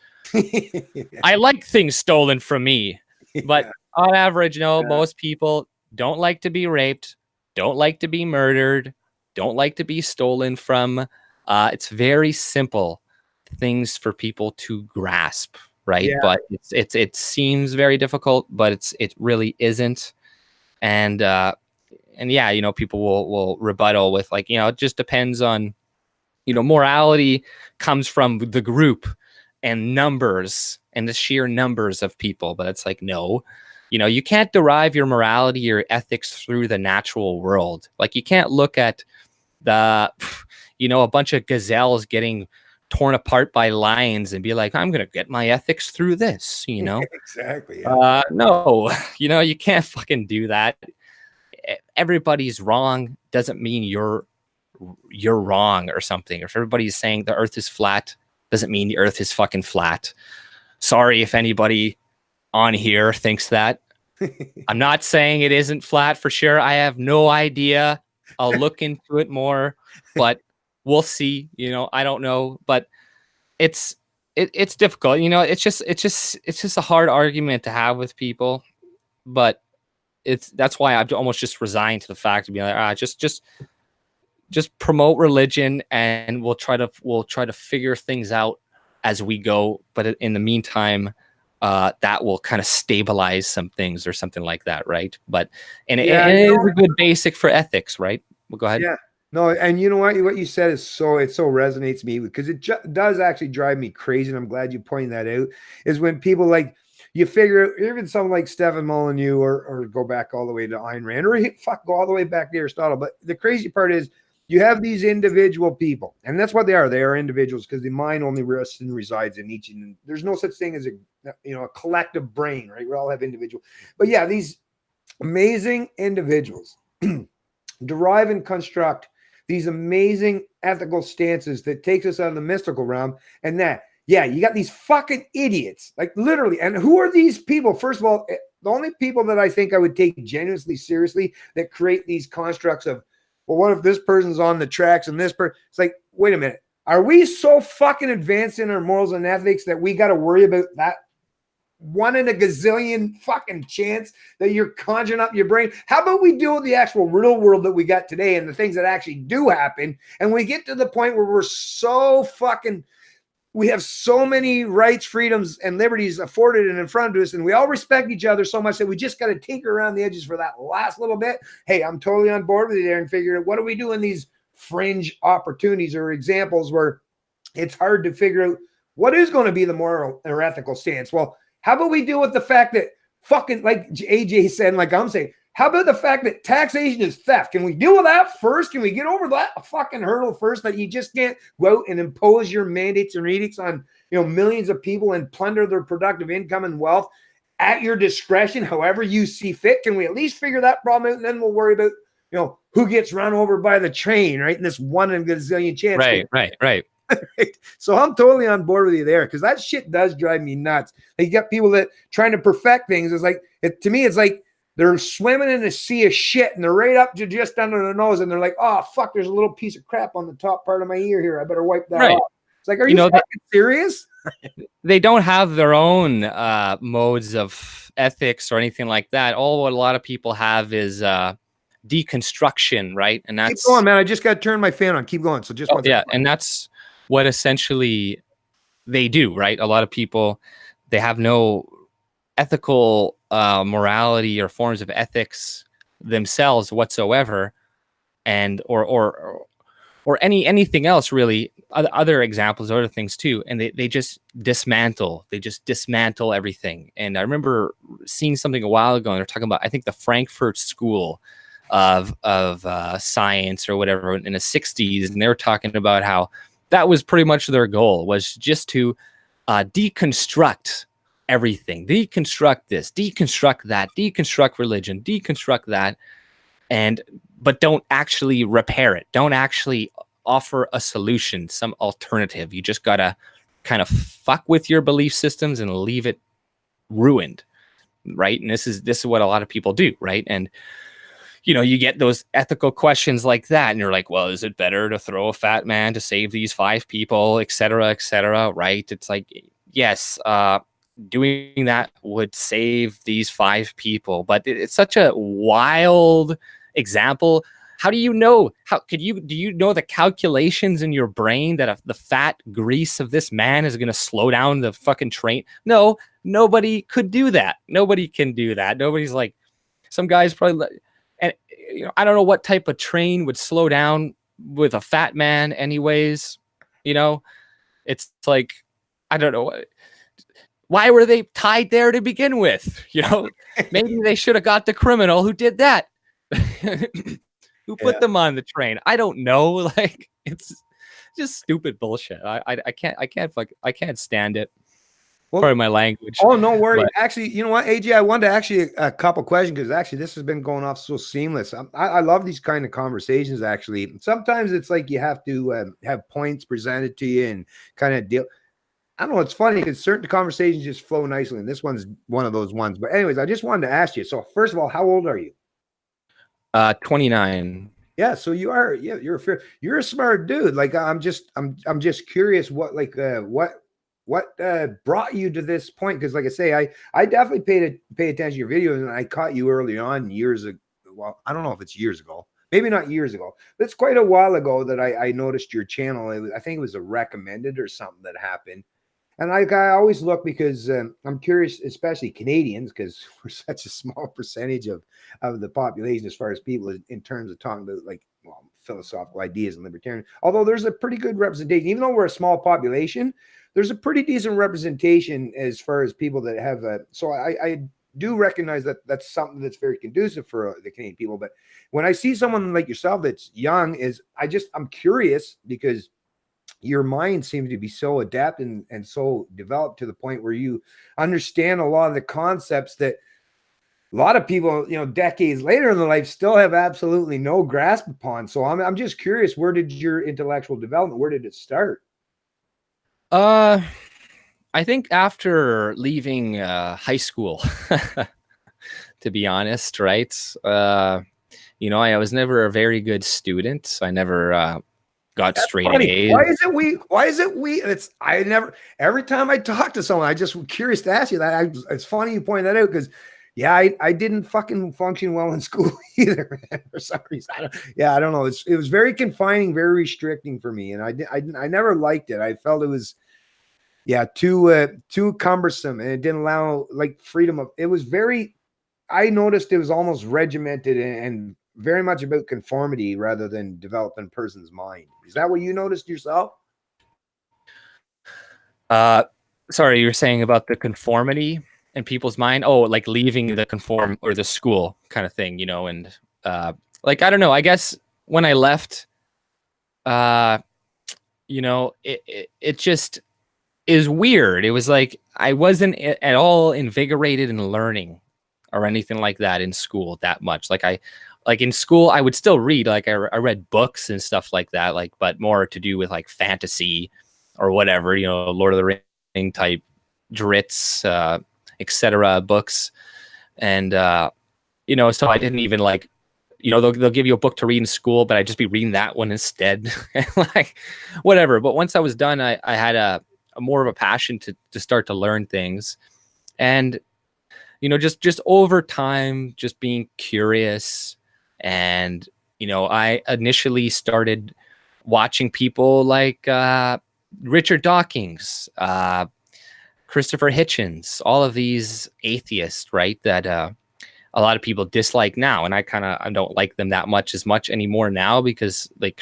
I like things stolen from me. But on average, most people don't like to be raped, don't like to be murdered, don't like to be stolen from. It's very simple things for people to grasp, right? Yeah. But it seems very difficult, but it really isn't. And yeah, people will rebuttal with like, it just depends on, morality comes from the group and numbers and the sheer numbers of people. But it's like, no, you can't derive your morality or ethics through the natural world. Like you can't look at a bunch of gazelles getting torn apart by lions and be like, I'm going to get my ethics through this, Exactly. Yeah. No, you can't fucking do that. Everybody's wrong doesn't mean you're wrong or something. If everybody's saying the earth is flat, doesn't mean the earth is fucking flat. Sorry if anybody on here thinks that. I'm not saying it isn't flat for sure. I have no idea. I'll look into it more, but we'll see. I don't know, but it's difficult. It's just a hard argument to have with people. But that's why I've almost just resigned to the fact of being like, just promote religion, and we'll try to figure things out as we go. But in the meantime, that will kind of stabilize some things or something like that, right? But and it is a good basic for ethics, right? Well, go ahead. Yeah. No, and you know what you said is so resonates me, because it does actually drive me crazy, and I'm glad you pointed that out. Is when people like, you figure even someone like Stefan Molyneux, or go back all the way to Ayn Rand, or go all the way back to Aristotle. But the crazy part is you have these individual people, and that's what they are. They are individuals, because the mind only rests and resides in each, and there's no such thing as a collective brain, right? We all have individual, but yeah, these amazing individuals derive and construct these amazing ethical stances that takes us out of the mystical realm. And that, yeah, you got these fucking idiots, like literally. And who are these people? First of all, the only people that I think I would take genuinely seriously that create these constructs of, well, what if this person's on the tracks and this person? It's like, wait a minute. Are we so fucking advanced in our morals and ethics that we got to worry about that one in a gazillion fucking chance that you're conjuring up in your brain? How about we deal with the actual real world that we got today and the things that actually do happen? And we get to the point where we're so fucking, we have so many rights, freedoms, and liberties afforded and in front of us, and we all respect each other so much that we just got to tinker around the edges for that last little bit. Hey, I'm totally on board with you there, and figure out what do we do in these fringe opportunities or examples where it's hard to figure out what is going to be the moral or ethical stance. Well, how about we deal with the fact that fucking, like AJ said, like I'm saying, how about the fact that taxation is theft? Can we deal with that first? Can we get over that fucking hurdle first, that you just can't go out and impose your mandates and edicts on, millions of people and plunder their productive income and wealth at your discretion, however you see fit? Can we at least figure that problem out, and then we'll worry about, who gets run over by the train, right? In this one in a gazillion chance. Right. Right. So I'm totally on board with you there, because that shit does drive me nuts. Like, you got people that trying to perfect things. It's like, to me, it's like they're swimming in a sea of shit, and they're right up to just under their nose, and they're like, oh fuck, there's a little piece of crap on the top part of my ear here, I better wipe that off. It's like, are you fucking serious? They don't have their own modes of ethics or anything like that. All what a lot of people have is deconstruction, right? And that's, keep going, man. I just got to turn my fan on. Keep going. So just one second. And that's what essentially they do, right? A lot of people, they have no ethical morality or forms of ethics themselves whatsoever, and or anything else really. Other examples, other things too, and they just dismantle. They just dismantle everything. And I remember seeing something a while ago, and they're talking about, I think, the Frankfurt School of science or whatever in the 60s, and they were talking about how that was pretty much their goal, was just to deconstruct everything, deconstruct this, deconstruct that, deconstruct religion, deconstruct that, but don't actually repair it, don't actually offer a solution, some alternative. You just gotta kind of fuck with your belief systems and leave it ruined, right? And this is what a lot of people do, right? And you get those ethical questions like that, and you're like, well, is it better to throw a fat man to save these 5 people, et cetera, right? It's like, yes, doing that would save these 5 people, but it's such a wild example. How do you know? Do you know the calculations in your brain that the fat grease of this man is going to slow down the fucking train? No, nobody could do that. Nobody can do that. Nobody's like, some guys probably, and I don't know what type of train would slow down with a fat man anyways. It's like, I don't know. Why were they tied there to begin with? Maybe they should have got the criminal who did that. Who put them on the train? I don't know. Like, it's just stupid bullshit. I can't stand it. Well, pardon my language. Oh, no worry. But actually, you know what, AJ, I wanted to actually a couple questions, because actually this has been going off so seamless. I love these kind of conversations. Actually, sometimes it's like you have to have points presented to you and kind of deal. I don't know. It's funny because certain conversations just flow nicely, and this one's one of those ones. But anyways, I just wanted to ask you. So first of all, how old are you? 29. Yeah, so you're a smart dude. Like, I'm just curious what what brought you to this point? Because, like I say, I definitely pay attention to your videos, and I caught you early on years ago. Well, I don't know if it's years ago, maybe not years ago. It's quite a while ago that I noticed your channel. I think it was a recommended or something that happened. And I always look because I'm curious, especially Canadians, because we're such a small percentage of the population as far as people in terms of talking about like philosophical ideas and libertarian. Although there's a pretty good representation, even though we're a small population, there's a pretty decent representation as far as people that have a. So I do recognize that that's something that's very conducive for the Canadian people. But when I see someone like yourself that's young, I'm curious because your mind seems to be so adept and so developed to the point where you understand a lot of the concepts that a lot of people, decades later in their life still have absolutely no grasp upon. So I'm just curious, where did your intellectual development, where did it start? I think after leaving high school, to be honest, right? I was never a very good student. I never got straight A's. Why is it we? Every time I talk to someone, I just curious to ask you that. It's funny you point that out because, yeah, I didn't fucking function well in school either, man, for some reason. I don't know. It was very confining, very restricting for me, and I never liked it. I felt it was, too cumbersome, and it didn't allow like freedom of. It was very. I noticed it was almost regimented and very much about conformity rather than developing a person's mind. Is that what you noticed yourself? Sorry, you were saying about the conformity in people's mind. Oh, like leaving the conform or the school kind of thing, and like, I don't know, I guess when I left, it just is weird. It was like I wasn't at all invigorated in learning or anything like that in school that much. Like in school, I would still read. Like I read books and stuff like that. Like, but more to do with like fantasy or whatever. Lord of the Ring type drits, etc. books, and so I didn't even like. They'll give you a book to read in school, but I'd just be reading that one instead. Like, whatever. But once I was done, I had a more of a passion to start to learn things, and just over time, just being curious. And, I initially started watching people like Richard Dawkins, Christopher Hitchens, all of these atheists, right, that a lot of people dislike now. And I don't like them that much anymore now because like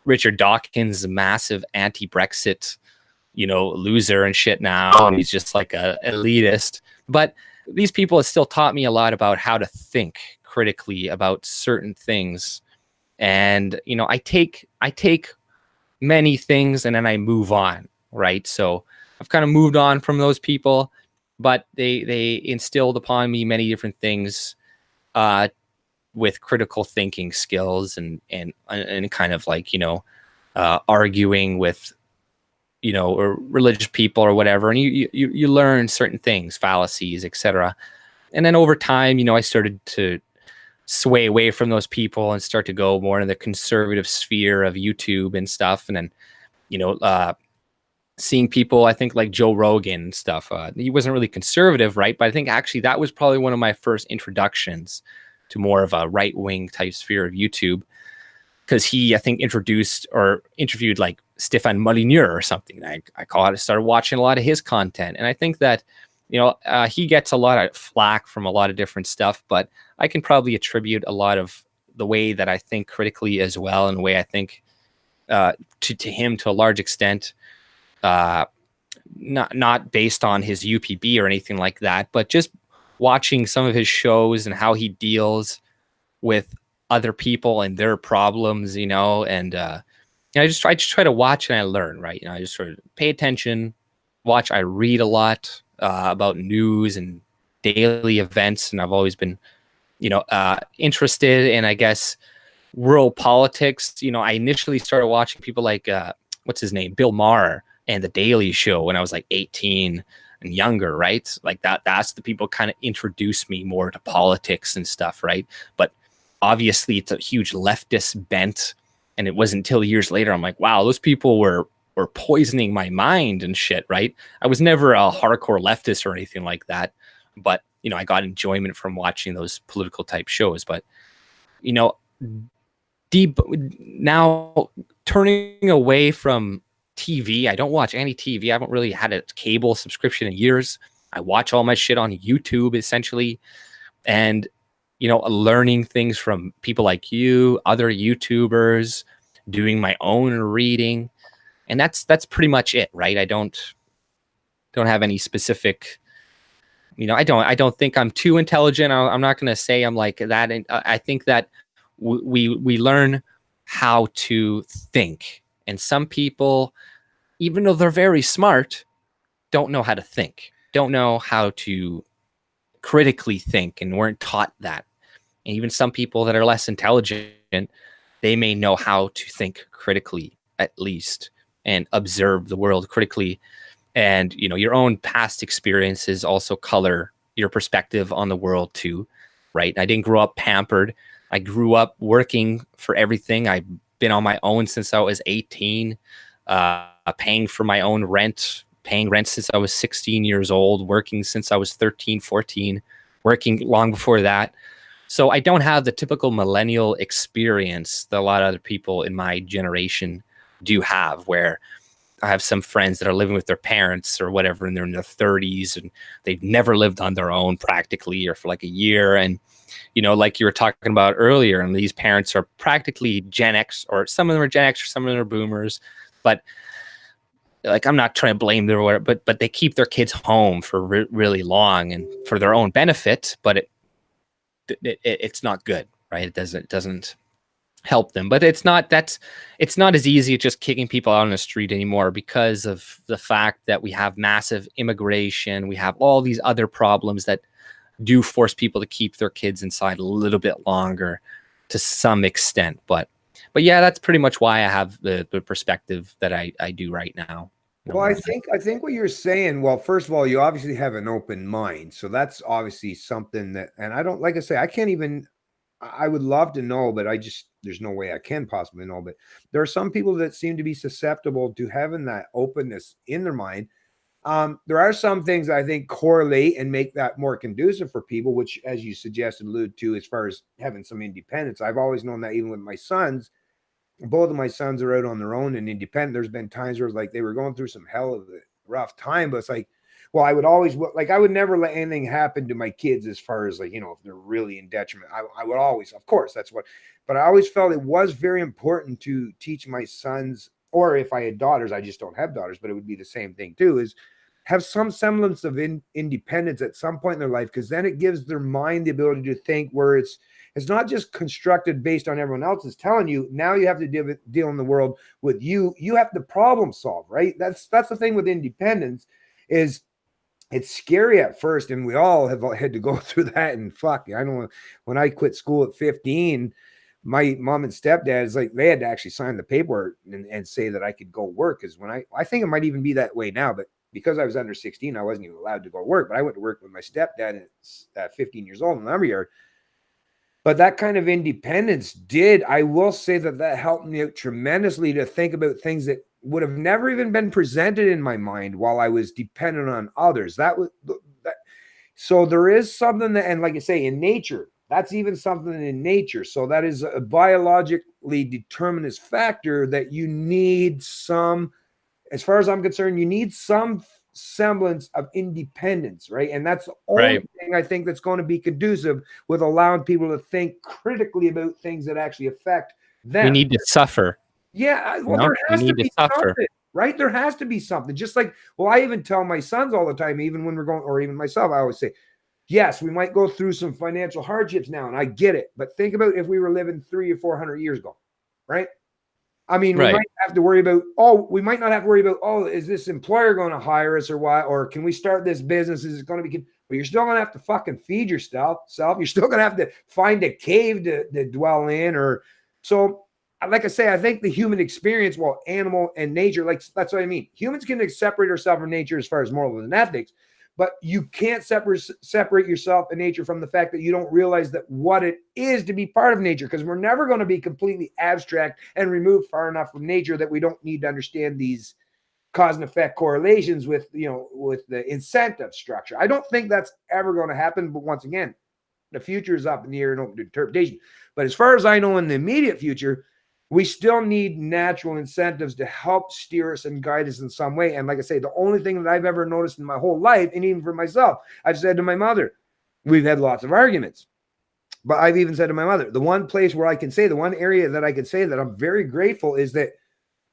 Richard Dawkins, massive anti-Brexit, loser and shit now. And he's just like a elitist. But these people have still taught me a lot about how to think critically about certain things. And, I take many things and then I move on. Right. So I've kind of moved on from those people, but they instilled upon me many different things, with critical thinking skills and kind of like, arguing with, or religious people or whatever. And you learn certain things, fallacies, etc. And then over time, I started to sway away from those people and start to go more in the conservative sphere of YouTube and stuff. And then, seeing people, I think like Joe Rogan and stuff, he wasn't really conservative, right? But I think actually that was probably one of my first introductions to more of a right-wing type sphere of YouTube. Because he, I think, introduced or interviewed like Stéphane Molyneux or something. I started watching a lot of his content. And I think that, he gets a lot of flack from a lot of different stuff, but I can probably attribute a lot of the way that I think critically as well, and the way I think to him to a large extent, not based on his UPB or anything like that, but just watching some of his shows and how he deals with other people and their problems, and I just try to watch and I learn, right? I just sort of pay attention, watch. I read a lot about news and daily events, and I've always been, interested in, I guess, world politics. I initially started watching people like what's his name, Bill Maher, and The Daily Show when I was like 18 and younger, right? Like that's the people kind of introduced me more to politics and stuff, right? But obviously it's a huge leftist bent. And it wasn't until years later I'm like, wow, those people were or poisoning my mind and shit, right? I was never a hardcore leftist or anything like that, but you know, I got enjoyment from watching those political type shows. But you know, deep now turning away from TV, I don't watch any TV. I haven't really had a cable subscription in years. I watch all my shit on YouTube essentially, and you know, learning things from people like you, other YouTubers, doing my own reading, and that's pretty much it, right? I don't have any specific, you know, I don't think I'm too intelligent. I'm not going to say I'm like that. And I think that we learn how to think, and some people, even though they're very smart, don't know how to think, don't know how to critically think, and weren't taught that. And even some people that are less intelligent, they may know how to think critically at least, and observe the world critically. And you know, your own past experiences also color your perspective on the world too, right? I didn't grow up pampered. I grew up working for everything. I've been on my own since I was 18, paying for my own rent, paying rent since I was 16 years old, working since I was 13, 14, working long before that. So I don't have the typical millennial experience that a lot of other people in my generation do have, where I have some friends that are living with their parents or whatever, and they're in their 30s and they've never lived on their own practically, or for like a year. And, you know, like you were talking about earlier, and these parents are practically Gen X, or some of them are Gen X, or some of them are boomers. But like, I'm not trying to blame them, but they keep their kids home for really long and for their own benefit, but it's not good, right? It doesn't help them. But it's not as easy as just kicking people out on the street anymore, because of the fact that we have massive immigration. We have all these other problems that do force people to keep their kids inside a little bit longer to some extent. But yeah, that's pretty much why I have the perspective that I do right now. Well, I think what you're saying, well, first of all, you obviously have an open mind. So that's obviously something that, and I don't, like I say, I can't even, I would love to know, but there's no way I can possibly know. But there are some people that seem to be susceptible to having that openness in their mind. There are some things I think correlate and make that more conducive for people, which, as you suggested, allude to, as far as having some independence. I've always known that even with my sons. Both of my sons are out on their own and independent. There's been times where like they were going through some hell of a rough time, but it's like, well, I would always, like, I would never let anything happen to my kids as far as, like, you know, if they're really in detriment. I would always, of course, that's what, but I always felt it was very important to teach my sons, or if I had daughters, I just don't have daughters, but it would be the same thing too, is have some semblance of independence at some point in their life, because then it gives their mind the ability to think, where it's not just constructed based on everyone else is telling you. Now you have to deal in the world with you. You have to problem solve, right? That's the thing with independence, is it's scary at first, and we all have had to go through that. And fuck, I don't know, when I quit school at 15, my mom and stepdad, is like, they had to actually sign the paperwork and say that I could go work. Because when I think it might even be that way now, but because I was under 16, I wasn't even allowed to go work. But I went to work with my stepdad at 15 years old in the lumberyard. But that kind of independence I will say that helped me out tremendously to think about things that would have never even been presented in my mind while I was dependent on others. So there is something that, and like I say, in nature, that's even something in nature. So that is a biologically determinist factor that you need some, as far as I'm concerned, you need some semblance of independence, right? And that's the only thing I think that's going to be conducive with allowing people to think critically about things that actually affect them. We need to suffer. Yeah, well, there has to be something, right? There has to be something. Just like, well, I even tell my sons all the time, even when we're going, or even myself, I always say, yes, we might go through some financial hardships now, and I get it. But think about if we were living 300 or 400 years ago, right? I mean, we might have to worry about, we might not have to worry about, is this employer going to hire us or what? Or can we start this business? Is it going to be, but you're still going to have to fucking feed yourself. You're still going to have to find a cave to dwell in. Or so, like I say, I think the human experience, well, animal and nature, like, that's what I mean. Humans can separate ourselves from nature as far as morals and ethics, but you can't separate yourself and nature from the fact that you don't realize that what it is to be part of nature, because we're never going to be completely abstract and removed far enough from nature that we don't need to understand these cause and effect correlations with, with the incentive structure. I don't think that's ever going to happen. But once again, the future is up in the air and open to interpretation. But as far as I know, in the immediate future, we still need natural incentives to help steer us and guide us in some way. And like I say, the only thing that I've ever noticed in my whole life, and even for myself, I've said to my mother, we've had lots of arguments, but I've even said to my mother, the one place where I can say, the one area that I can say that I'm very grateful is that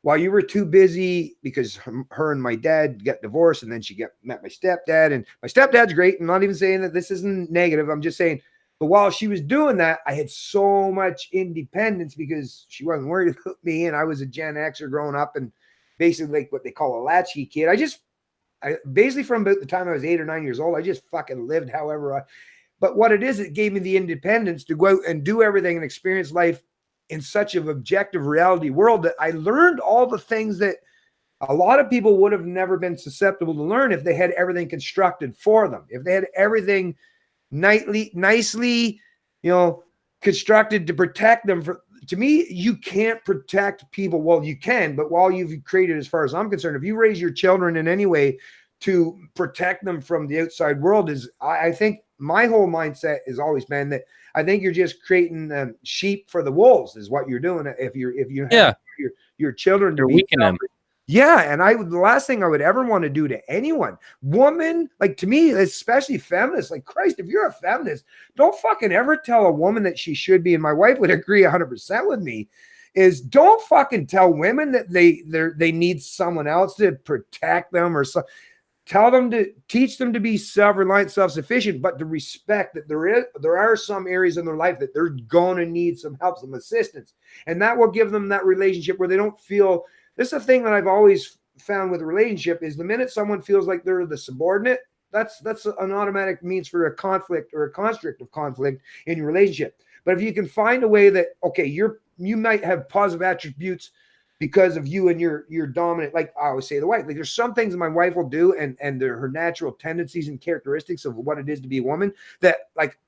while you were too busy, because her and my dad got divorced, and then she met my stepdad, and my stepdad's great. I'm not even saying that this isn't negative. I'm just saying, but while she was doing that, I had so much independence because she wasn't worried about me, and I was a Gen Xer growing up, and basically like what they call a latchkey kid. I basically from about the time I was 8 or 9 years old, I just fucking lived however but what it is, it gave me the independence to go out and do everything and experience life in such an objective reality world that I learned all the things that a lot of people would have never been susceptible to learn if they had everything constructed for them. If they had everything nicely, constructed to protect them. To me, you can't protect people. Well, you can, but while you've created, as far as I'm concerned, if you raise your children in any way to protect them from the outside world, I think my whole mindset has always been that I think you're just creating sheep for the wolves is what you're doing. If you have your children to be weakening. Yeah. And the last thing I would ever want to do to anyone, woman, like to me, especially feminists, like Christ, if you're a feminist, don't fucking ever tell a woman that she should be. And my wife would agree 100% with me, is don't fucking tell women that they need someone else to protect them or something. Tell them to teach them to be self-reliant, self-sufficient, but to respect that there are some areas in their life that they're going to need some help, some assistance. And that will give them that relationship where they don't feel. This is a thing that I've always found with a relationship is the minute someone feels like they're the subordinate, that's an automatic means for a conflict or a construct of conflict in your relationship. But if you can find a way that, okay, you might have positive attributes because of you and your dominant, like I always say, the wife, like there's some things that my wife will do and her natural tendencies and characteristics of what it is to be a woman that like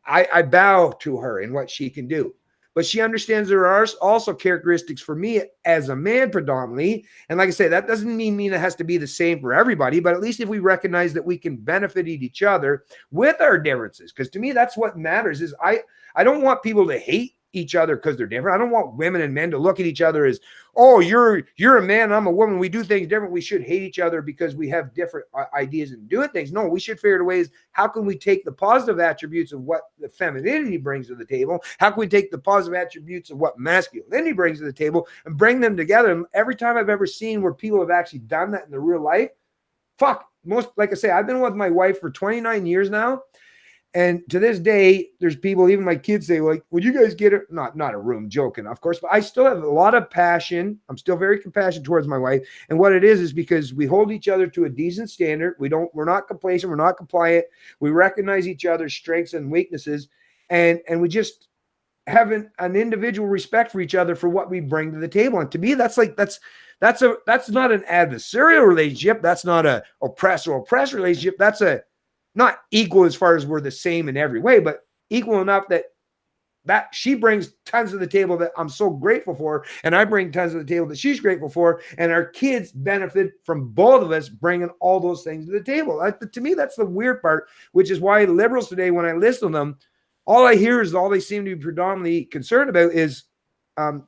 I bow to her in what she can do. But she understands there are also characteristics for me as a man predominantly. And like I say, that doesn't mean it has to be the same for everybody, but at least if we recognize that we can benefit each other with our differences. Because to me, that's what matters is I don't want people to hate each other because they're different. I don't want women and men to look at each other as, oh, you're a man, I'm a woman, we do things different. We should hate each other because we have different ideas and doing things. No, we should figure out ways. How can we take the positive attributes of what the femininity brings to the table? How can we take the positive attributes of what masculinity brings to the table and bring them together? And every time I've ever seen where people have actually done that in the real life, like I say, I've been with my wife for 29 years now. And to this day, there's people, even my kids say, like, would you guys get it? Not a room, joking, of course, but I still have a lot of passion. I'm still very compassionate towards my wife. And what it is because we hold each other to a decent standard. We're not complacent. We're not compliant. We recognize each other's strengths and weaknesses. And we just have an individual respect for each other for what we bring to the table. And to me, that's not an adversarial relationship. That's not a oppressed relationship. That's not equal as far as we're the same in every way, but equal enough that she brings tons to the table that I'm so grateful for, and I bring tons to the table that she's grateful for, and our kids benefit from both of us bringing all those things to the table. To me, that's the weird part, which is why liberals today, when I listen to them, all I hear is all they seem to be predominantly concerned about is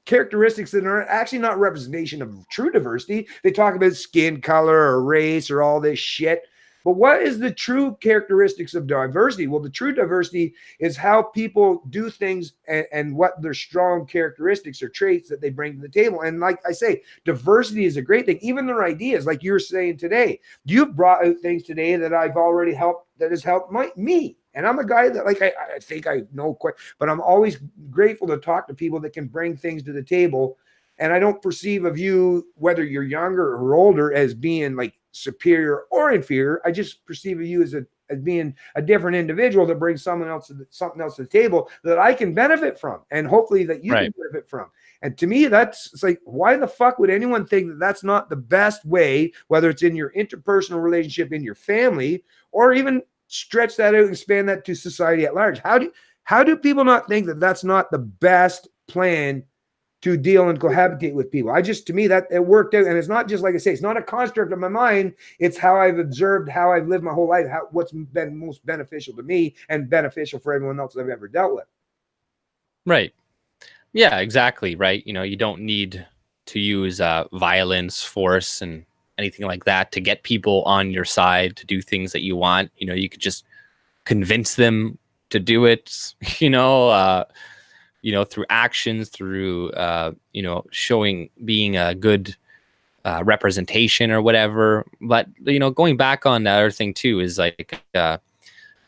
characteristics that are actually not representation of true diversity. They talk about skin color or race or all this shit. But what is the true characteristics of diversity? Well, the true diversity is how people do things and what their strong characteristics or traits that they bring to the table. And like I say, diversity is a great thing. Even their ideas, like you were saying today, you've brought out things today that I've already helped, that has helped me. And I'm a guy that, like, I think I know quite, but I'm always grateful to talk to people that can bring things to the table. And I don't perceive of you, whether you're younger or older, as being like superior or inferior. I just perceive of you as being a different individual that brings something else to the table that I can benefit from, and hopefully that you can benefit from. And to me, it's like, why the fuck would anyone think that that's not the best way, whether it's in your interpersonal relationship, in your family, or even stretch that out and expand that to society at large? How do people not think that that's not the best plan to deal and cohabitate with people. To me, that it worked out. And it's not just, like I say, it's not a construct of my mind. It's how I've observed, how I've lived my whole life, what's been most beneficial to me and beneficial for everyone else I've ever dealt with. Right. Yeah, exactly. Right. You don't need to use violence, force, and anything like that to get people on your side to do things that you want. You could just convince them to do it, through actions, through, being a good representation or whatever. But, going back on the other thing too, is like,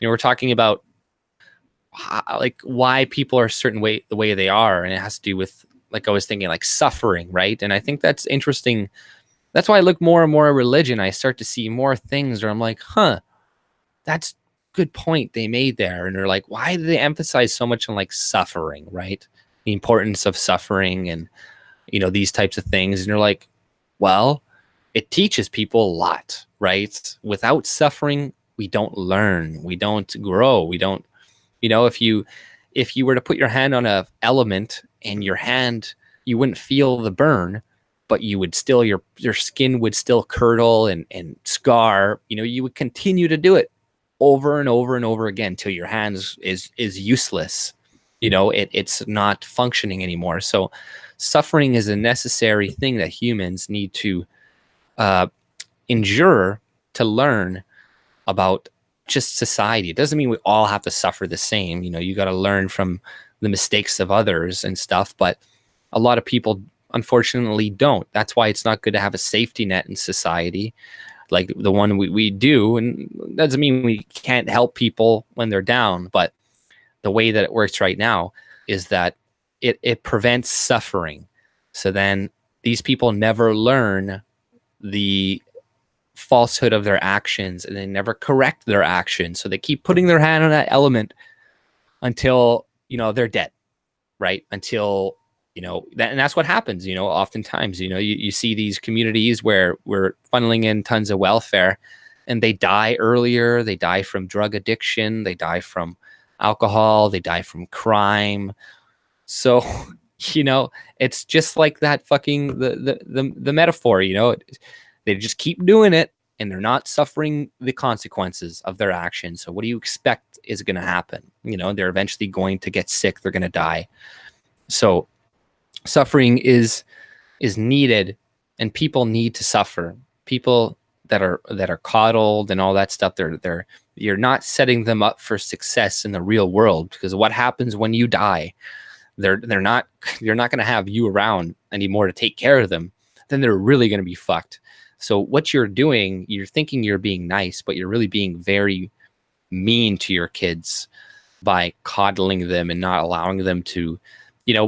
we're talking about like why people are a certain way, the way they are. And it has to do with, like I was thinking, like suffering. Right. And I think that's interesting. That's why I look more and more at religion. I start to see more things where I'm like, that's good point they made there. And they're like, why do they emphasize so much on like suffering, right? The importance of suffering and, these types of things. And you're like, well, it teaches people a lot, right? Without suffering, we don't learn, we don't grow, we don't, if you were to put your hand on a element and your hand, you wouldn't feel the burn, but you would still, your skin would still curdle and scar, you would continue to do it over and over and over again till your hands is useless. It's not functioning anymore. So suffering is a necessary thing that humans need to endure to learn about just society. It doesn't mean we all have to suffer the same. You got to learn from the mistakes of others and stuff, but a lot of people unfortunately don't. That's why it's not good to have a safety net in society like the one we do. And that doesn't mean we can't help people when they're down, but the way that it works right now is that it prevents suffering. So then these people never learn the falsehood of their actions, and they never correct their actions. So they keep putting their hand on that element until, they're dead, right? Until, and that's what happens, oftentimes, you see these communities where we're funneling in tons of welfare and they die earlier. They die from drug addiction. They die from alcohol. They die from crime. So, it's just like that fucking, the metaphor, they just keep doing it and they're not suffering the consequences of their actions. So what do you expect is going to happen? They're eventually going to get sick. They're going to die. So suffering is needed, and people need to suffer. People that are coddled and all that stuff, you're not setting them up for success in the real world, because what happens when you die? You're not going to have you around anymore to take care of them. Then they're really going to be fucked. So what you're doing, you're thinking you're being nice, but you're really being very mean to your kids by coddling them and not allowing them to,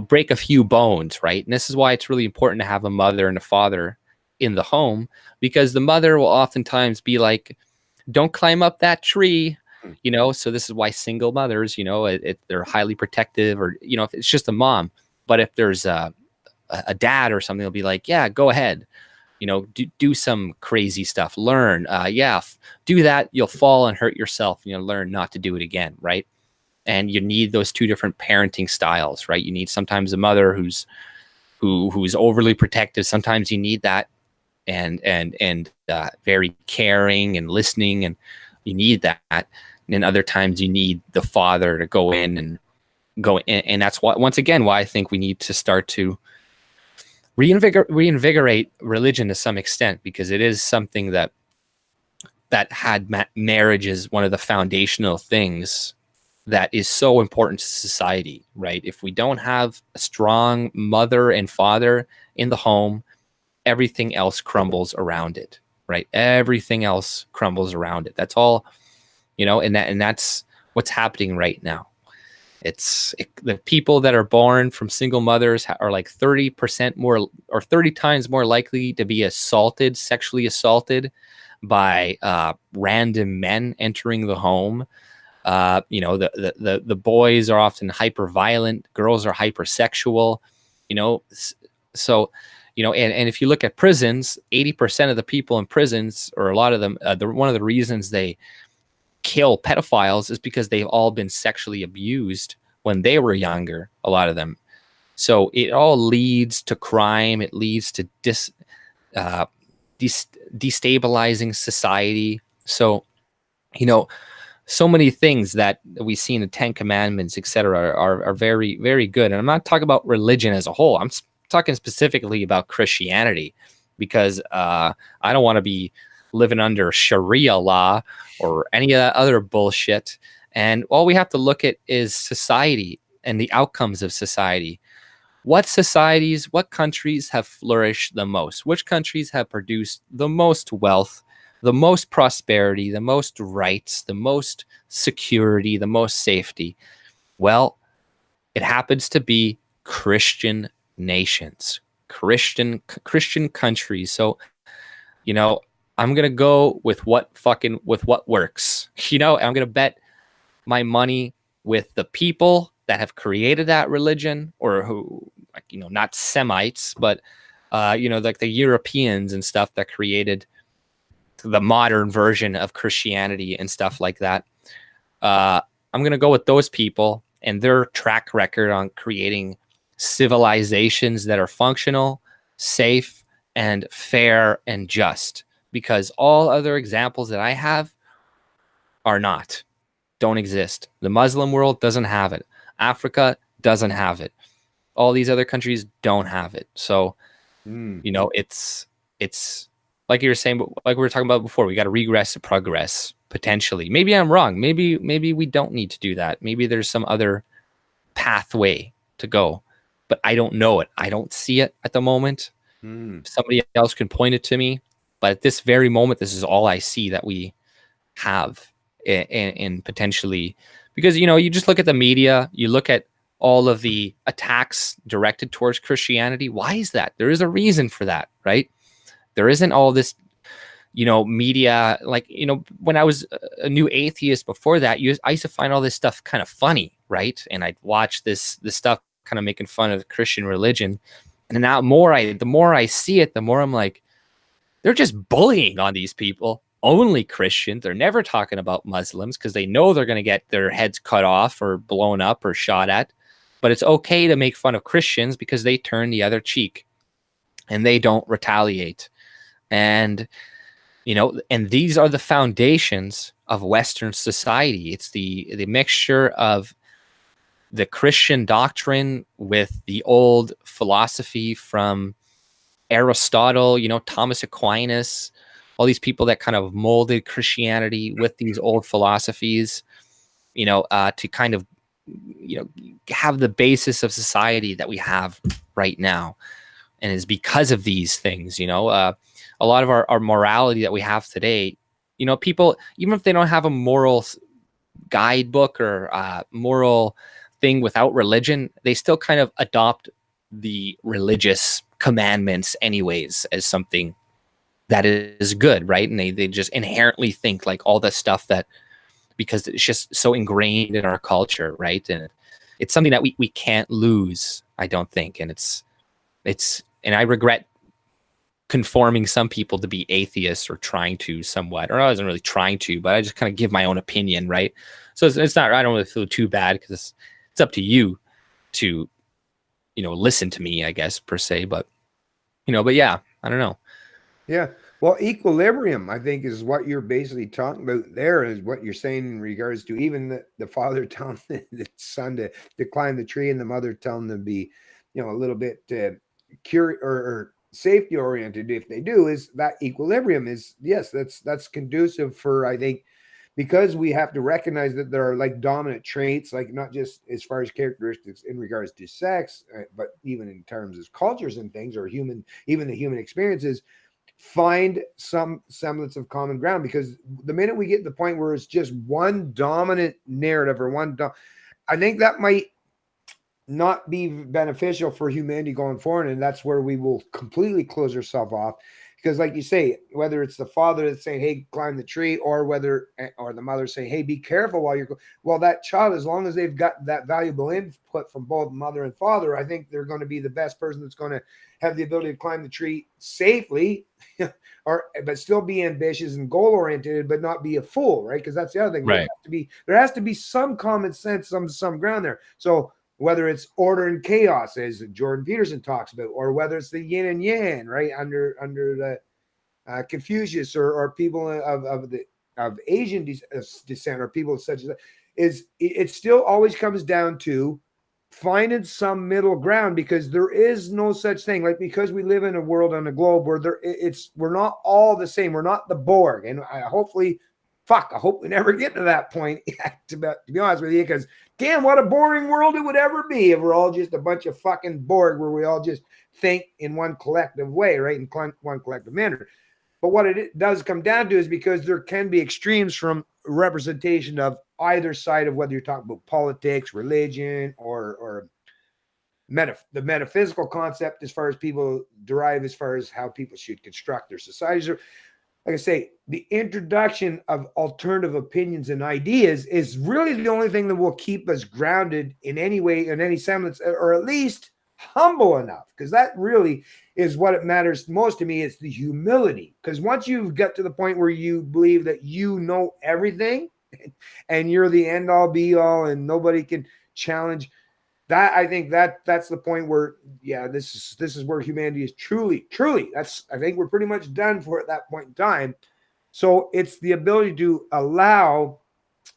break a few bones, right? And this is why it's really important to have a mother and a father in the home, because the mother will oftentimes be like, don't climb up that tree, so this is why single mothers, they're highly protective, or, if it's just a mom. But if there's a dad or something, they'll be like, yeah, go ahead, do some crazy stuff, learn, do that, you'll fall and hurt yourself, learn not to do it again, right? And you need those two different parenting styles, right? You need sometimes a mother who's overly protective. Sometimes you need that, and very caring and listening, and you need that. And then other times you need the father to go in. And that's why, once again, why I think we need to start to reinvigorate religion to some extent, because it is something that had marriage as one of the foundational things that is so important to society, right? If we don't have a strong mother and father in the home, everything else crumbles around it, right? Everything else crumbles around it. That's all, and that's what's happening right now. The people that are born from single mothers are like 30% more, or 30 times more likely to be sexually assaulted by random men entering the home. The boys are often hyper violent, girls are hypersexual, so, and if you look at prisons, 80% of the people in prisons, or a lot of them, one of the reasons they kill pedophiles is because they've all been sexually abused when they were younger, a lot of them. So it all leads to crime. It leads to destabilizing society. So, you know, so many things that we see in the Ten Commandments, etc., are very, very good. And I'm not talking about religion as a whole. I'm talking specifically about Christianity, because I don't want to be living under Sharia law or any of that other bullshit. And all we have to look at is society and the outcomes of society. What societies, what countries have flourished the most? Which countries have produced the most wealth, the most prosperity, the most rights, the most security, the most safety? Well, it happens to be Christian nations, Christian countries. So, you know, I'm gonna go with what works. You know, I'm gonna bet my money with the people that have created that religion, or who, like, you know, not Semites, but you know, like the Europeans and stuff that created the modern version of Christianity and stuff like that. I'm gonna go with those people and their track record on creating civilizations that are functional, safe, and fair and just. Because all other examples that I have are not, don't exist. The Muslim world doesn't have it. Africa doesn't have it. All these other countries don't have it. So, you know, it's like you were saying, like we were talking about before, we got to regress to progress potentially. Maybe I'm wrong. Maybe we don't need to do that. Maybe there's some other pathway to go, but I don't know it. I don't see it at the moment. Somebody else can point it to me, but at this very moment, this is all I see that we have. And potentially, because, you know, you just look at the media, you look at all of the attacks directed towards Christianity. Why is that? There is a reason for that, right? There isn't all this, you know, media, like, you know, when I was a new atheist before that, I used to find all this stuff kind of funny, right? And I'd watch this stuff kind of making fun of the Christian religion. And now the more I see it, the more I'm like, they're just bullying on these people. Only Christians. They're never talking about Muslims because they know they're going to get their heads cut off or blown up or shot at. But it's okay to make fun of Christians because they turn the other cheek and they don't retaliate. And, you know, and these are the foundations of Western society. It's the mixture of the Christian doctrine with the old philosophy from Aristotle, you know, Thomas Aquinas, all these people that kind of molded Christianity with these old philosophies, you know, to kind of, you know, have the basis of society that we have right now. And it's because of these things, you know, a lot of our morality that we have today, you know, people, even if they don't have a moral guidebook or moral thing without religion, they still kind of adopt the religious commandments anyways as something that is good, right? And they just inherently think like all the stuff that, because it's just so ingrained in our culture, right? And it's something that we can't lose, I don't think. And it's and I regret conforming some people to be atheists or trying to somewhat, or I wasn't really trying to, but I just kind of give my own opinion, right? So it's not, I don't really feel too bad because it's up to you to, you know, listen to me, I guess, per se. But, you know, but yeah, I don't know. Yeah. Well, equilibrium, I think, is what you're basically talking about there, is what you're saying in regards to even the father telling the son to climb the tree and the mother telling them to be, you know, a little bit or safety oriented. If they do, is that equilibrium is, yes, that's conducive for, I think, because we have to recognize that there are like dominant traits, like not just as far as characteristics in regards to sex, but even in terms of cultures and things, or even the human experiences. Find some semblance of common ground, because the minute we get to the point where it's just one dominant narrative or I think that might not be beneficial for humanity going forward, and that's where we will completely close ourselves off. Because like you say, whether it's the father that's saying, hey, climb the tree, or the mother saying, hey, be careful while you're going, well, that child, as long as they've got that valuable input from both mother and father, I think they're going to be the best person that's going to have the ability to climb the tree safely, but still be ambitious and goal oriented, but not be a fool, right? Because that's the other thing. Right. There has to be some common sense, some ground there. So whether it's order and chaos, as Jordan Peterson talks about, or whether it's the yin and yang, right, under the Confucius, or people of Asian descent, or people such as that, it still always comes down to finding some middle ground, because there is no such thing, like, because we live in a world, on a globe, where we're not all the same. We're not the Borg, and I hope we never get to that point. To be honest with you, because damn, what a boring world it would ever be if we're all just a bunch of fucking Borg, where we all just think in one collective way, right, in one collective manner. But what it does come down to is, because there can be extremes from representation of either side, of whether you're talking about politics, religion, or the metaphysical concept, as far as people derive, as far as how people should construct their societies. Or, like I say, the introduction of alternative opinions and ideas is really the only thing that will keep us grounded in any way, in any semblance, or at least humble enough, because that really is what it matters most to me. It's the humility, because once you've got to the point where you believe that you know everything and you're the end all be all and nobody can challenge that, I think that's the point where, yeah, this is where humanity is truly I think we're pretty much done for at that point in time. So it's the ability to allow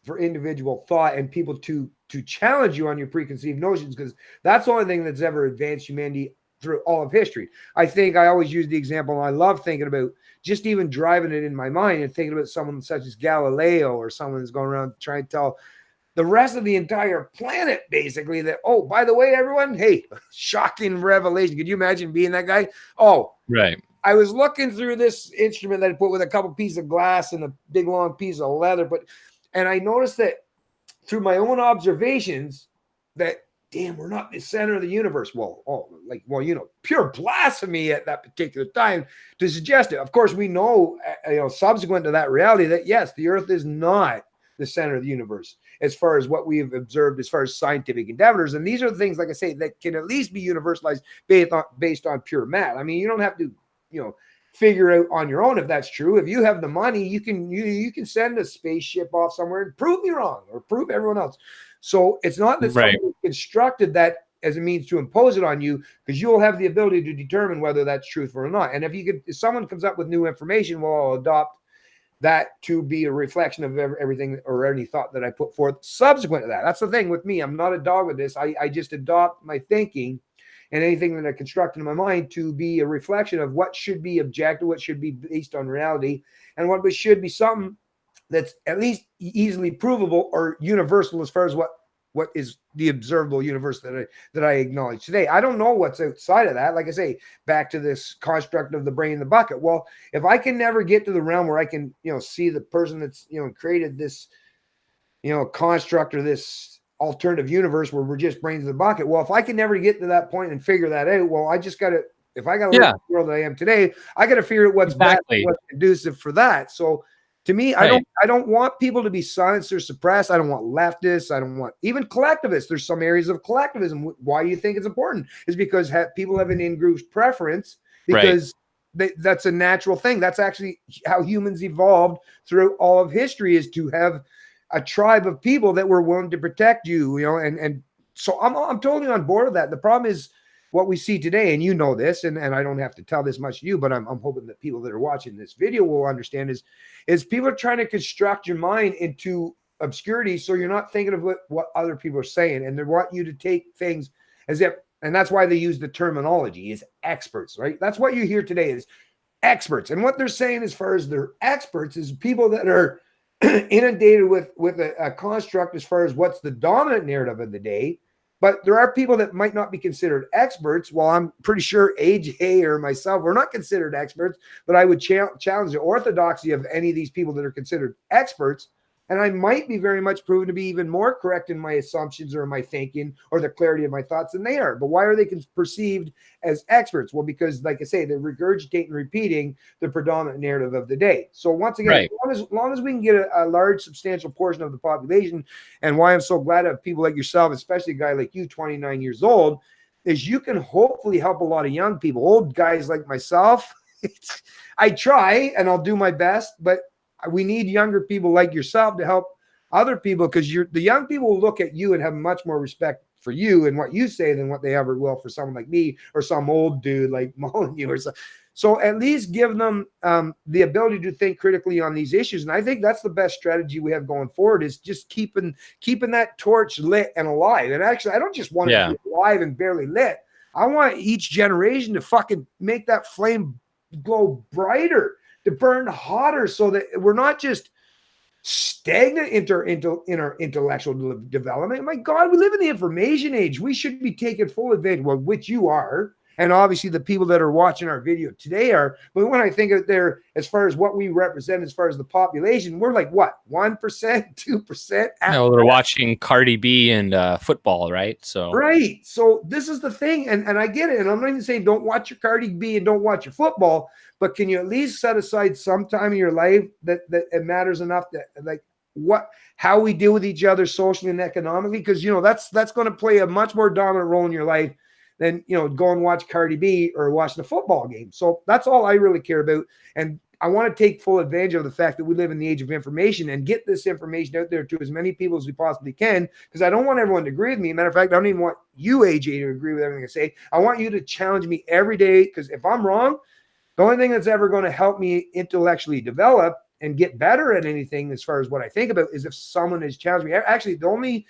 for individual thought and people to challenge you on your preconceived notions, because that's the only thing that's ever advanced humanity through all of history. I think I always use the example, and I love thinking about just even driving it in my mind and thinking about someone such as Galileo, or someone that's going around trying to tell the rest of the entire planet, basically, that, oh, by the way, everyone, hey, shocking revelation. Could you imagine being that guy? Oh, right. I was looking through this instrument that I put with a couple pieces of glass and a big long piece of leather, and I noticed that through my own observations that, damn, we're not the center of the universe. Well, pure blasphemy at that particular time to suggest it. Of course, we know, subsequent to that reality, that yes, the Earth is not the center of the universe, as far as what we've observed, as far as scientific endeavors. And these are the things, like I say, that can at least be universalized based on pure math. I mean, you don't have to, figure out on your own if that's true. If you have the money, you can send a spaceship off somewhere and prove me wrong, or prove everyone else. So it's not that someone constructed that as a means to impose it on you, because you'll have the ability to determine whether that's truthful or not. And if someone comes up with new information, well, I'll adopt that to be a reflection of everything, or any thought that I put forth subsequent to that. That's the thing with me. I'm not a dog with this. I just adopt my thinking and anything that I construct in my mind to be a reflection of what should be objective, what should be based on reality, and what should be something that's at least easily provable or universal, as far as what is the observable universe that I acknowledge today. I don't know what's outside of that. Like I say, back to this construct of the brain in the bucket. Well, if I can never get to the realm where I can, see the person that's, created this, construct, or this alternative universe where we're just brains in the bucket. Well, if I can never get to that point and figure that out, well, I just got to, if I got to live in the world that I am today, I got to figure out what's best, what's conducive for that. So to me, I don't want people to be silenced or suppressed. I don't want leftists. I don't want even collectivists. There's some areas of collectivism. Why do you think it's important? Is because people have an in-group preference, because that's a natural thing. That's actually how humans evolved through all of history, is to have a tribe of people that were willing to protect you, and so I'm totally on board with that. The problem is what we see today, and this, and I don't have to tell this much to you, but I'm hoping that people that are watching this video will understand, is people are trying to construct your mind into obscurity, so you're not thinking of what other people are saying, and they want you to take things as if, and that's why they use the terminology is experts, right? That's what you hear today is experts, and what they're saying as far as they're experts is people that are inundated with a construct as far as what's the dominant narrative of the day. But there are people that might not be considered experts. Well, I'm pretty sure AJ or myself, we're not considered experts, but I would challenge the orthodoxy of any of these people that are considered experts. And I might be very much proven to be even more correct in my assumptions or my thinking or the clarity of my thoughts than they are. But why are they perceived as experts? Well, because, like I say, they're regurgitating and repeating the predominant narrative of the day. So once again, as long as we can get a large, substantial portion of the population, and why I'm so glad to have people like yourself, especially a guy like you, 29 years old, is you can hopefully help a lot of young people, old guys like myself. I try and I'll do my best, but we need younger people like yourself to help other people, because the young people will look at you and have much more respect for you and what you say than what they ever will for someone like me or some old dude like Molyneux or something. So at least give them the ability to think critically on these issues. And I think that's the best strategy we have going forward, is just keeping that torch lit and alive. And actually, I don't just want it to be alive and barely lit. I want each generation to fucking make that flame glow brighter, to burn hotter, so that we're not just stagnant in our intellectual development. My God, we live in the information age. We should be taking full advantage, well, which you are. And obviously the people that are watching our video today are. But when I think of there, as far as what we represent, as far as the population, we're like, what, 1%, 2%? No, they're watching Cardi B and football, right? So right. So this is the thing. And I get it. And I'm not even saying don't watch your Cardi B and don't watch your football, but can you at least set aside some time in your life that it matters enough that, like, how we deal with each other socially and economically? Because, you know, that's going to play a much more dominant role in your life than, you know, go and watch Cardi B or watching a football game. So that's all I really care about. And I want to take full advantage of the fact that we live in the age of information and get this information out there to as many people as we possibly can, because I don't want everyone to agree with me. Matter of fact, I don't even want you, AJ, to agree with everything I say. I want you to challenge me every day, because if I'm wrong, the only thing that's ever going to help me intellectually develop and get better at anything as far as what I think about is if someone has challenged me. Actually, the only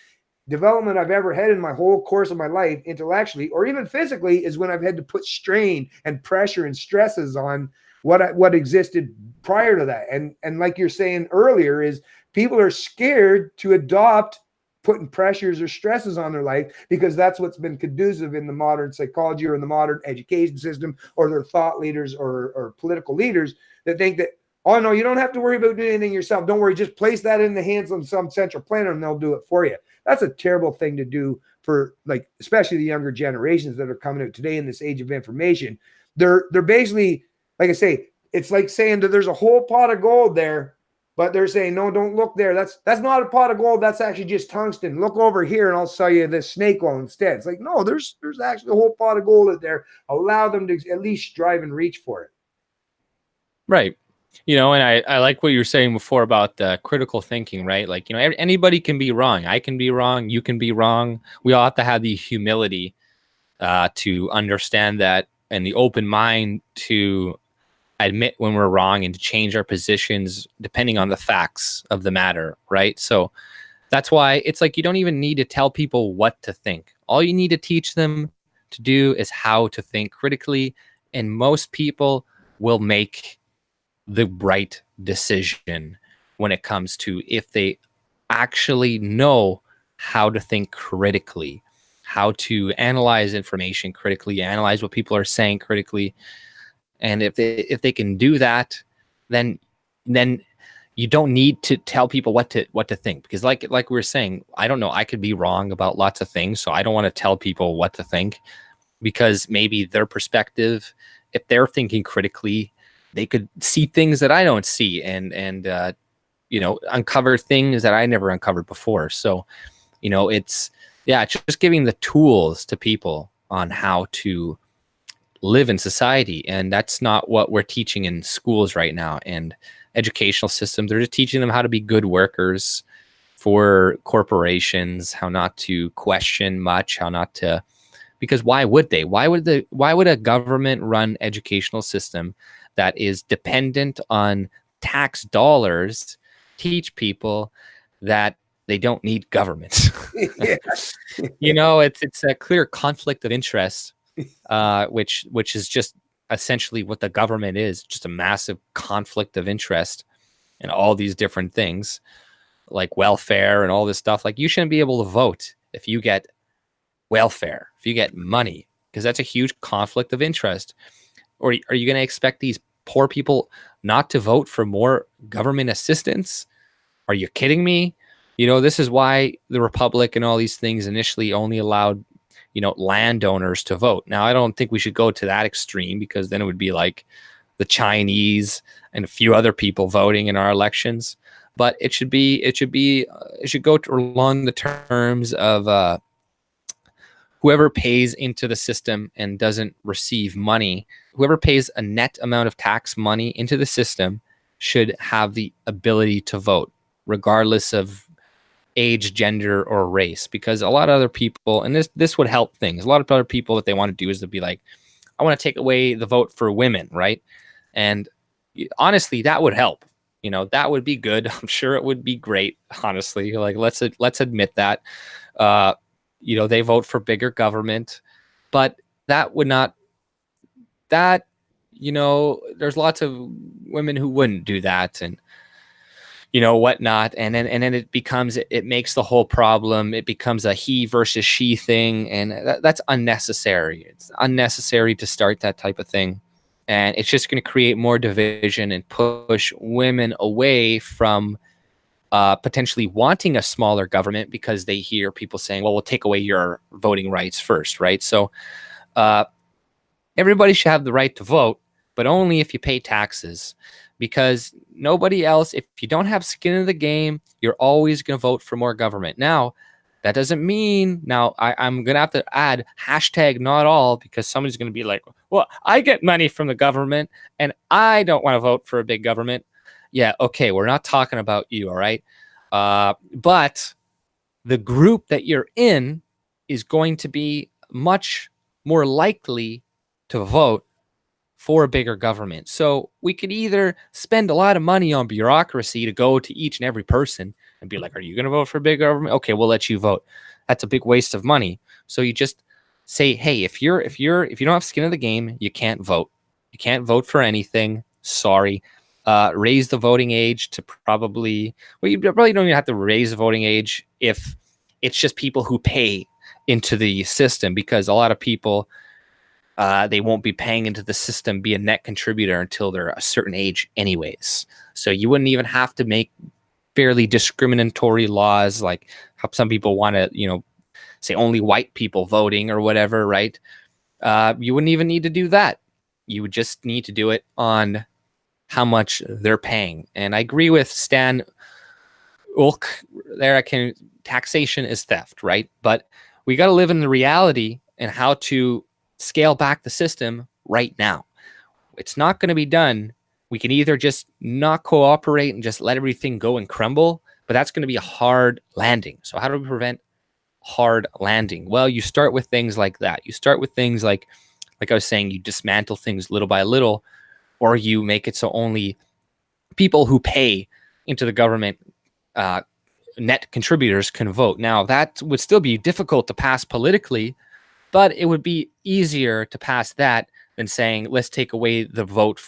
development I've ever had in my whole course of my life, intellectually or even physically, is when I've had to put strain and pressure and stresses on what existed prior to that. And like you're saying earlier, is people are scared to adopt putting pressures or stresses on their life, because that's what's been conducive in the modern psychology or in the modern education system, or their thought leaders or political leaders that think that, oh no, you don't have to worry about doing anything yourself. Don't worry, just place that in the hands of some central planner and they'll do it for you. That's a terrible thing to do for, like, especially the younger generations that are coming out today in this age of information. They're basically, like I say, it's like saying that there's a whole pot of gold there, but they're saying, no, don't look there. That's not a pot of gold. That's actually just tungsten. Look over here and I'll sell you this snake oil instead. It's like, no, there's actually a whole pot of gold out there. Allow them to at least strive and reach for it. Right. You know, and I like what you were saying before about critical thinking, right? Like, you know, anybody can be wrong. I can be wrong. You can be wrong. We all have to have the humility to understand that, and the open mind to admit when we're wrong and to change our positions depending on the facts of the matter, right? So that's why it's like you don't even need to tell people what to think. All you need to teach them to do is how to think critically, and most people will make the right decision when it comes to, if they actually know how to think critically, how to analyze information critically, analyze what people are saying critically. And if they can do that, then you don't need to tell people what to think, because like we were saying, I don't know, I could be wrong about lots of things, so I don't want to tell people what to think, because maybe their perspective, if they're thinking critically, they could see things that I don't see, and you know, uncover things that I never uncovered before. So, you know, it's just giving the tools to people on how to live in society. And that's not what we're teaching in schools right now and educational systems. They're just teaching them how to be good workers for corporations, how not to question much, how not to, because why would they? Why would a government run educational system that is dependent on tax dollars teach people that they don't need government? You know, it's a clear conflict of interest, which is just essentially what the government is, just a massive conflict of interest in all these different things, like welfare and all this stuff. Like, you shouldn't be able to vote if you get welfare, if you get money, because that's a huge conflict of interest. Or are you going to expect these poor people not to vote for more government assistance? Are you kidding me? You know, this is why the Republic and all these things initially only allowed, you know, landowners to vote. Now, I don't think we should go to that extreme, because then it would be like the Chinese and a few other people voting in our elections. But it should go along the terms of whoever pays into the system and doesn't receive money, whoever pays a net amount of tax money into the system should have the ability to vote, regardless of age, gender, or race, because a lot of other people, and this would help things. A lot of other people, what they want to do is to be like, I want to take away the vote for women, right? And honestly, that would help. That would be good. I'm sure it would be great. Honestly, like let's admit that. Uh, they vote for bigger government, but that would not that. There's lots of women who wouldn't do that, and whatnot, and then it makes the whole problem. It becomes a he versus she thing, and that's unnecessary. It's unnecessary to start that type of thing, and it's just going to create more division and push women away from potentially wanting a smaller government, because they hear people saying, well, we'll take away your voting rights first, right? So uh, everybody should have the right to vote, but only if you pay taxes, because nobody else, if you don't have skin in the game, you're always going to vote for more government. Now, that doesn't mean, I'm going to have to add hashtag not all, because somebody's going to be like, well, I get money from the government and I don't want to vote for a big government. Yeah, okay, we're not talking about you, all right? But the group that you're in is going to be much more likely to vote for a bigger government. So we could either spend a lot of money on bureaucracy to go to each and every person and be like, are you going to vote for a big government? Okay, we'll let you vote. That's a big waste of money. So you just say, hey, if you don't have skin in the game, you can't vote. You can't vote for anything. Sorry. Raise the voting age to probably, well, you probably don't even have to raise the voting age if it's just people who pay into the system, because a lot of people, they won't be paying into the system, be a net contributor until they're a certain age anyways. So you wouldn't even have to make fairly discriminatory laws, like how some people want to, say only white people voting or whatever, right? You wouldn't even need to do that. You would just need to do it on how much they're paying. And I agree with Stan Ulk there. Taxation is theft, right? But we got to live in the reality and how to scale back the system right now. It's not going to be done. We can either just not cooperate and just let everything go and crumble, but that's going to be a hard landing. So how do we prevent hard landing? Well, you start with things like that. You start with things like I was saying, you dismantle things little by little, or you make it so only people who pay into the government, net contributors, can vote. Now, that would still be difficult to pass politically, but it would be easier to pass that than saying, let's take away the vote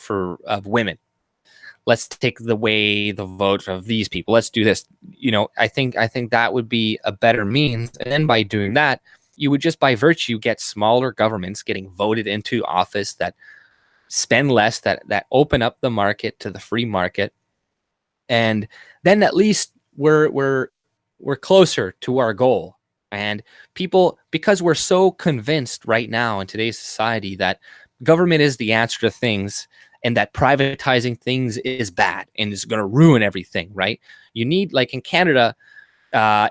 of women. Let's take away the vote of these people. Let's do this. I think that would be a better means. And then by doing that, you would just by virtue get smaller governments getting voted into office that spend less, that open up the market to the free market. And then at least we're closer to our goal. And people, because we're so convinced right now in today's society that government is the answer to things, and that privatizing things is bad and is going to ruin everything, right? You need, like in Canada,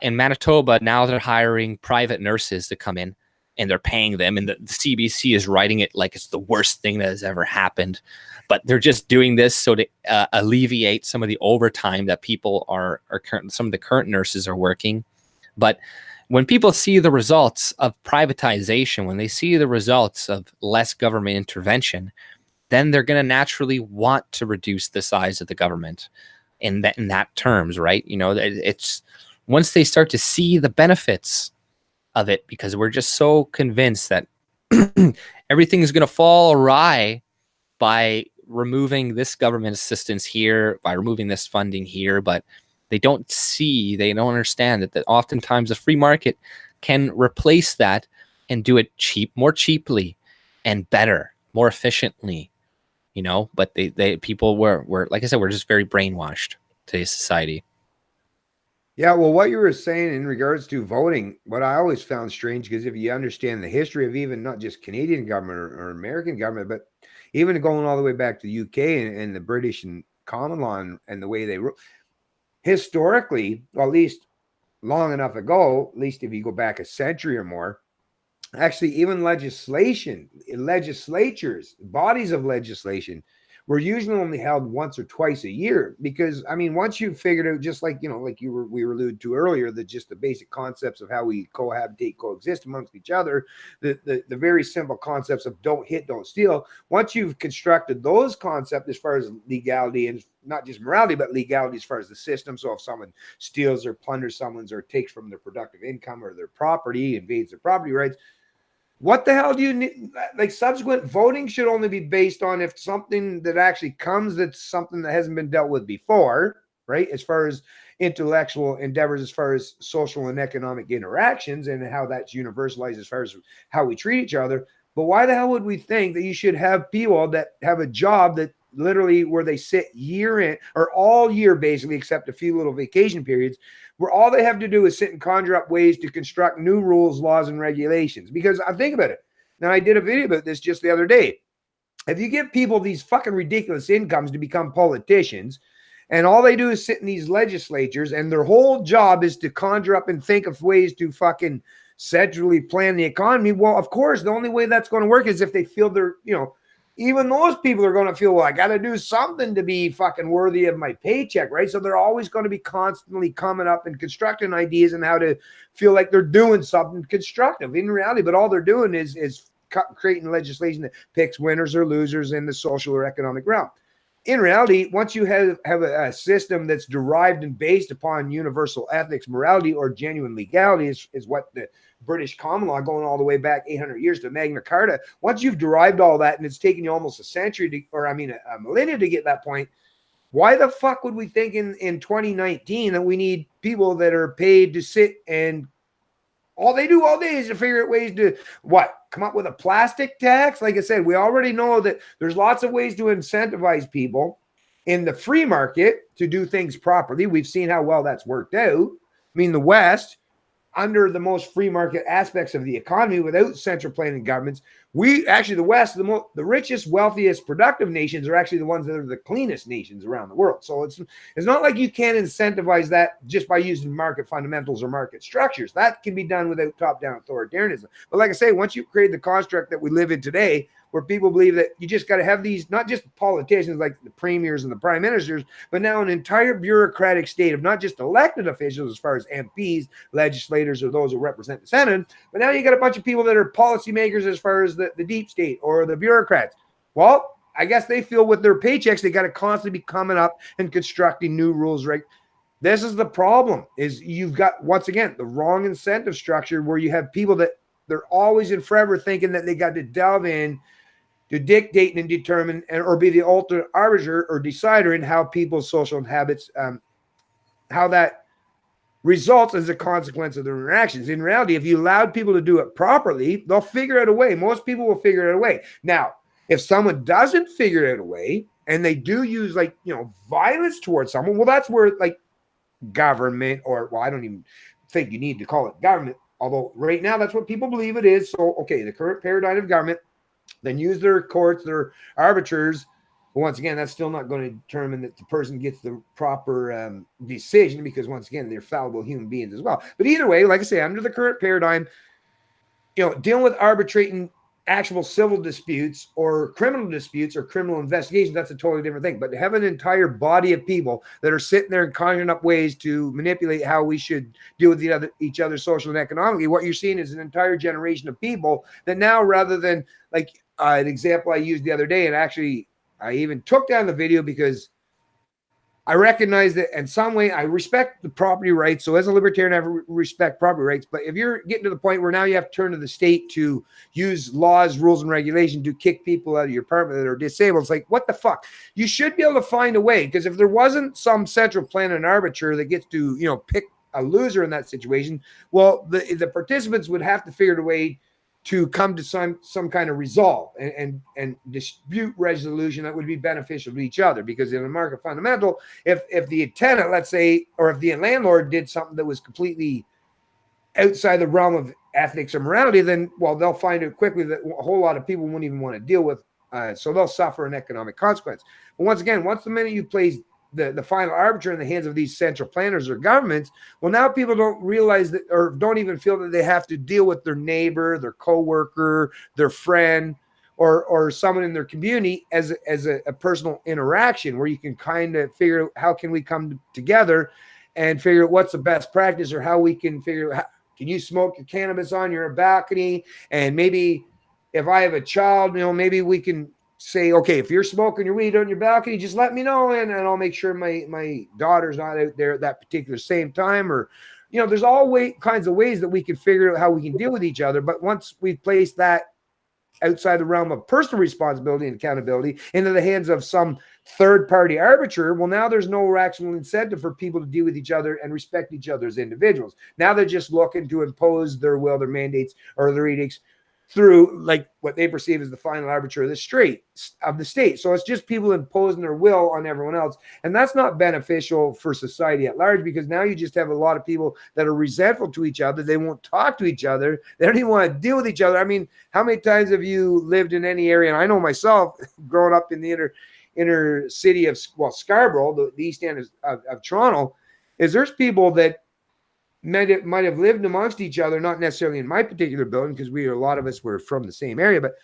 in Manitoba, now they're hiring private nurses to come in, and they're paying them, and the CBC is writing it like it's the worst thing that has ever happened. But they're just doing this so to alleviate some of the overtime that people some of the current nurses are working. But when people see the results of privatization, when they see the results of less government intervention, then they're going to naturally want to reduce the size of the government in that terms, right? It's once they start to see the benefits of it, because we're just so convinced that everything is going to fall awry by removing this government assistance here, by removing this funding here, but they don't understand that oftentimes the free market can replace that and do it more cheaply and better, more efficiently. But people were like I said, we're just very brainwashed today's society. Yeah, well, what you were saying in regards to voting, what I always found strange, because if you understand the history of even not just Canadian government or American government, but even going all the way back to the UK and the British and common law and the way they rule, historically, well, at least long enough ago, at least if you go back a century or more, actually even legislatures, bodies of legislation were usually only held once or twice a year. Because I mean, once you've figured out, just like, you know, like we were alluded to earlier, that just the basic concepts of how we cohabitate, coexist amongst each other, the very simple concepts of don't hit, don't steal. Once you've constructed those concepts as far as legality, and not just morality, but legality as far as the system. So if someone steals or plunders someone's, or takes from their productive income or their property, invades their property rights, what the hell do you need? Like, subsequent voting should only be based on if something that actually comes, that's something that hasn't been dealt with before, right? As far as intellectual endeavors, as far as social and economic interactions, and how that's universalized as far as how we treat each other. But why the hell would we think that you should have people that have a job that literally where they sit year in, or all year basically, except a few little vacation periods, where all they have to do is sit and conjure up ways to construct new rules, laws, and regulations? Because I think about it. Now, I did a video about this just the other day. If you give people these fucking ridiculous incomes to become politicians, and all they do is sit in these legislatures, and their whole job is to conjure up and think of ways to fucking centrally plan the economy, well, of course, the only way that's going to work is if they feel they're, you know, even those people are going to feel, well, I got to do something to be fucking worthy of my paycheck, right? So they're always going to be constantly coming up and constructing ideas and how to feel like they're doing something constructive in reality. But all they're doing is creating legislation that picks winners or losers in the social or economic realm. In reality, once you have a system that's derived and based upon universal ethics, morality, or genuine legality, is what the British common law, going all the way back 800 years to Magna Carta. Once you've derived all that, and it's taken you almost a century to, or I mean a millennia to get that point, why the fuck would we think in 2019 that we need people that are paid to sit and all they do all day is to figure out ways to come up with a plastic tax? Like I said, we already know that there's lots of ways to incentivize people in the free market to do things properly. We've seen how well that's worked out. I mean, the West, under the most free market aspects of the economy, without central planning governments, we actually, the West, the richest, wealthiest, productive nations are actually the ones that are the cleanest nations around the world. So it's not like you can't incentivize that just by using market fundamentals or market structures. That can be done without top-down authoritarianism. But like I say, once you create the construct that we live in today, where people believe that you just got to have these, not just politicians like the premiers and the prime ministers, but now an entire bureaucratic state of not just elected officials as far as MPs, legislators, or those who represent the Senate, but now you got a bunch of people that are policymakers as far as the deep state or the bureaucrats. Well, I guess they feel with their paychecks, they got to constantly be coming up and constructing new rules, right? This is the problem, is you've got, once again, the wrong incentive structure where you have people that they're always and forever thinking that they got to delve in to dictate and determine or be the ultimate arbiter or decider in how people's social habits, how that results as a consequence of their interactions. In reality, if you allowed people to do it properly, they'll figure out a way. Most people will figure out a way. Now, if someone doesn't figure out a way and they do use, like, you know, violence towards someone, well, that's where, like, government, or, well, I don't even think you need to call it government, although right now that's what people believe it is. So, okay, the current paradigm of government, then use their courts, their arbiters. But once again, that's still not going to determine that the person gets the proper decision, because once again, they're fallible human beings as well. But either way, like I say, under the current paradigm, you know, dealing with arbitrating actual civil disputes or criminal disputes or criminal investigations, that's a totally different thing. But to have an entire body of people that are sitting there and conjuring up ways to manipulate how we should deal with each other social and economically, what you're seeing is an entire generation of people that now, rather than, like, an example I used the other day, and actually I even took down the video because I recognize that in some way I respect the property rights. So as a libertarian, I respect property rights. But if you're getting to the point where now you have to turn to the state to use laws, rules, and regulations to kick people out of your apartment that are disabled, it's like, what the fuck? You should be able to find a way, because if there wasn't some central plan and arbiter that gets to, you know, pick a loser in that situation, well, the participants would have to figure out a way to come to some kind of resolve and dispute resolution that would be beneficial to each other. Because in a market fundamental, if the tenant, let's say, or if the landlord did something that was completely outside the realm of ethics or morality, then, well, they'll find out quickly that a whole lot of people won't even want to deal with. So they'll suffer an economic consequence. But once again, once the minute you place the final arbiter in the hands of these central planners or governments, well, now people don't realize that, or don't even feel that they have to deal with their neighbor, their coworker, their friend, or someone in their community as a personal interaction where you can kind of figure out how can we come together and figure out what's the best practice, or how we can figure out, can you smoke your cannabis on your balcony? And maybe if I have a child, maybe we can say, okay, if you're smoking your weed on your balcony, just let me know, and I'll make sure my daughter's not out there at that particular same time. Or, there's all kinds of ways that we can figure out how we can deal with each other. But once we've placed that outside the realm of personal responsibility and accountability into the hands of some third-party arbiter, well, now there's no actual incentive for people to deal with each other and respect each other as individuals. Now they're just looking to impose their will, their mandates, or their edicts through like what they perceive as the final arbiter of the state. So it's just people imposing their will on everyone else. And that's not beneficial for society at large, because now you just have a lot of people that are resentful to each other. They won't talk to each other. They don't even want to deal with each other. I mean, how many times have you lived in any area? And I know myself, growing up in the inner city of, Scarborough, the east end of Toronto, is there's people that might have lived amongst each other, not necessarily in my particular building, because a lot of us were from the same area, but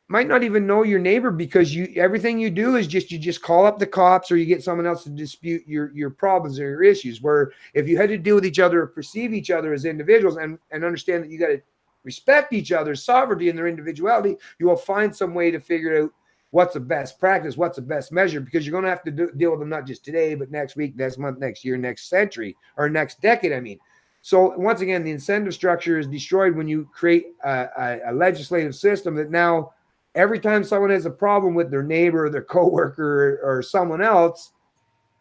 might not even know your neighbor, because everything you do is you just call up the cops, or you get someone else to dispute your problems or your issues. Where if you had to deal with each other or perceive each other as individuals and understand that you got to respect each other's sovereignty and their individuality, you will find some way to figure out what's the best practice, what's the best measure, because you're going to have to deal with them not just today, but next week, next month, next year, next century, or next decade. I mean, so once again, the incentive structure is destroyed when you create a legislative system that now every time someone has a problem with their neighbor or their coworker or someone else,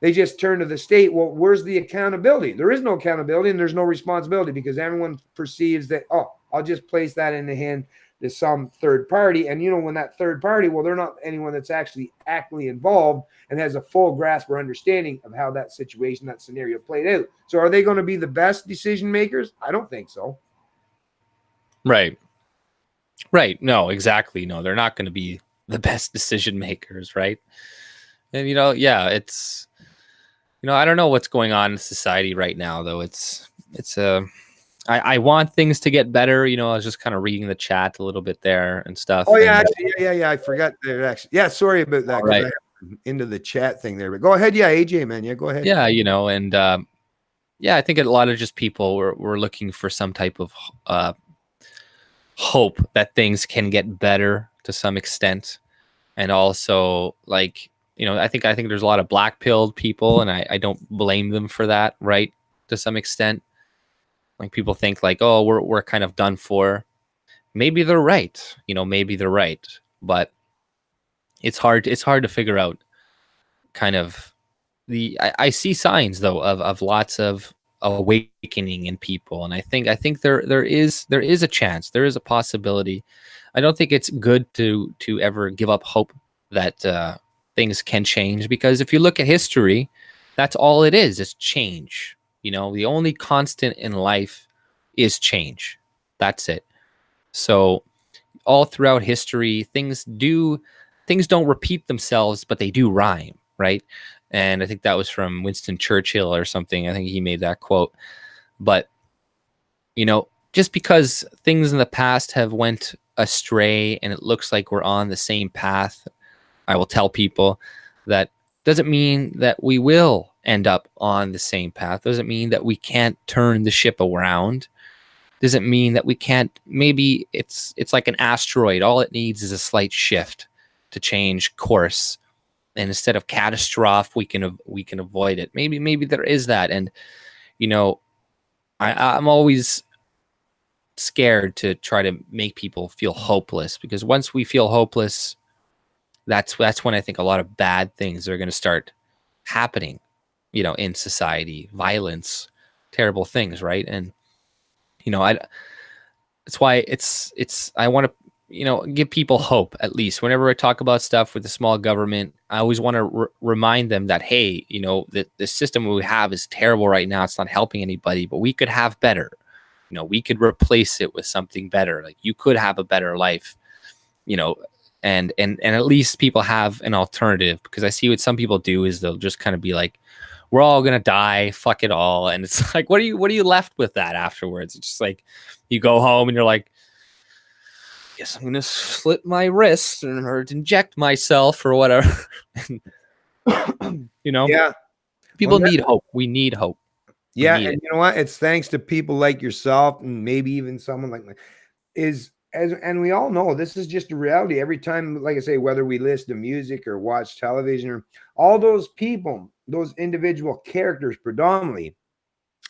they just turn to the state. Well, where's the accountability? There is no accountability, and there's no responsibility, because everyone perceives that, I'll just place that in the hand to some third party. And when that third party, well, they're not anyone that's actually actively involved and has a full grasp or understanding of how that situation, that scenario played out. So are they going to be the best decision makers? I don't think so. Right. No, exactly. No, they're not going to be the best decision makers. Right. And, it's, I don't know what's going on in society right now, though. I want things to get better. I was just kind of reading the chat a little bit there and stuff. Oh, yeah. Actually, I forgot that. Actually, yeah. Sorry about that. Right. Into the chat thing there, but go ahead. Yeah. AJ, man. Yeah. Go ahead. Yeah. And I think a lot of just people were looking for some type of hope that things can get better to some extent. And also, like, I think there's a lot of black-pilled people, and I don't blame them for that, right? To some extent. Like, people think like, oh, we're kind of done for. Maybe they're right. Maybe they're right. But it's hard to figure out kind of I see signs though of lots of awakening in people. And I think there is a chance, there is a possibility. I don't think it's good to ever give up hope that things can change, because if you look at history, that's all it is change. The only constant in life is change. That's it. So all throughout history, things don't repeat themselves, but they do rhyme, right? And I think that was from Winston Churchill or something. I think he made that quote. But just because things in the past have went astray and it looks like we're on the same path, I will tell people that doesn't mean that we will end up on the same path. Doesn't mean that we can't turn the ship around. Doesn't mean that we can't. Maybe it's like an asteroid. All it needs is a slight shift to change course, and instead of catastrophe, we can avoid it. Maybe there is that. And I'm always scared to try to make people feel hopeless, because once we feel hopeless, that's when I think a lot of bad things are going to start happening, in society, violence, terrible things, right? And that's why I want to give people hope. At least whenever I talk about stuff with the small government, I always want to remind them that, hey, that the system we have is terrible right now. It's not helping anybody, but we could have better. We could replace it with something better. Like, you could have a better life, and at least people have an alternative. Because I see what some people do is they'll just kind of be like, we're all gonna die, fuck it all. And it's like, what are you left with that afterwards? It's just like, you go home and you're like, guess I'm gonna slit my wrist or inject myself or whatever. You know, Yeah. people need hope. We need hope. Yeah, and you know what? It's thanks to people like yourself and maybe even someone like me and we all know this is just a reality. Every time, like I say, whether we listen to music or watch television, or all those people, those individual characters predominantly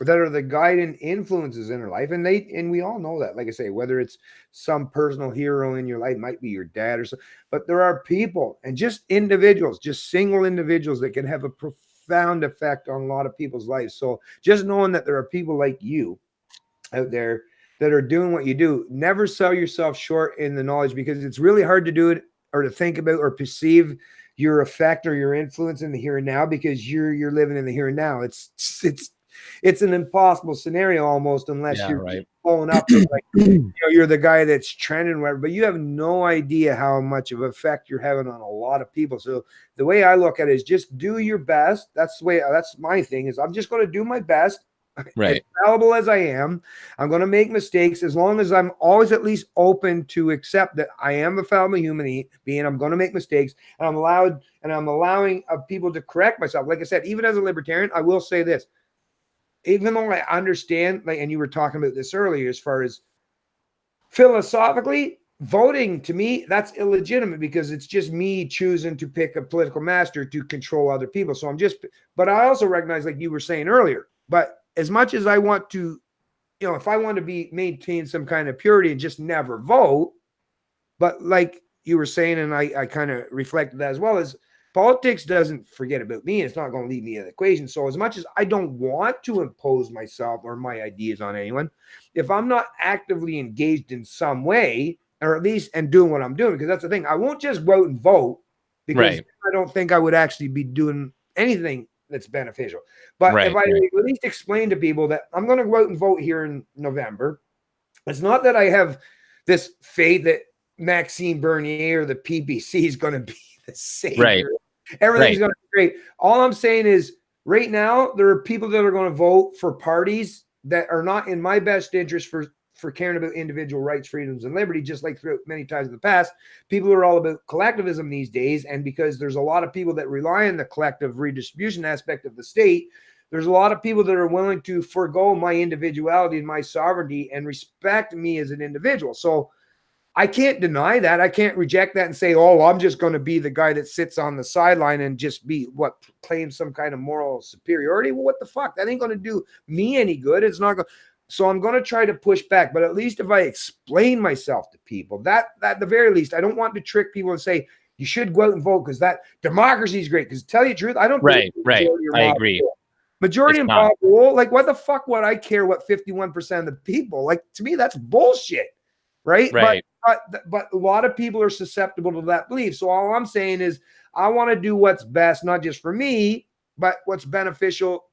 that are the guiding influences in our life, and we all know that. Like I say, whether it's some personal hero in your life, might be your dad or so, but there are people and just individuals, just single individuals that can have a profound effect on a lot of people's lives. So just knowing that there are people like you out there that are doing what you do, never sell yourself short in the knowledge, because it's really hard to do it or to think about or perceive your effect or your influence in the here and now, because you're living in the here and now. It's an impossible scenario almost, unless you're right. blowing up and like, you're the guy that's trending, whatever, but you have no idea how much of effect you're having on a lot of people. So the way I look at it is just do your best. That's my thing, is I'm just going to do my best. Right. As fallible as I am, I'm going to make mistakes, as long as I'm always at least open to accept that I am a fallible human being. I'm going to make mistakes, and I'm allowing people to correct myself. Like I said, even as a libertarian, I will say this, even though I understand, like, and you were talking about this earlier, as far as philosophically, voting to me, that's illegitimate, because it's just me choosing to pick a political master to control other people. So but I also recognize, like you were saying earlier, but as much as I want to, if I want to maintain some kind of purity and just never vote, but like you were saying, and I kind of reflected that as well, as politics doesn't forget about me. It's not going to leave me in the equation. So as much as I don't want to impose myself or my ideas on anyone, if I'm not actively engaged in some way, or at least and doing what I'm doing, because that's the thing, I won't just go out and vote, because I don't think I would actually be doing anything that's beneficial. But if I at least explain to people that I'm going to go out and vote here in November, it's not that I have this faith that Maxime Bernier or the PBC is going to be the savior. Everything's going to be great. All I'm saying is, right now, there are people that are going to vote for parties that are not in my best interest for caring about individual rights, freedoms, and liberty, just like throughout many times in the past. People are all about collectivism these days, and because there's a lot of people that rely on the collective redistribution aspect of the state, there's a lot of people that are willing to forego my individuality and my sovereignty and respect me as an individual. So I can't deny that. I can't reject that and say, oh, I'm just going to be the guy that sits on the sideline and just claim some kind of moral superiority. Well, what the fuck? That ain't going to do me any good. It's not going. So I'm going to try to push back. But at least if I explain myself to people, that at the very least, I don't want to trick people and say, you should go out and vote because that democracy is great. Because to tell you the truth, I don't. Right. I agree. Majority and popular, like, what the fuck would I care what 51% of the people, like, to me, that's bullshit. Right. But a lot of people are susceptible to that belief. So all I'm saying is, I want to do what's best, not just for me, but what's beneficial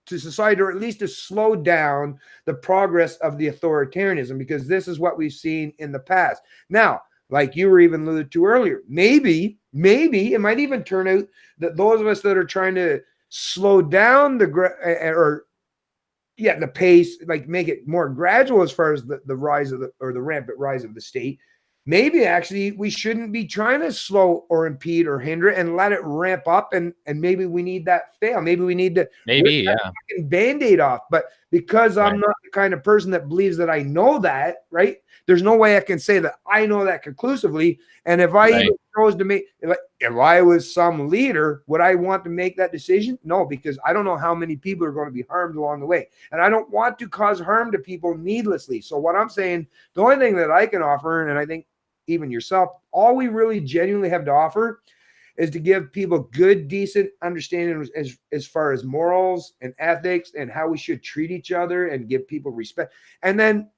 to society, or at least to slow down the progress of the authoritarianism, because this is what we've seen in the past. Now, like you were even alluded to earlier, maybe it might even turn out that those of us that are trying to slow down the pace, like make it more gradual as far as the rise of the rampant rise of the state, maybe actually we shouldn't be trying to slow or impede or hinder it and let it ramp up, and maybe we need that fail. Maybe we need to rip that fucking Band-Aid off. But because I'm not the kind of person that believes that I know that, right? There's no way I can say that I know that conclusively. And if I even chose to make, if I was some leader, would I want to make that decision? No, because I don't know how many people are going to be harmed along the way. And I don't want to cause harm to people needlessly. So what I'm saying, the only thing that I can offer, and I think even yourself, all we really genuinely have to offer is to give people good, decent understanding as far as morals and ethics and how we should treat each other and give people respect. And then,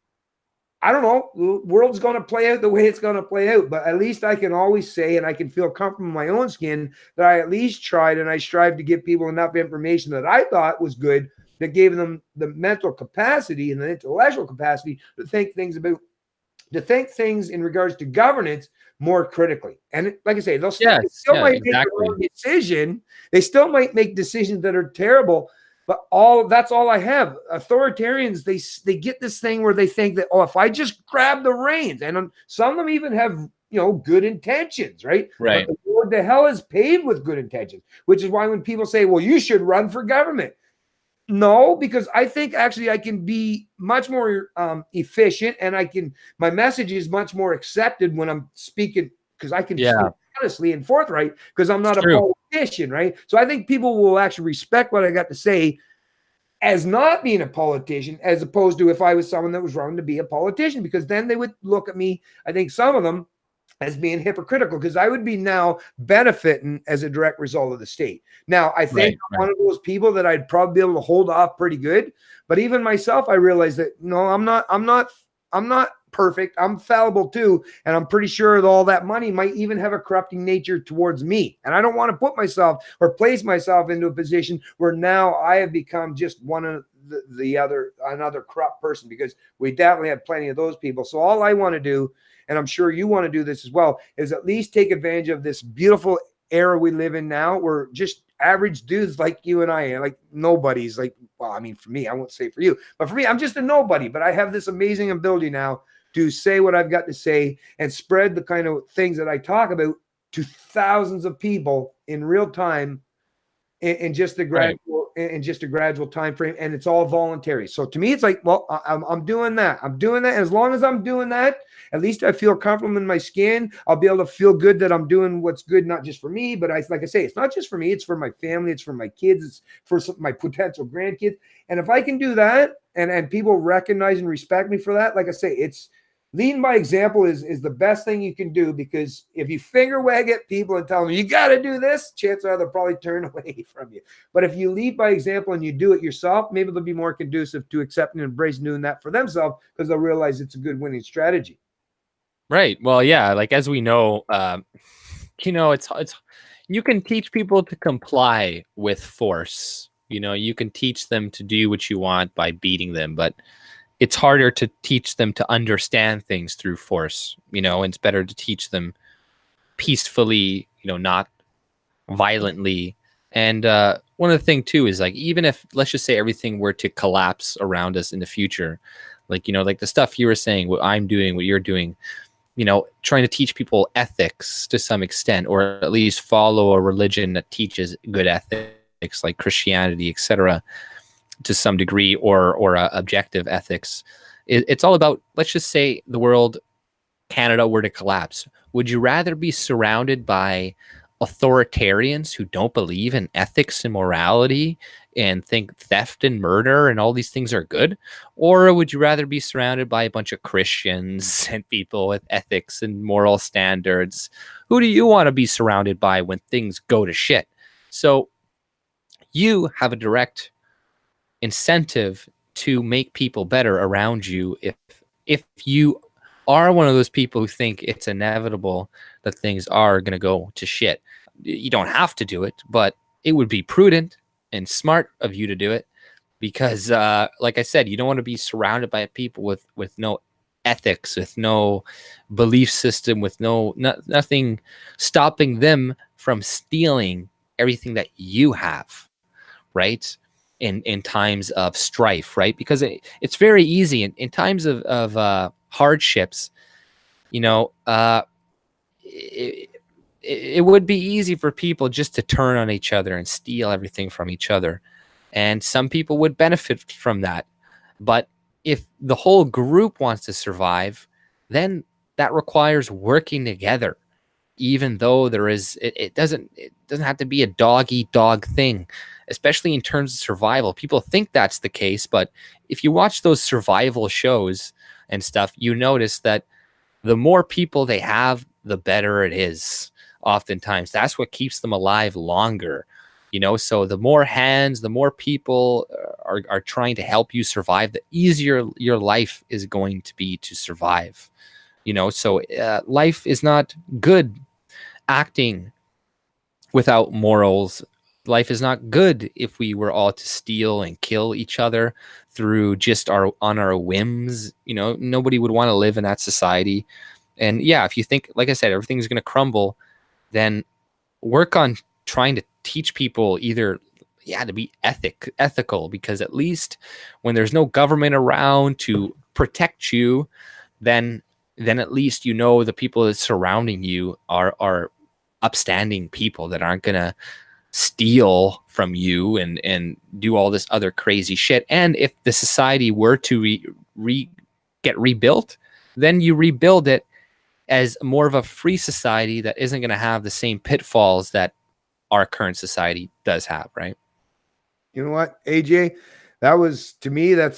I don't know, the world's going to play out the way it's going to play out, but at least I can always say, and I can feel comfortable in my own skin, that I at least tried, and I strived to give people enough information that I thought was good, that gave them the mental capacity and the intellectual capacity to think things in regards to governance more critically. And like I say, they still might make the wrong decision. They still might make decisions that are terrible, But that's all I have. Authoritarians, they get this thing where they think that, oh, if I just grab the reins, and some of them even have good intentions, right? But Right. the road to hell is paved with good intentions, which is why when people say, well, you should run for government. No, because I think actually I can be much more efficient, and my message is much more accepted when I'm speaking, because I can speak Yeah, honestly and forthright, because I'm it's not a true. politician, right? So I think people will actually respect what I got to say as not being a politician, as opposed to if I was someone that was running to be a politician, because then they would look at me, I think some of them, as being hypocritical, because I would be now benefiting as a direct result of the state. Now, I think Right, I'm right. one of those people that I'd probably be able to hold off pretty good. But even myself, I realize that no, I'm not perfect. I'm fallible too. And I'm pretty sure that all that money might even have a corrupting nature towards me. And I don't want to put myself or place myself into a position where now I have become just one of another corrupt person, because we definitely have plenty of those people. So all I want to do, and I'm sure you want to do this as well, is at least take advantage of this beautiful era we live in now, where just average dudes like you and I, like nobody's, like, well, I mean, for me, I won't say for you, but for me, I'm just a nobody, but I have this amazing ability now to say what I've got to say and spread the kind of things that I talk about to thousands of people in real time, in just a Right. gradual time frame, and it's all voluntary. So to me, it's like, well, I'm doing that. And as long as I'm doing that, at least I feel comfortable in my skin. I'll be able to feel good that I'm doing what's good, not just for me, but like I say, it's not just for me. It's for my family. It's for my kids. It's for my potential grandkids. And if I can do that, and people recognize and respect me for that, like I say, it's leading by example is the best thing you can do, because if you finger wag at people and tell them you got to do this, chances are they'll probably turn away from you. But if you lead by example and you do it yourself, maybe they'll be more conducive to accepting and embracing doing that for themselves, because they'll realize it's a good winning strategy. Right. Well, yeah, like as we know, it's you can teach people to comply with force. You can teach them to do what you want by beating them, but it's harder to teach them to understand things through force. It's better to teach them peacefully, not violently. And one of the thing too is, like, even if, let's just say, everything were to collapse around us in the future, like the stuff you were saying, what I'm doing, what you're doing, trying to teach people ethics to some extent, or at least follow a religion that teaches good ethics, like Christianity, etc., to some degree, or objective ethics. It's all about, let's just say, the world, Canada, were to collapse. Would you rather be surrounded by authoritarians who don't believe in ethics and morality and think theft and murder and all these things are good? Or would you rather be surrounded by a bunch of Christians and people with ethics and moral standards? Who do you want to be surrounded by when things go to shit? So you have a direct incentive to make people better around you if you are one of those people who think it's inevitable that things are going to go to shit. You don't have to do it, but it would be prudent and smart of you to do it, because like I said, you don't want to be surrounded by people with no ethics, with no belief system, with nothing stopping them from stealing everything that you have, right? In times of strife, right? Because it's very easy in times of hardships, you know, it, it would be easy for people just to turn on each other and steal everything from each other. And some people would benefit from that. But if the whole group wants to survive, then that requires working together, even though it doesn't have to be a dog eat dog thing, especially in terms of survival. People think that's the case, but if you watch those survival shows and stuff, you notice that the more people they have, the better it is. Oftentimes that's what keeps them alive longer. So the more hands, the more people are trying to help you survive, the easier your life is going to be to survive. So life is not good acting without morals. Life is not good if we were all to steal and kill each other through just our whims. Nobody would want to live in that society. And yeah, if you think, like I said, everything's going to crumble, then work on trying to teach people either to be ethical, because at least when there's no government around to protect you, then at least the people that surrounding you are upstanding people that aren't gonna steal from you and do all this other crazy shit. And if the society were to get rebuilt, then you rebuild it as more of a free society that isn't going to have the same pitfalls that our current society does have, right? You know what, AJ? That was, to me, I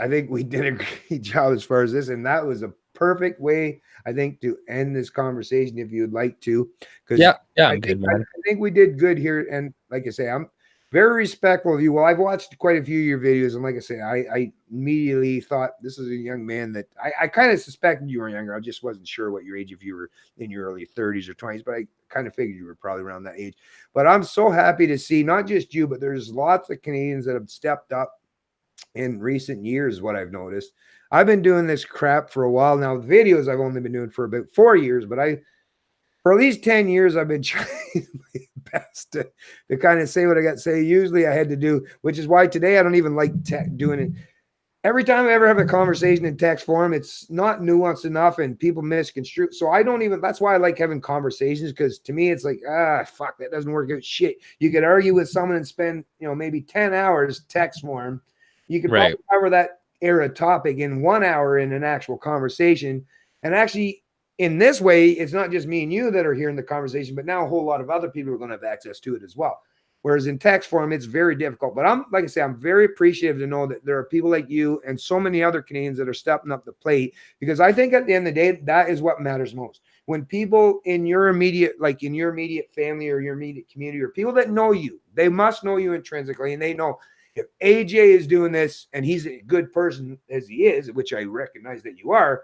think we did a great job as far as this, and that was a perfect way, I think, to end this conversation if you'd like to. Because I'm good, man. I think we did good here. And like I say, I'm very respectful of you. Well, I've watched quite a few of your videos, and like I say, I immediately thought this is a young man that I kind of suspected you were younger. I just wasn't sure what your age, if you were in your early 30s or 20s, but I kind of figured you were probably around that age. But I'm so happy to see not just you, but there's lots of Canadians that have stepped up in recent years. What I've noticed, I've been doing this crap for a while now. Videos I've only been doing for about 4 years, but for at least 10 years, I've been trying my best to kind of say what I got to say. Usually I had to do, which is why today I don't even like doing it. Every time I ever have a conversation in text form, it's not nuanced enough and people misconstrue. So I don't even, that's why I like having conversations, because to me, it's like, fuck, that doesn't work out. Shit. You could argue with someone and spend, maybe 10 hours text form. You could probably cover that era topic in 1 hour in an actual conversation. And actually, in this way, it's not just me and you that are hearing the conversation, but now a whole lot of other people are going to have access to it as well. Whereas in text form, it's very difficult. But like I say, I'm very appreciative to know that there are people like you and so many other Canadians that are stepping up the plate, because I think at the end of the day, that is what matters most. When people in your immediate family or your immediate community, or people that know you, they must know you intrinsically, and they know if AJ is doing this and he's a good person as he is, which I recognize that you are,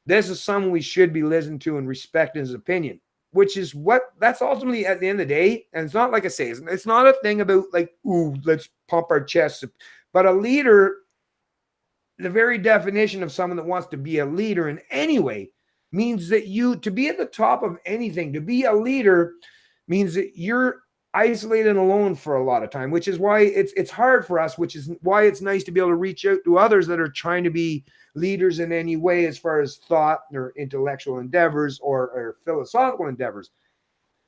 this is someone we should be listening to and respecting his opinion, which is that's ultimately at the end of the day. And it's not, like I say, it's not a thing about like, ooh, let's pump our chests. But a leader, the very definition of someone that wants to be a leader in any way, means that to be at the top of anything, to be a leader means that you're isolated and alone for a lot of time, which is why it's hard for us, which is why it's nice to be able to reach out to others that are trying to be leaders in any way, as far as thought or intellectual endeavors or philosophical endeavors.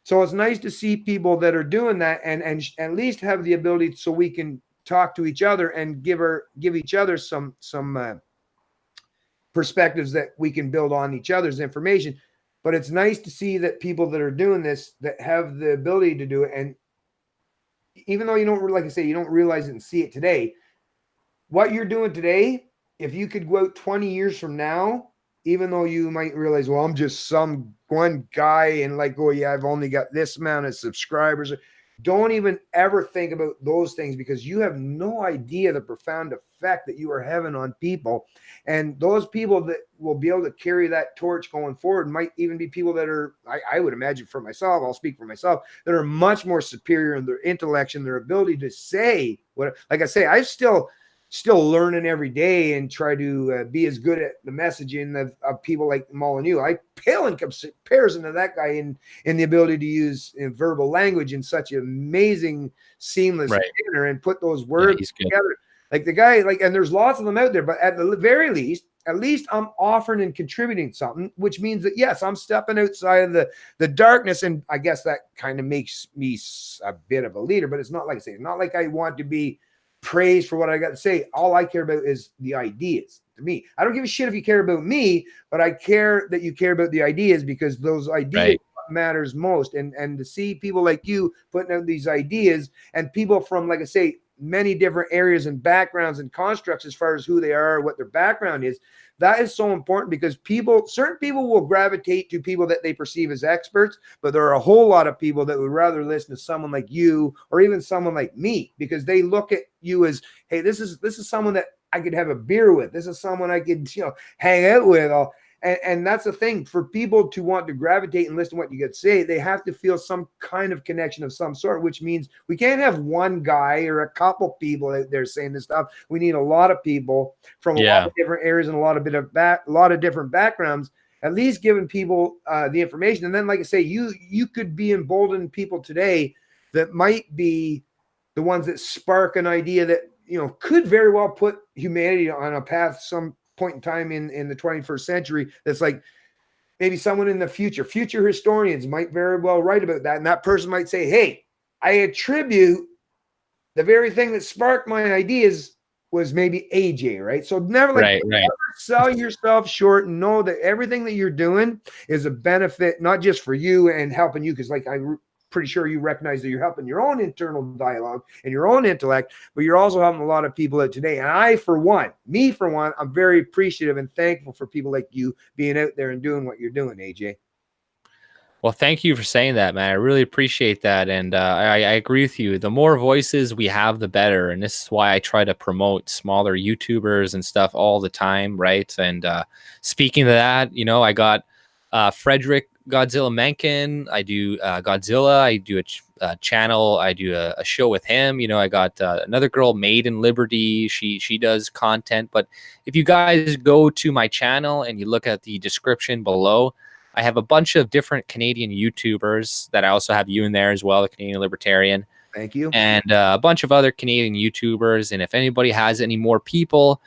So it's nice to see people that are doing that and at least have the ability so we can talk to each other and give each other some perspectives that we can build on each other's information. But it's nice to see that people that are doing this, that have the ability to do it, and even though you don't, like I say, you don't realize it and see it today, what you're doing today, if you could go out 20 years from now, even though you might realize, well, I'm just some one guy and like, oh yeah, I've only got this amount of subscribers. Don't even ever think about those things, because you have no idea the profound effect that you are having on people. And those people that will be able to carry that torch going forward might even be people that are, I would imagine for myself, I'll speak for myself, that are much more superior in their intellect and their ability to say what, like I say, I still learning every day and try to be as good at the messaging of people like Molyneux. I pale in comparison to that guy in the ability to use verbal language in such an amazing, seamless manner and put those words together. Like the guy, and there's lots of them out there, but at the very least, at least I'm offering and contributing something, which means that, yes, I'm stepping outside of the darkness. And I guess that kind of makes me a bit of a leader, but it's not like I say, it's not like I want to be praised for what I got to say. All I care about is the ideas. To me, I don't give a shit if you care about me, but I care that you care about the ideas, because those ideas matters most. And to see people like you putting out these ideas, and people from, like I say, many different areas and backgrounds and constructs as far as who they are, what their background is, that is so important, because certain people will gravitate to people that they perceive as experts, but there are a whole lot of people that would rather listen to someone like you or even someone like me, because they look at you as, hey, this is someone that I could have a beer with. This is someone I could, hang out with. And that's the thing, for people to want to gravitate and listen to what you got to say, they have to feel some kind of connection of some sort, which means we can't have one guy or a couple people out there saying this stuff. We need a lot of people from a lot of different areas and a lot of different backgrounds, at least giving people the information. And then, like I say, you could be emboldening people today that might be the ones that spark an idea that, you know, could very well put humanity on a path some point in time in the 21st century. That's like maybe someone in the future historians might very well write about that. And that person might say, hey, I attribute the very thing that sparked my ideas was maybe AJ, right? So never never sell yourself short, and know that everything that you're doing is a benefit, not just for you and helping you, because like I'm pretty sure you recognize that you're helping your own internal dialogue and your own intellect, but you're also helping a lot of people out today. And I, for one, I'm very appreciative and thankful for people like you being out there and doing what you're doing, AJ. Well, thank you for saying that, man. I really appreciate that. And I agree with you. The more voices we have, the better. And this is why I try to promote smaller YouTubers and stuff all the time, right? And speaking of that, you know, I got Frederick Godzilla Mencken. I do Godzilla. I do a channel. I do a show with him. You know, I got another girl, Made in Liberty. She does content. But if you guys go to my channel and you look at the description below, I have a bunch of different Canadian YouTubers that I also have you in there as well, the Canadian Libertarian. Thank you. And a bunch of other Canadian YouTubers. And if anybody has any more people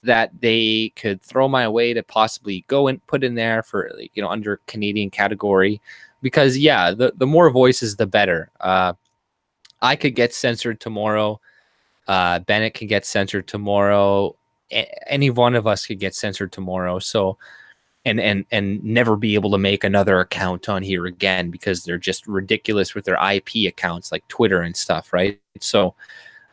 that they could throw my way to possibly go and put in there for, like, you know, under Canadian category, because yeah, the more voices, the better. I could get censored tomorrow. Bennett can get censored tomorrow. Any one of us could get censored tomorrow. So, and never be able to make another account on here again because they're just ridiculous with their IP accounts like Twitter and stuff, right? So,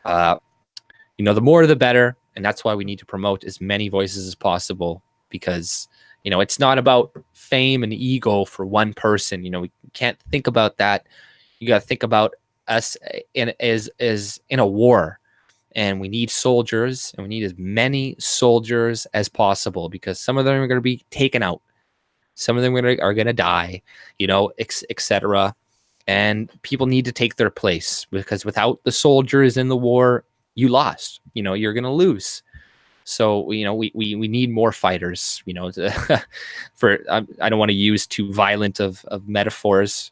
you know, the more the better, and that's why we need to promote as many voices as possible, because, you know, it's not about fame and ego for one person. You know, we can't think about that. You got to think about us as in a war. And we need soldiers, and we need as many soldiers as possible, because some of them are going to be taken out. Some of them are going to die, you know, etc. And people need to take their place, because without the soldiers in the war, you lost. You know, you're going to lose. So, you know, we need more fighters, you know, for I don't want to use too violent of metaphors,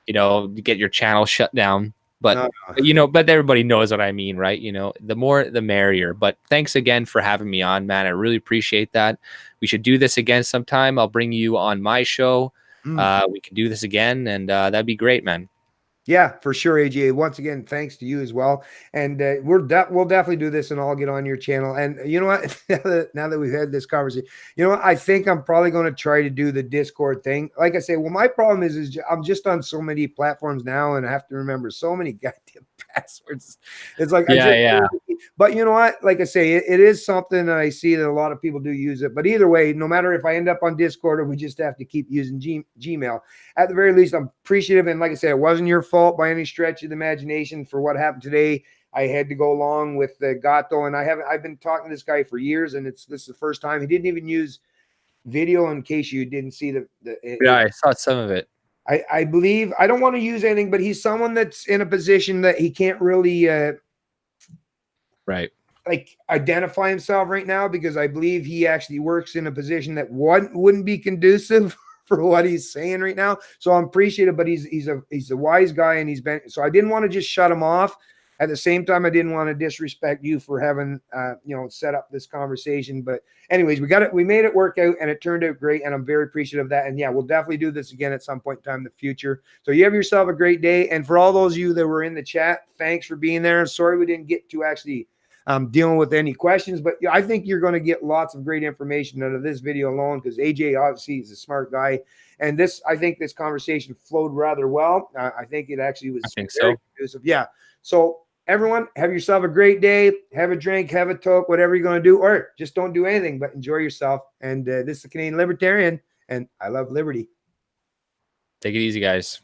you know, to get your channel shut down. But, you know, but everybody knows what I mean, right? You know, the more, the merrier. But thanks again for having me on, man. I really appreciate that. We should do this again sometime. I'll bring you on my show. We can do this again, and that'd be great, man. Yeah, for sure, AJ. Once again, thanks to you as well. And we'll definitely do this, and I'll get on your channel. And you know what? now that we've had this conversation, you know what? I think I'm probably going to try to do the Discord thing. Like I say, well, my problem is I'm just on so many platforms now, and I have to remember so many goddamn passwords. It's like, yeah. But you know what? Like I say, it is something that I see that a lot of people do use it. But either way, no matter if I end up on Discord or we just have to keep using Gmail, at the very least, I'm appreciative. And like I said, it wasn't your fault by any stretch of the imagination for what happened today. I had to go along with Gato, and I've been talking to this guy for years, and this is the first time. He didn't even use video, in case you didn't see yeah, I saw some of it. I believe, I don't want to use anything, but he's someone that's in a position that he can't really right, like identify himself right now, because I believe he actually works in a position that wouldn't be conducive for what he's saying right now. So I'm appreciative, but he's a wise guy, and so I didn't want to just shut him off. At the same time, I didn't want to disrespect you for having you know, set up this conversation. But anyways, we made it work out, and it turned out great, and I'm very appreciative of that. And yeah, we'll definitely do this again at some point in time in the future. So you have yourself a great day. And for all those of you that were in the chat, thanks for being there. Sorry we didn't get to actually dealing with any questions, but I think you're going to get lots of great information out of this video alone, because AJ obviously is a smart guy, and I think this conversation flowed rather well. I think it actually was. I think so. Conducive. Yeah. So everyone, have yourself a great day. Have a drink, have a toke, whatever you're going to do, or just don't do anything, but enjoy yourself. And this is the Canadian Libertarian, and I love liberty. Take it easy, guys.